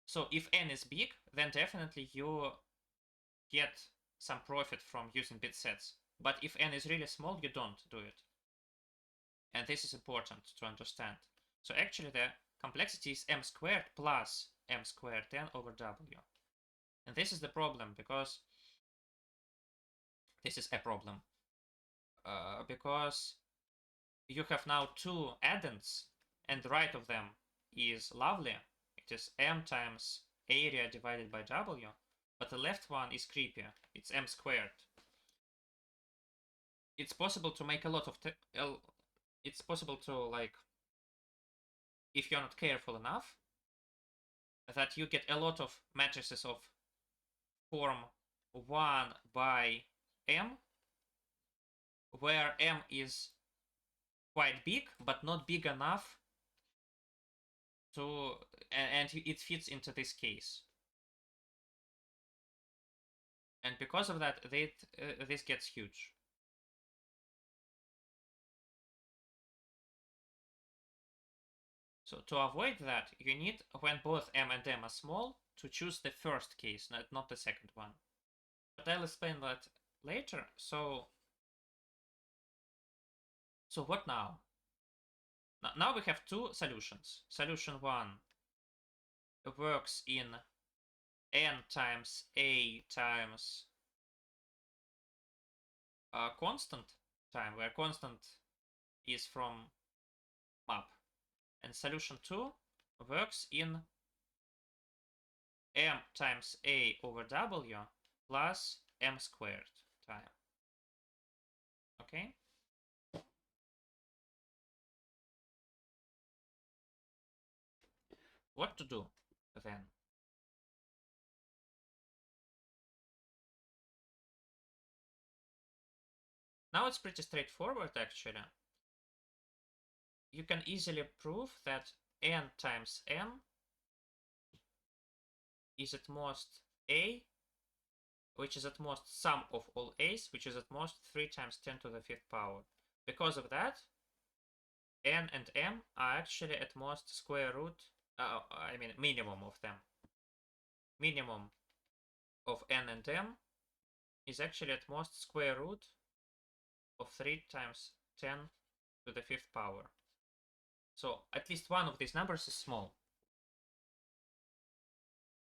So if n is big, then definitely you get some profit from using bit sets. But if n is really small, you don't do it. And this is important to understand. So actually the complexity is m squared plus m squared n over w. And this is the problem, because this is a problem. Because you have now two addends, and the right of them is lovely. It is m times area divided by w, but the left one is creepy. It's m squared. It's possible to make a lot of it's possible to, like, if you're not careful enough, that you get a lot of matrices of form 1 by m, where m is quite big, but not big enough to, and it fits into this case. And because of that, this gets huge. So to avoid that, you need, when both m and m are small, to choose the first case, not the second one. But I'll explain that later. So what now? Now we have two solutions. Solution 1 works in n times a times constant time, where constant is from map. And solution 2 works in m times a over w plus m squared time. Okay? What to do then? Now it's pretty straightforward actually. You can easily prove that n times n is at most a, which is at most sum of all a's, which is at most 3 times 10 to the 5th power. Because of that, n and m are actually at most square root, I mean minimum of them. Minimum of n and m is actually at most square root of 3 times 10 to the 5th power. So at least one of these numbers is small.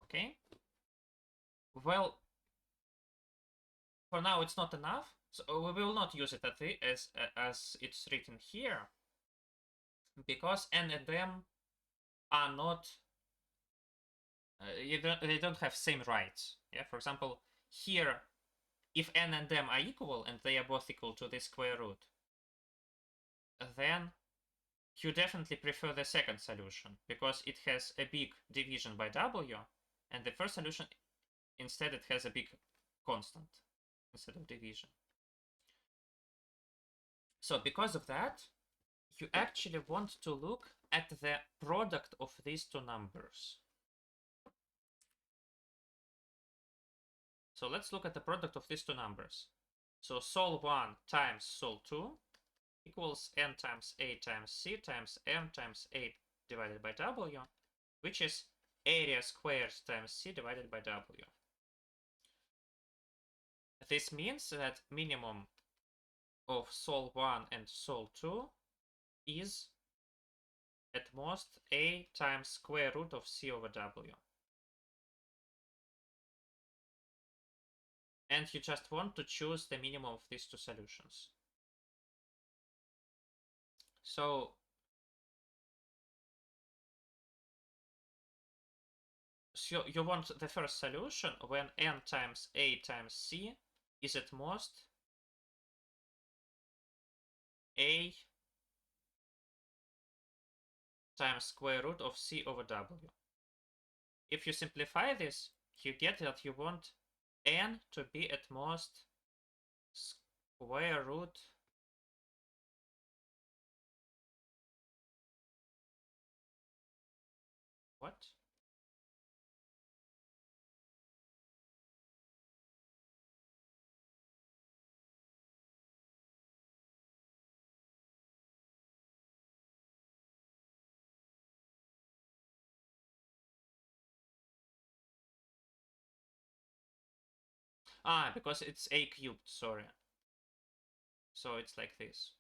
Okay? Well, for now it's not enough, so we will not use it as it's written here, because n and m are not, they don't have same rights. Yeah, for example, here, if n and m are equal and they are both equal to the square root, then you definitely prefer the second solution because it has a big division by w, and the first solution instead it has a big constant instead of division. So because of that, you actually want to look at the product of these two numbers. So let's look at the product of these two numbers. So sol1 times sol2 equals n times a times c times m times a divided by w, which is area squared times c divided by w. This means that minimum of sol1 and sol2 is at most a times square root of c over w. And you just want to choose the minimum of these two solutions. So you want the first solution when n times a times c is at most a times square root of c over w. If you simplify this, you get that you want n to be at most square root what? Ah, because it's a cubed, sorry. So it's like this.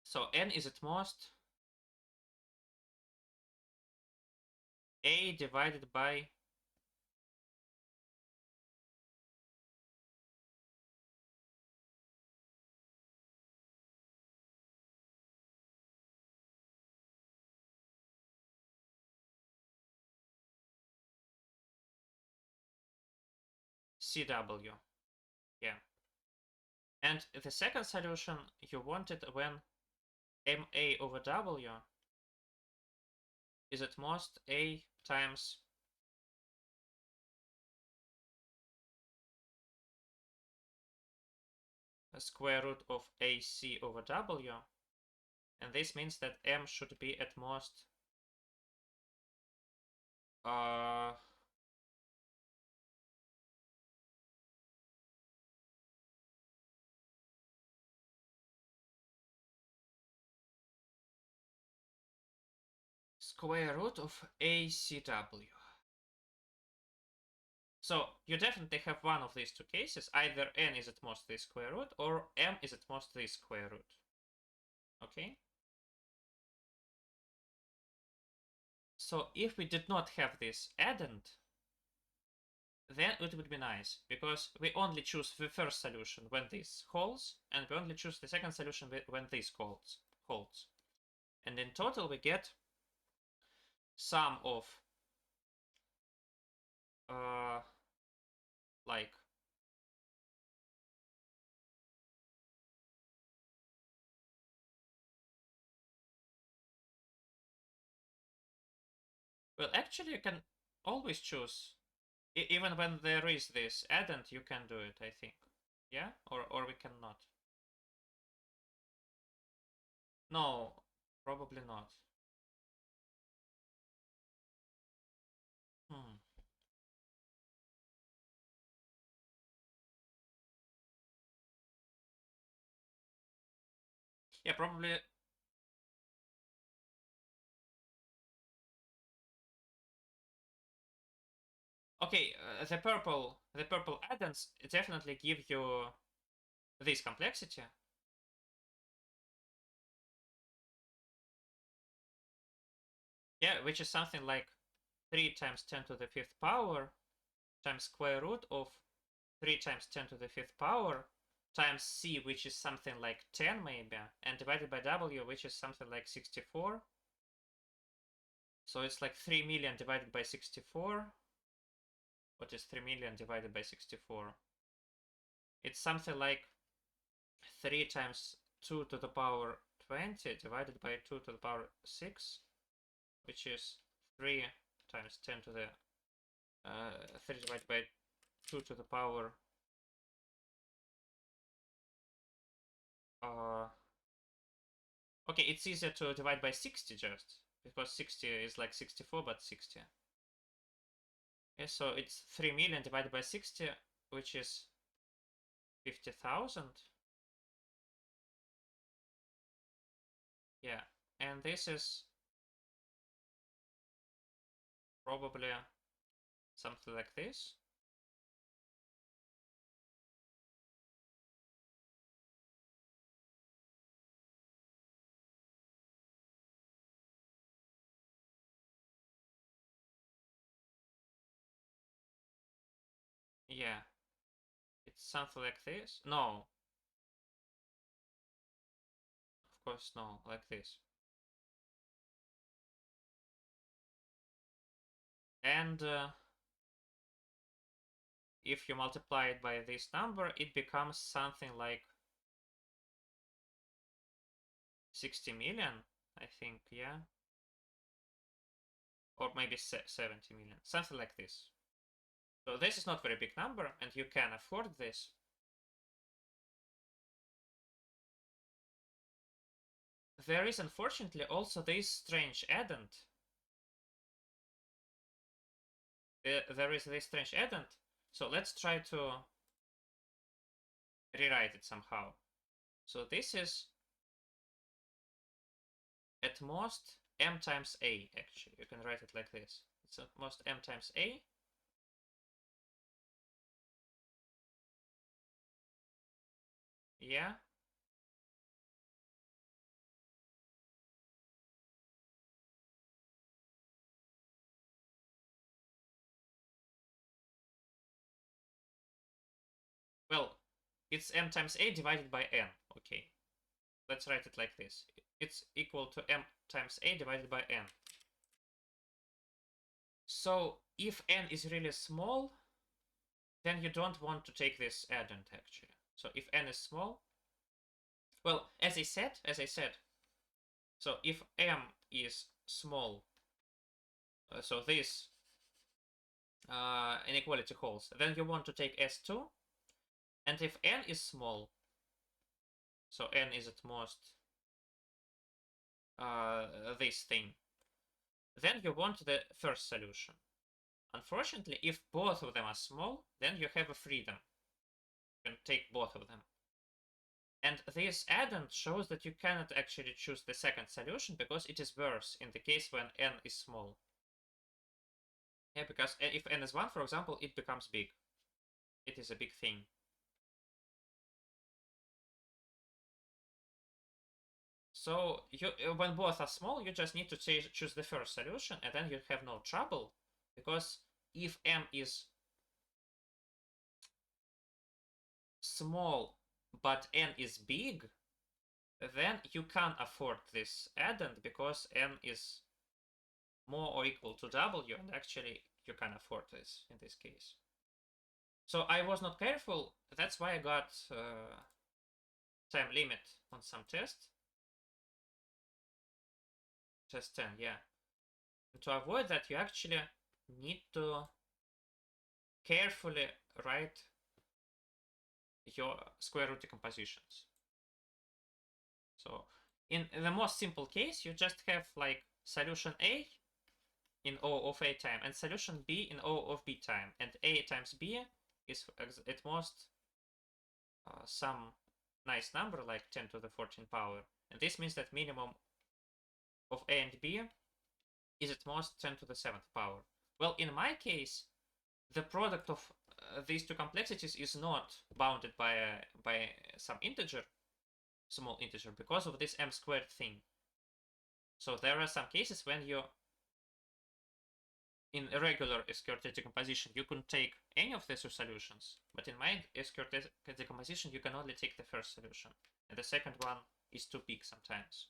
So n is at most a divided by cw. Yeah. And the second solution, you want it when ma over w is at most a times a square root of ac over w. And this means that m should be at most uh, square root of acw. So you definitely have one of these two cases. Either n is at most this square root or m is at most this square root. Okay? So if we did not have this addend, then it would be nice, because we only choose the first solution when this holds, and we only choose the second solution when this holds. And in total we get sum of like well, actually you can always choose even when there is this addend, you can do it, I think. Yeah, or we cannot. No, probably not. Hmm. Yeah, probably. Okay, the purple add-ons definitely give you this complexity. Yeah, which is something like 3 times 10 to the 5th power times square root of 3 times 10 to the 5th power times c, which is something like 10 maybe, and divided by w, which is something like 64. So it's like 3 million divided by 64. What is 3 million divided by 64? It's something like 3 times 2 to the power 20 divided by 2 to the power 6, which is 3 times 10 to the 3 divided by 2 to the power okay, it's easier to divide by 60 just, because 60 is like 64 but 60. Okay, so it's 3 million divided by 60, which is 50,000. Yeah, and this is probably something like this. Yeah, it's something like this. No, of course, no, like this. And if you multiply it by this number, it becomes something like 60 million, I think, yeah. Or maybe 70 million, something like this. So this is not a very big number, and you can afford this. There is unfortunately also this strange addend. There is this strange addend. So let's try to rewrite it somehow. So this is at most m times a, actually. You can write it like this. It's at most m times a. Yeah. Well, it's m times a divided by n. Okay. Let's write it like this. It's equal to m times a divided by n. So if n is really small, then you don't want to take this addend actually. So if n is small, well, as I said, so if m is small, so this inequality holds, then you want to take S2, and if n is small, so n is at most this thing, then you want the first solution. Unfortunately, if both of them are small, then you have a freedom. You can take both of them. And this addend shows that you cannot actually choose the second solution because it is worse in the case when n is small. Yeah, because if n is 1, for example, it becomes big. It is a big thing. So you, when both are small, you just need to choose the first solution, and then you have no trouble, because if m is small but n is big, then you can't afford this addend because n is more or equal to w, and actually you can afford this in this case. So I was not careful, that's why I got time limit on some test. Test 10, yeah. And to avoid that, you actually need to carefully write your square root decompositions. So in the most simple case, you just have like solution A in O of A time and solution B in O of B time. And A times B is at most some nice number like 10 to the 14 power. And this means that minimum of A and B is at most 10 to the 7th power. Well, in my case, the product of these two complexities is not bounded by some integer, small integer, because of this m squared thing. So there are some cases when you, in a regular SQRT decomposition, you couldn't take any of the two solutions, but in my SQRT decomposition, you can only take the first solution, and the second one is too big sometimes.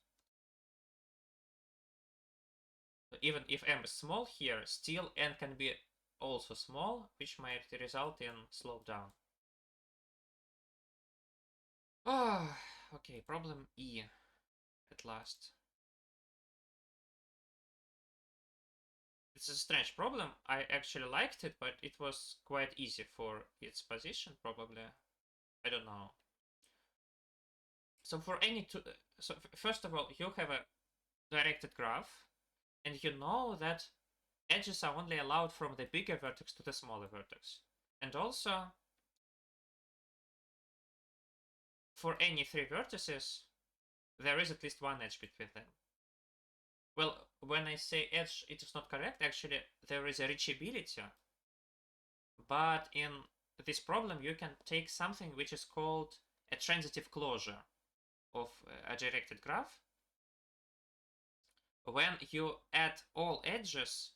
Even if m is small here, still n can be also small, which might result in slowdown. Ah, okay, problem E at last. It's a strange problem. I actually liked it, but it was quite easy for its position, probably. I don't know. So for any two, so first of all, you have a directed graph, and you know that edges are only allowed from the bigger vertex to the smaller vertex. And also, for any three vertices, there is at least one edge between them. Well, when I say edge, it is not correct. Actually, there is a reachability. But in this problem, you can take something which is called a transitive closure of a directed graph. When you add all edges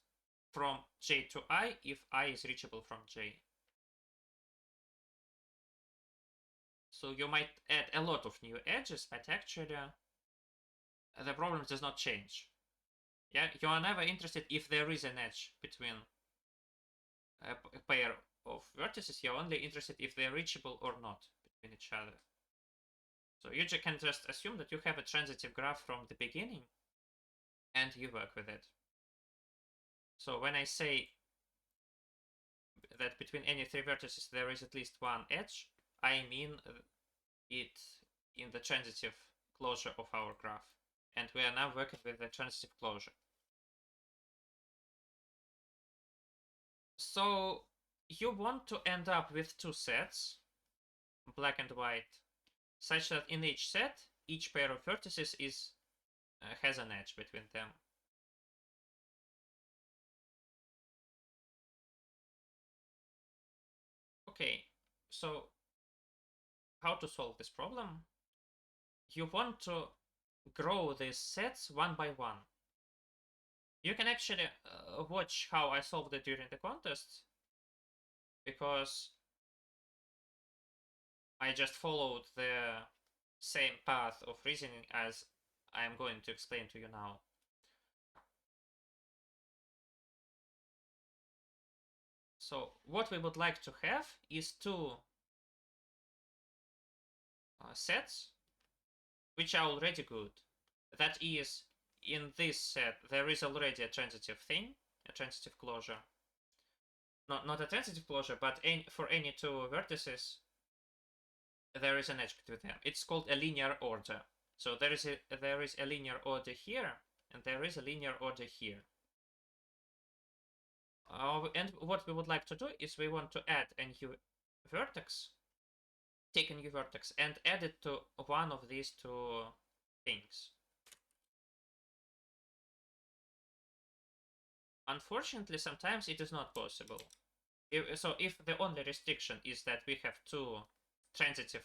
from j to I, if I is reachable from j. So you might add a lot of new edges, but actually the problem does not change. Yeah, you are never interested if there is an edge between a pair of vertices. You're only interested if they're reachable or not between each other. So you can just assume that you have a transitive graph from the beginning and you work with it. So when I say that between any three vertices there is at least one edge, I mean it in the transitive closure of our graph. And we are now working with the transitive closure. So you want to end up with two sets, black and white, such that in each set, each pair of vertices has an edge between them. Okay, so how to solve this problem? You want to grow these sets one by one. You can actually watch how I solved it during the contest, because I just followed the same path of reasoning as I am going to explain to you now. So what we would like to have is two sets which are already good. That is, in this set there is already a transitive thing, a transitive closure. Not a transitive closure, but for any two vertices there is an edge between them. It's called a linear order. So there is a linear order here, and there is a linear order here. And what we would like to do is we want to add a new vertex, take a new vertex, and add it to one of these two things. Unfortunately, sometimes it is not possible. If the only restriction is that we have two transitive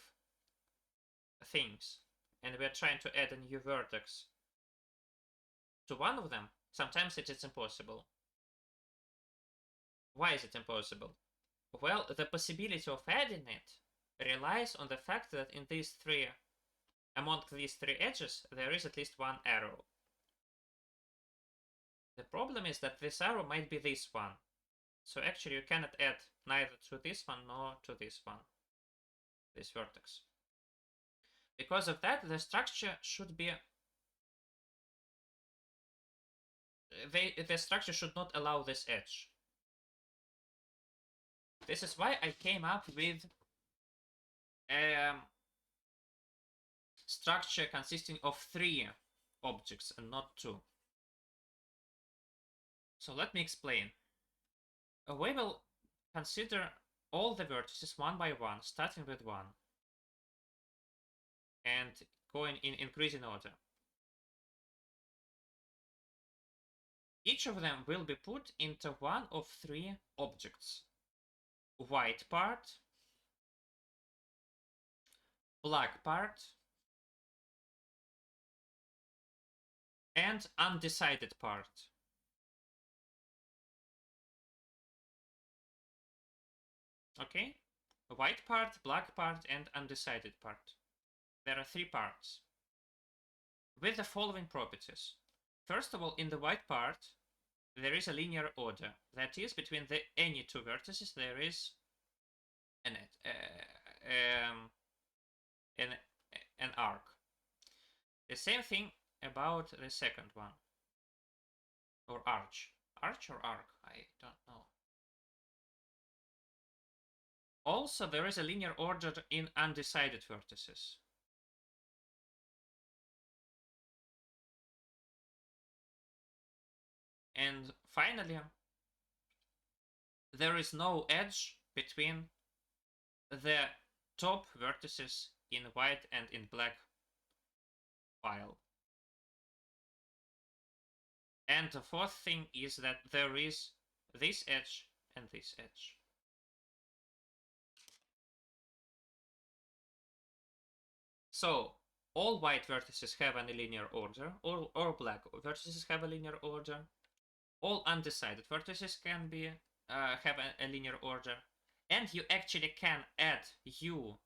things, and we're trying to add a new vertex to one of them, sometimes it is impossible. Why is it impossible? Well, the possibility of adding it relies on the fact that among these three edges, there is at least one arrow. The problem is that this arrow might be this one. So actually you cannot add neither to this one nor to this one, this vertex. Because of that, the structure should be... the structure should not allow this edge. This is why I came up with a structure consisting of three objects and not two. So let me explain. We will consider all the vertices one by one, starting with 1. and going in increasing order. Each of them will be put into one of three objects: white part, black part, and undecided part. Okay? White part, black part, and undecided part. There are three parts with the following properties. First of all, in the white part, there is a linear order. That is, between any two vertices, there is an, an, an arc. The same thing about the second one. Or arch. Arch or arc? I don't know. Also, there is a linear order in undecided vertices. And finally, there is no edge between the top vertices in white and in black file. And the fourth thing is that there is this edge and this edge. So all white vertices have a linear order, or black vertices have a linear order. All undecided vertices can be have a linear order, and you actually can add U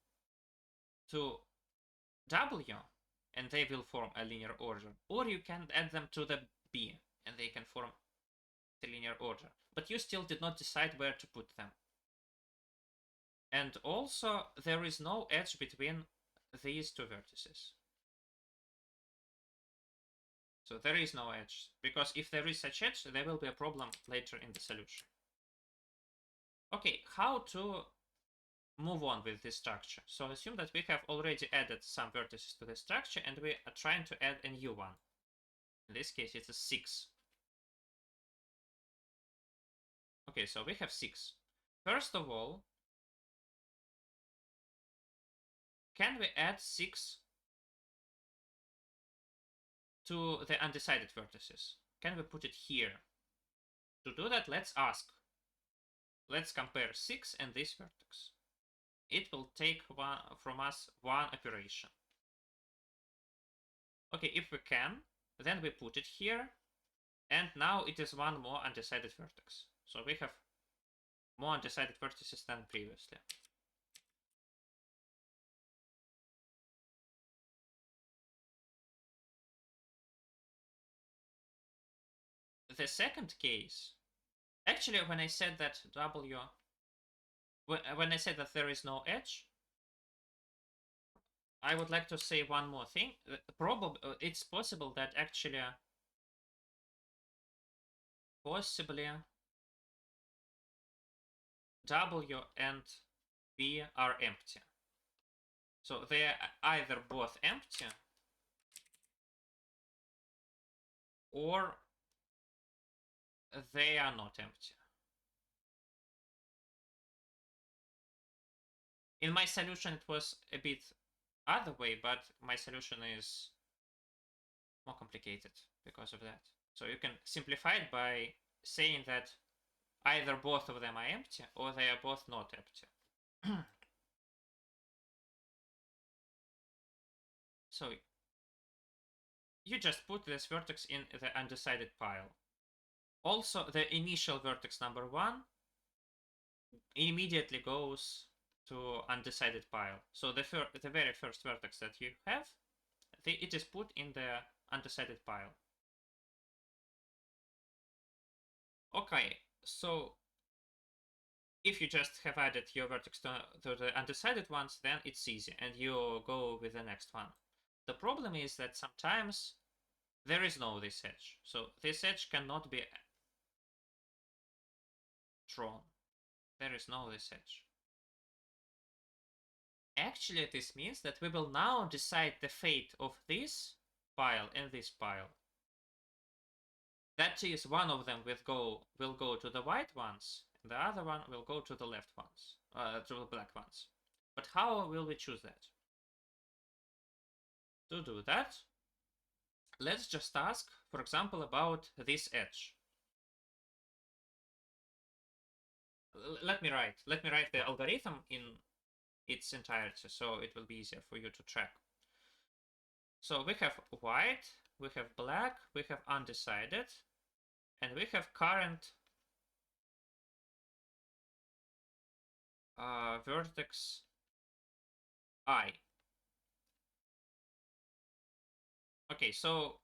to W, and they will form a linear order, or you can add them to the B, and they can form the linear order. But you still did not decide where to put them. And also, there is no edge between these two vertices. So there is no edge, because if there is such edge, there will be a problem later in the solution. Okay, how to move on with this structure? So assume that we have already added some vertices to the structure, and we are trying to add a new one. In this case, it's a 6. Okay, so we have 6. First of all, can we add 6 to the undecided vertices? Can we put it here? To do that, let's ask. Let's compare 6 and this vertex. It will take from us one operation. Okay, if we can, then we put it here, and now it is one more undecided vertex. So we have more undecided vertices than previously. The second case, actually, when I said that W, when I said that there is no edge, I would like to say one more thing. Probably, it's possible that actually, possibly, W and B are empty. So they are either both empty, or they are not empty. In my solution, it was a bit other way, but my solution is more complicated because of that. So you can simplify it by saying that either both of them are empty, or they are both not empty. So you just put this vertex in the undecided pile. Also, the initial vertex number 1 immediately goes to undecided pile. So the very first vertex that you have, it is put in the undecided pile. Okay, so if you just have added your vertex to the undecided ones, then it's easy, and you go with the next one. The problem is that sometimes there is no this edge. So this edge cannot be drawn. There is no this edge. Actually, this means that we will now decide the fate of this pile and this pile. That is, one of them will go to the white ones, and the other one will go to the left ones, to the black ones. But how will we choose that? To do that, let's just ask, for example, about this edge. Let me write the algorithm in its entirety, so it will be easier for you to track. So we have white, we have black, we have undecided, and we have current vertex I. Okay, so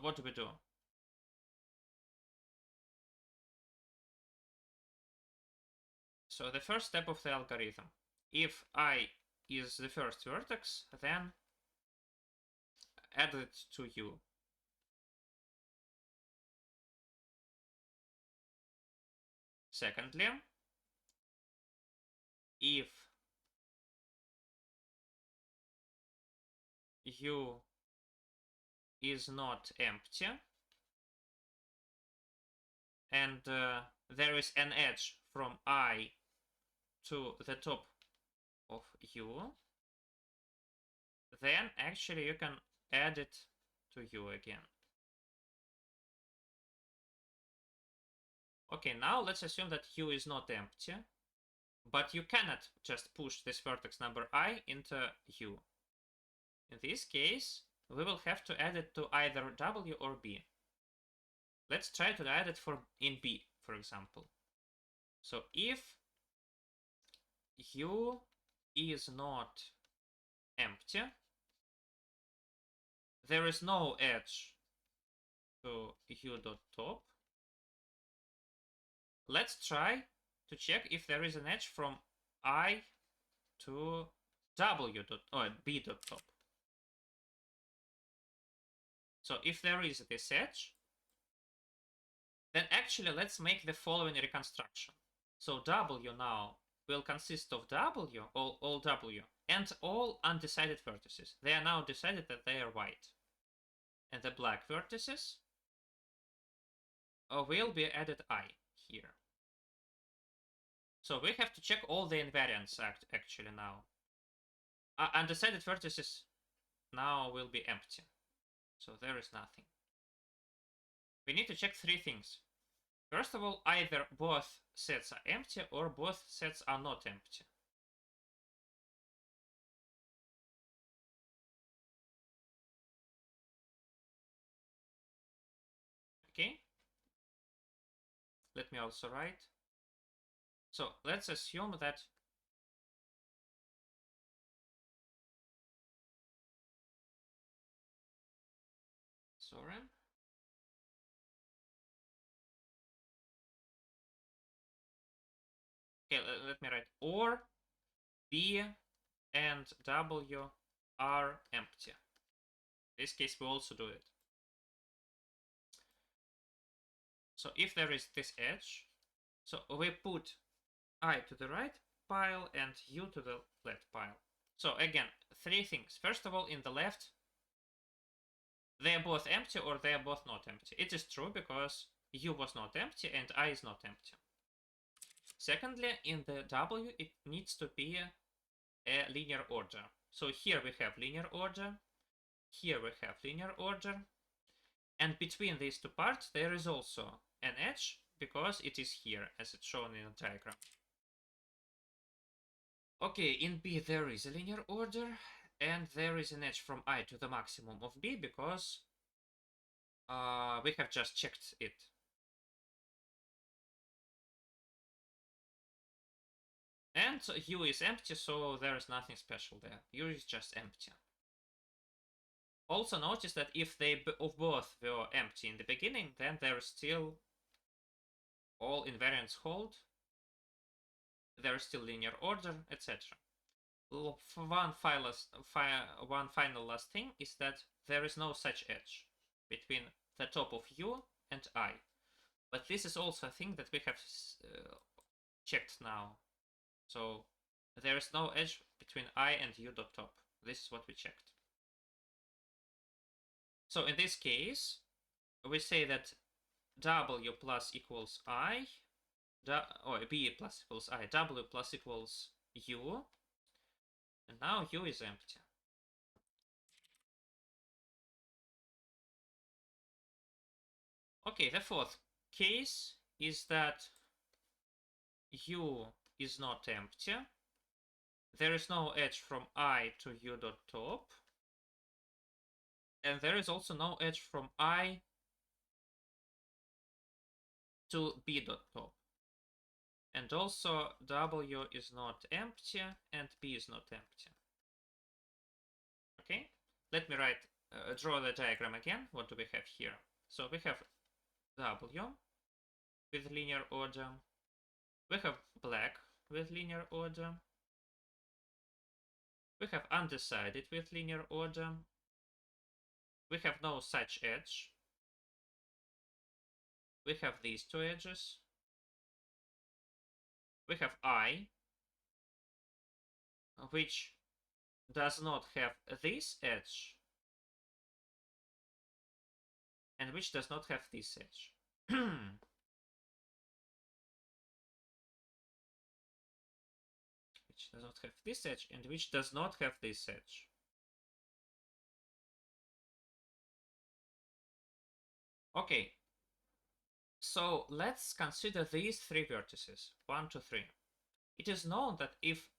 what do we do? So the first step of the algorithm, if I is the first vertex, then add it to U. Secondly, if U is not empty and there is an edge from I to the top of U, then actually you can add it to U again. Okay, now let's assume that U is not empty, but you cannot just push this vertex number I into U. In this case, we will have to add it to either W or B. Let's try to add it in B, for example. So if U is not empty, there is no edge to U.top. Let's try to check if there is an edge from I to B.top. So if there is this edge, then actually let's make the following reconstruction. So W now will consist of W, all W, and all undecided vertices. They are now decided that they are white. And the black vertices will be added I here. So we have to check all the invariants actually now. Undecided vertices now will be empty. So there is nothing. We need to check three things. First of all, either both sets are empty or both sets are not empty. Okay? Let me also write. So let's assume that okay, let me write or B and W are empty. In this case, we also do it. So if there is this edge, so we put I to the right pile and U to the left pile. So again, three things. First of all, in the left, they are both empty or they are both not empty. It is true because U was not empty and I is not empty. Secondly, in the W, it needs to be a linear order. So here we have linear order, here we have linear order, and between these two parts there is also an edge because it is here as it's shown in the diagram. Okay, in B there is a linear order and there is an edge from I to the maximum of B because we have just checked it. And U is empty, so there is nothing special there. U is just empty. Also notice that if they both were empty in the beginning, then there is still all invariants hold. There is still linear order, etc. One final last thing is that there is no such edge between the top of U and I. But this is also a thing that we have checked now. So there is no edge between I and U.top. This is what we checked. So in this case, we say that W plus equals I, b plus equals I, w plus equals u, and now u is empty. Okay, the fourth case is that u is not empty. There is no edge from I to u dot top. And there is also no edge from I to b dot top. And also w is not empty and b is not empty. Okay, let me draw the diagram again. What do we have here? So we have w with linear order. We have black with linear order. We have undecided with linear order. We have no such edge. We have these two edges. We have I, which does not have this edge, and which does not have this edge. Which does not have this edge, and which does not have this edge. Okay, so let's consider these three vertices, 1, 2, 3. It is known that if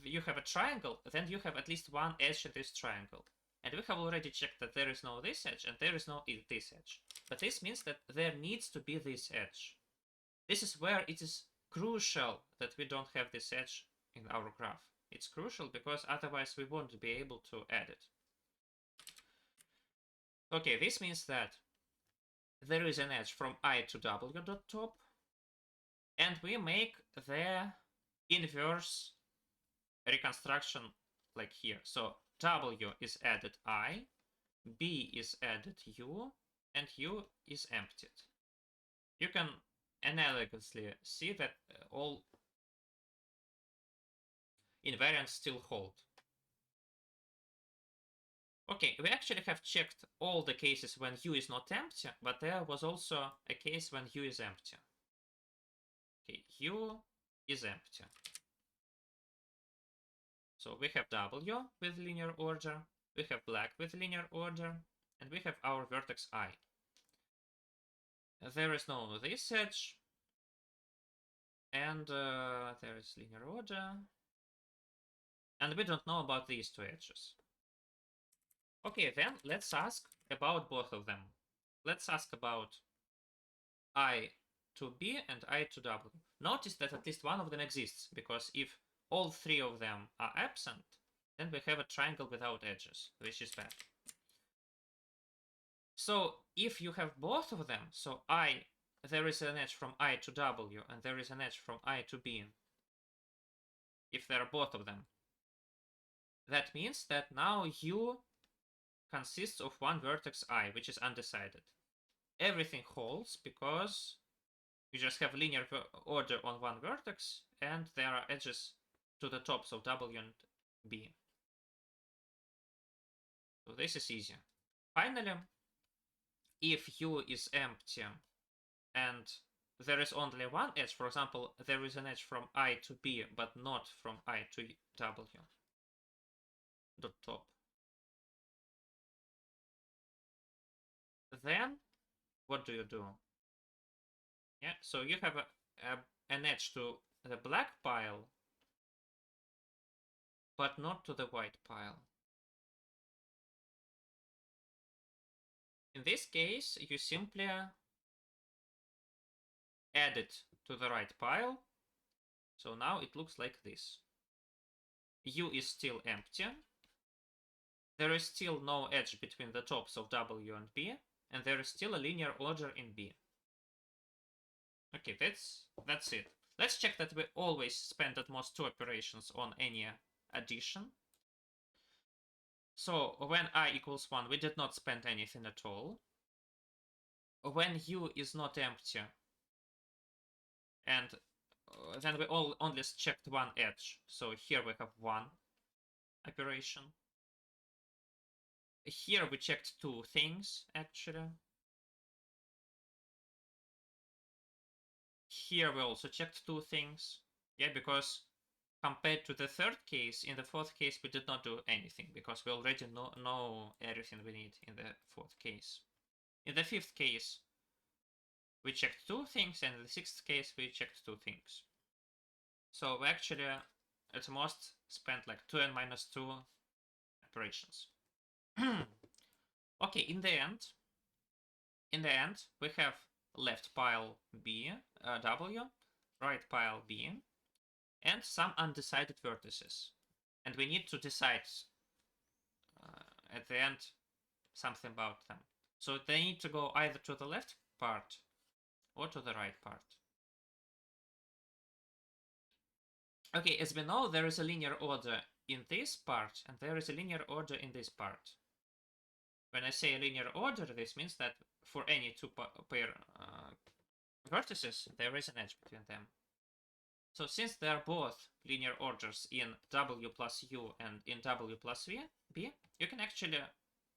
you have a triangle, then you have at least one edge in this triangle. And we have already checked that there is no this edge and there is no this edge. But this means that there needs to be this edge. This is where it is crucial that we don't have this edge in our graph. It's crucial because otherwise we won't be able to add it. Okay, this means that there is an edge from I to w dot top, and we make the inverse reconstruction like here. So w is added I, b is added u, and u is emptied. You can analogously see that all invariants still hold. Okay, we actually have checked all the cases when u is not empty, but there was also a case when u is empty. Okay, u is empty. So we have w with linear order, we have black with linear order, and we have our vertex I. There is no this edge, and there is linear order, and we don't know about these two edges. Okay, then let's ask about both of them. Let's ask about I to b and I to w. Notice that at least one of them exists, because if all three of them are absent, then we have a triangle without edges, which is bad. So if you have both of them, so there is an edge from I to w and there is an edge from I to b, if there are both of them, that means that now u consists of one vertex I, which is undecided. Everything holds because you just have linear order on one vertex and there are edges to the tops of w and b. So this is easy. Finally, if u is empty and there is only one edge, for example, there is an edge from I to b but not from I to w dot top, then what do? Yeah, so you have an edge to the black pile but not to the white pile. In this case, you simply add it to the right pile. So now it looks like this. U is still empty. There is still no edge between the tops of W and B, and there is still a linear order in B. Okay, that's it. Let's check that we always spend at most 2 operations on any addition. So when I equals 1, we did not spend anything at all. When U is not empty, and then we only checked one edge. So here we have one operation. Here we checked 2 things, actually. here we also checked two things. Yeah, because compared to the third case, in the fourth case we did not do anything because we already know everything we need in the fourth case. In the fifth case, we checked two things, and in the sixth case we checked two things. So we actually at most spent like 2 and minus 2 operations. Okay, in the end, we have left pile B, W, right pile B, and some undecided vertices. And we need to decide at the end something about them. So they need to go either to the left part or to the right part. Okay, as we know, there is a linear order in this part, and there is a linear order in this part. When I say linear order, this means that for any two pair vertices, there is an edge between them. So since they are both linear orders in W plus U and in W plus B, you can actually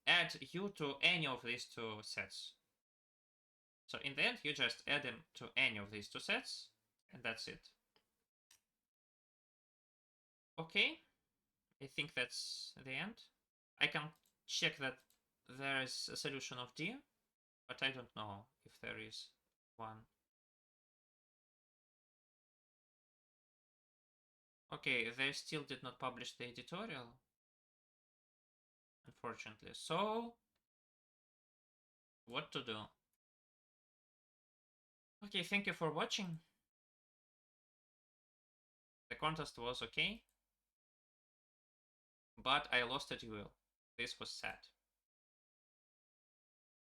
add U to any of these two sets. So in the end, you just add them to any of these two sets, and that's it. Okay, I think that's the end. I can check that there is a solution of D, but I don't know if there is one. Okay, they still did not publish the editorial, unfortunately. So, what to do? Okay, thank you for watching. The contest was okay, but I lost a duel. This was sad.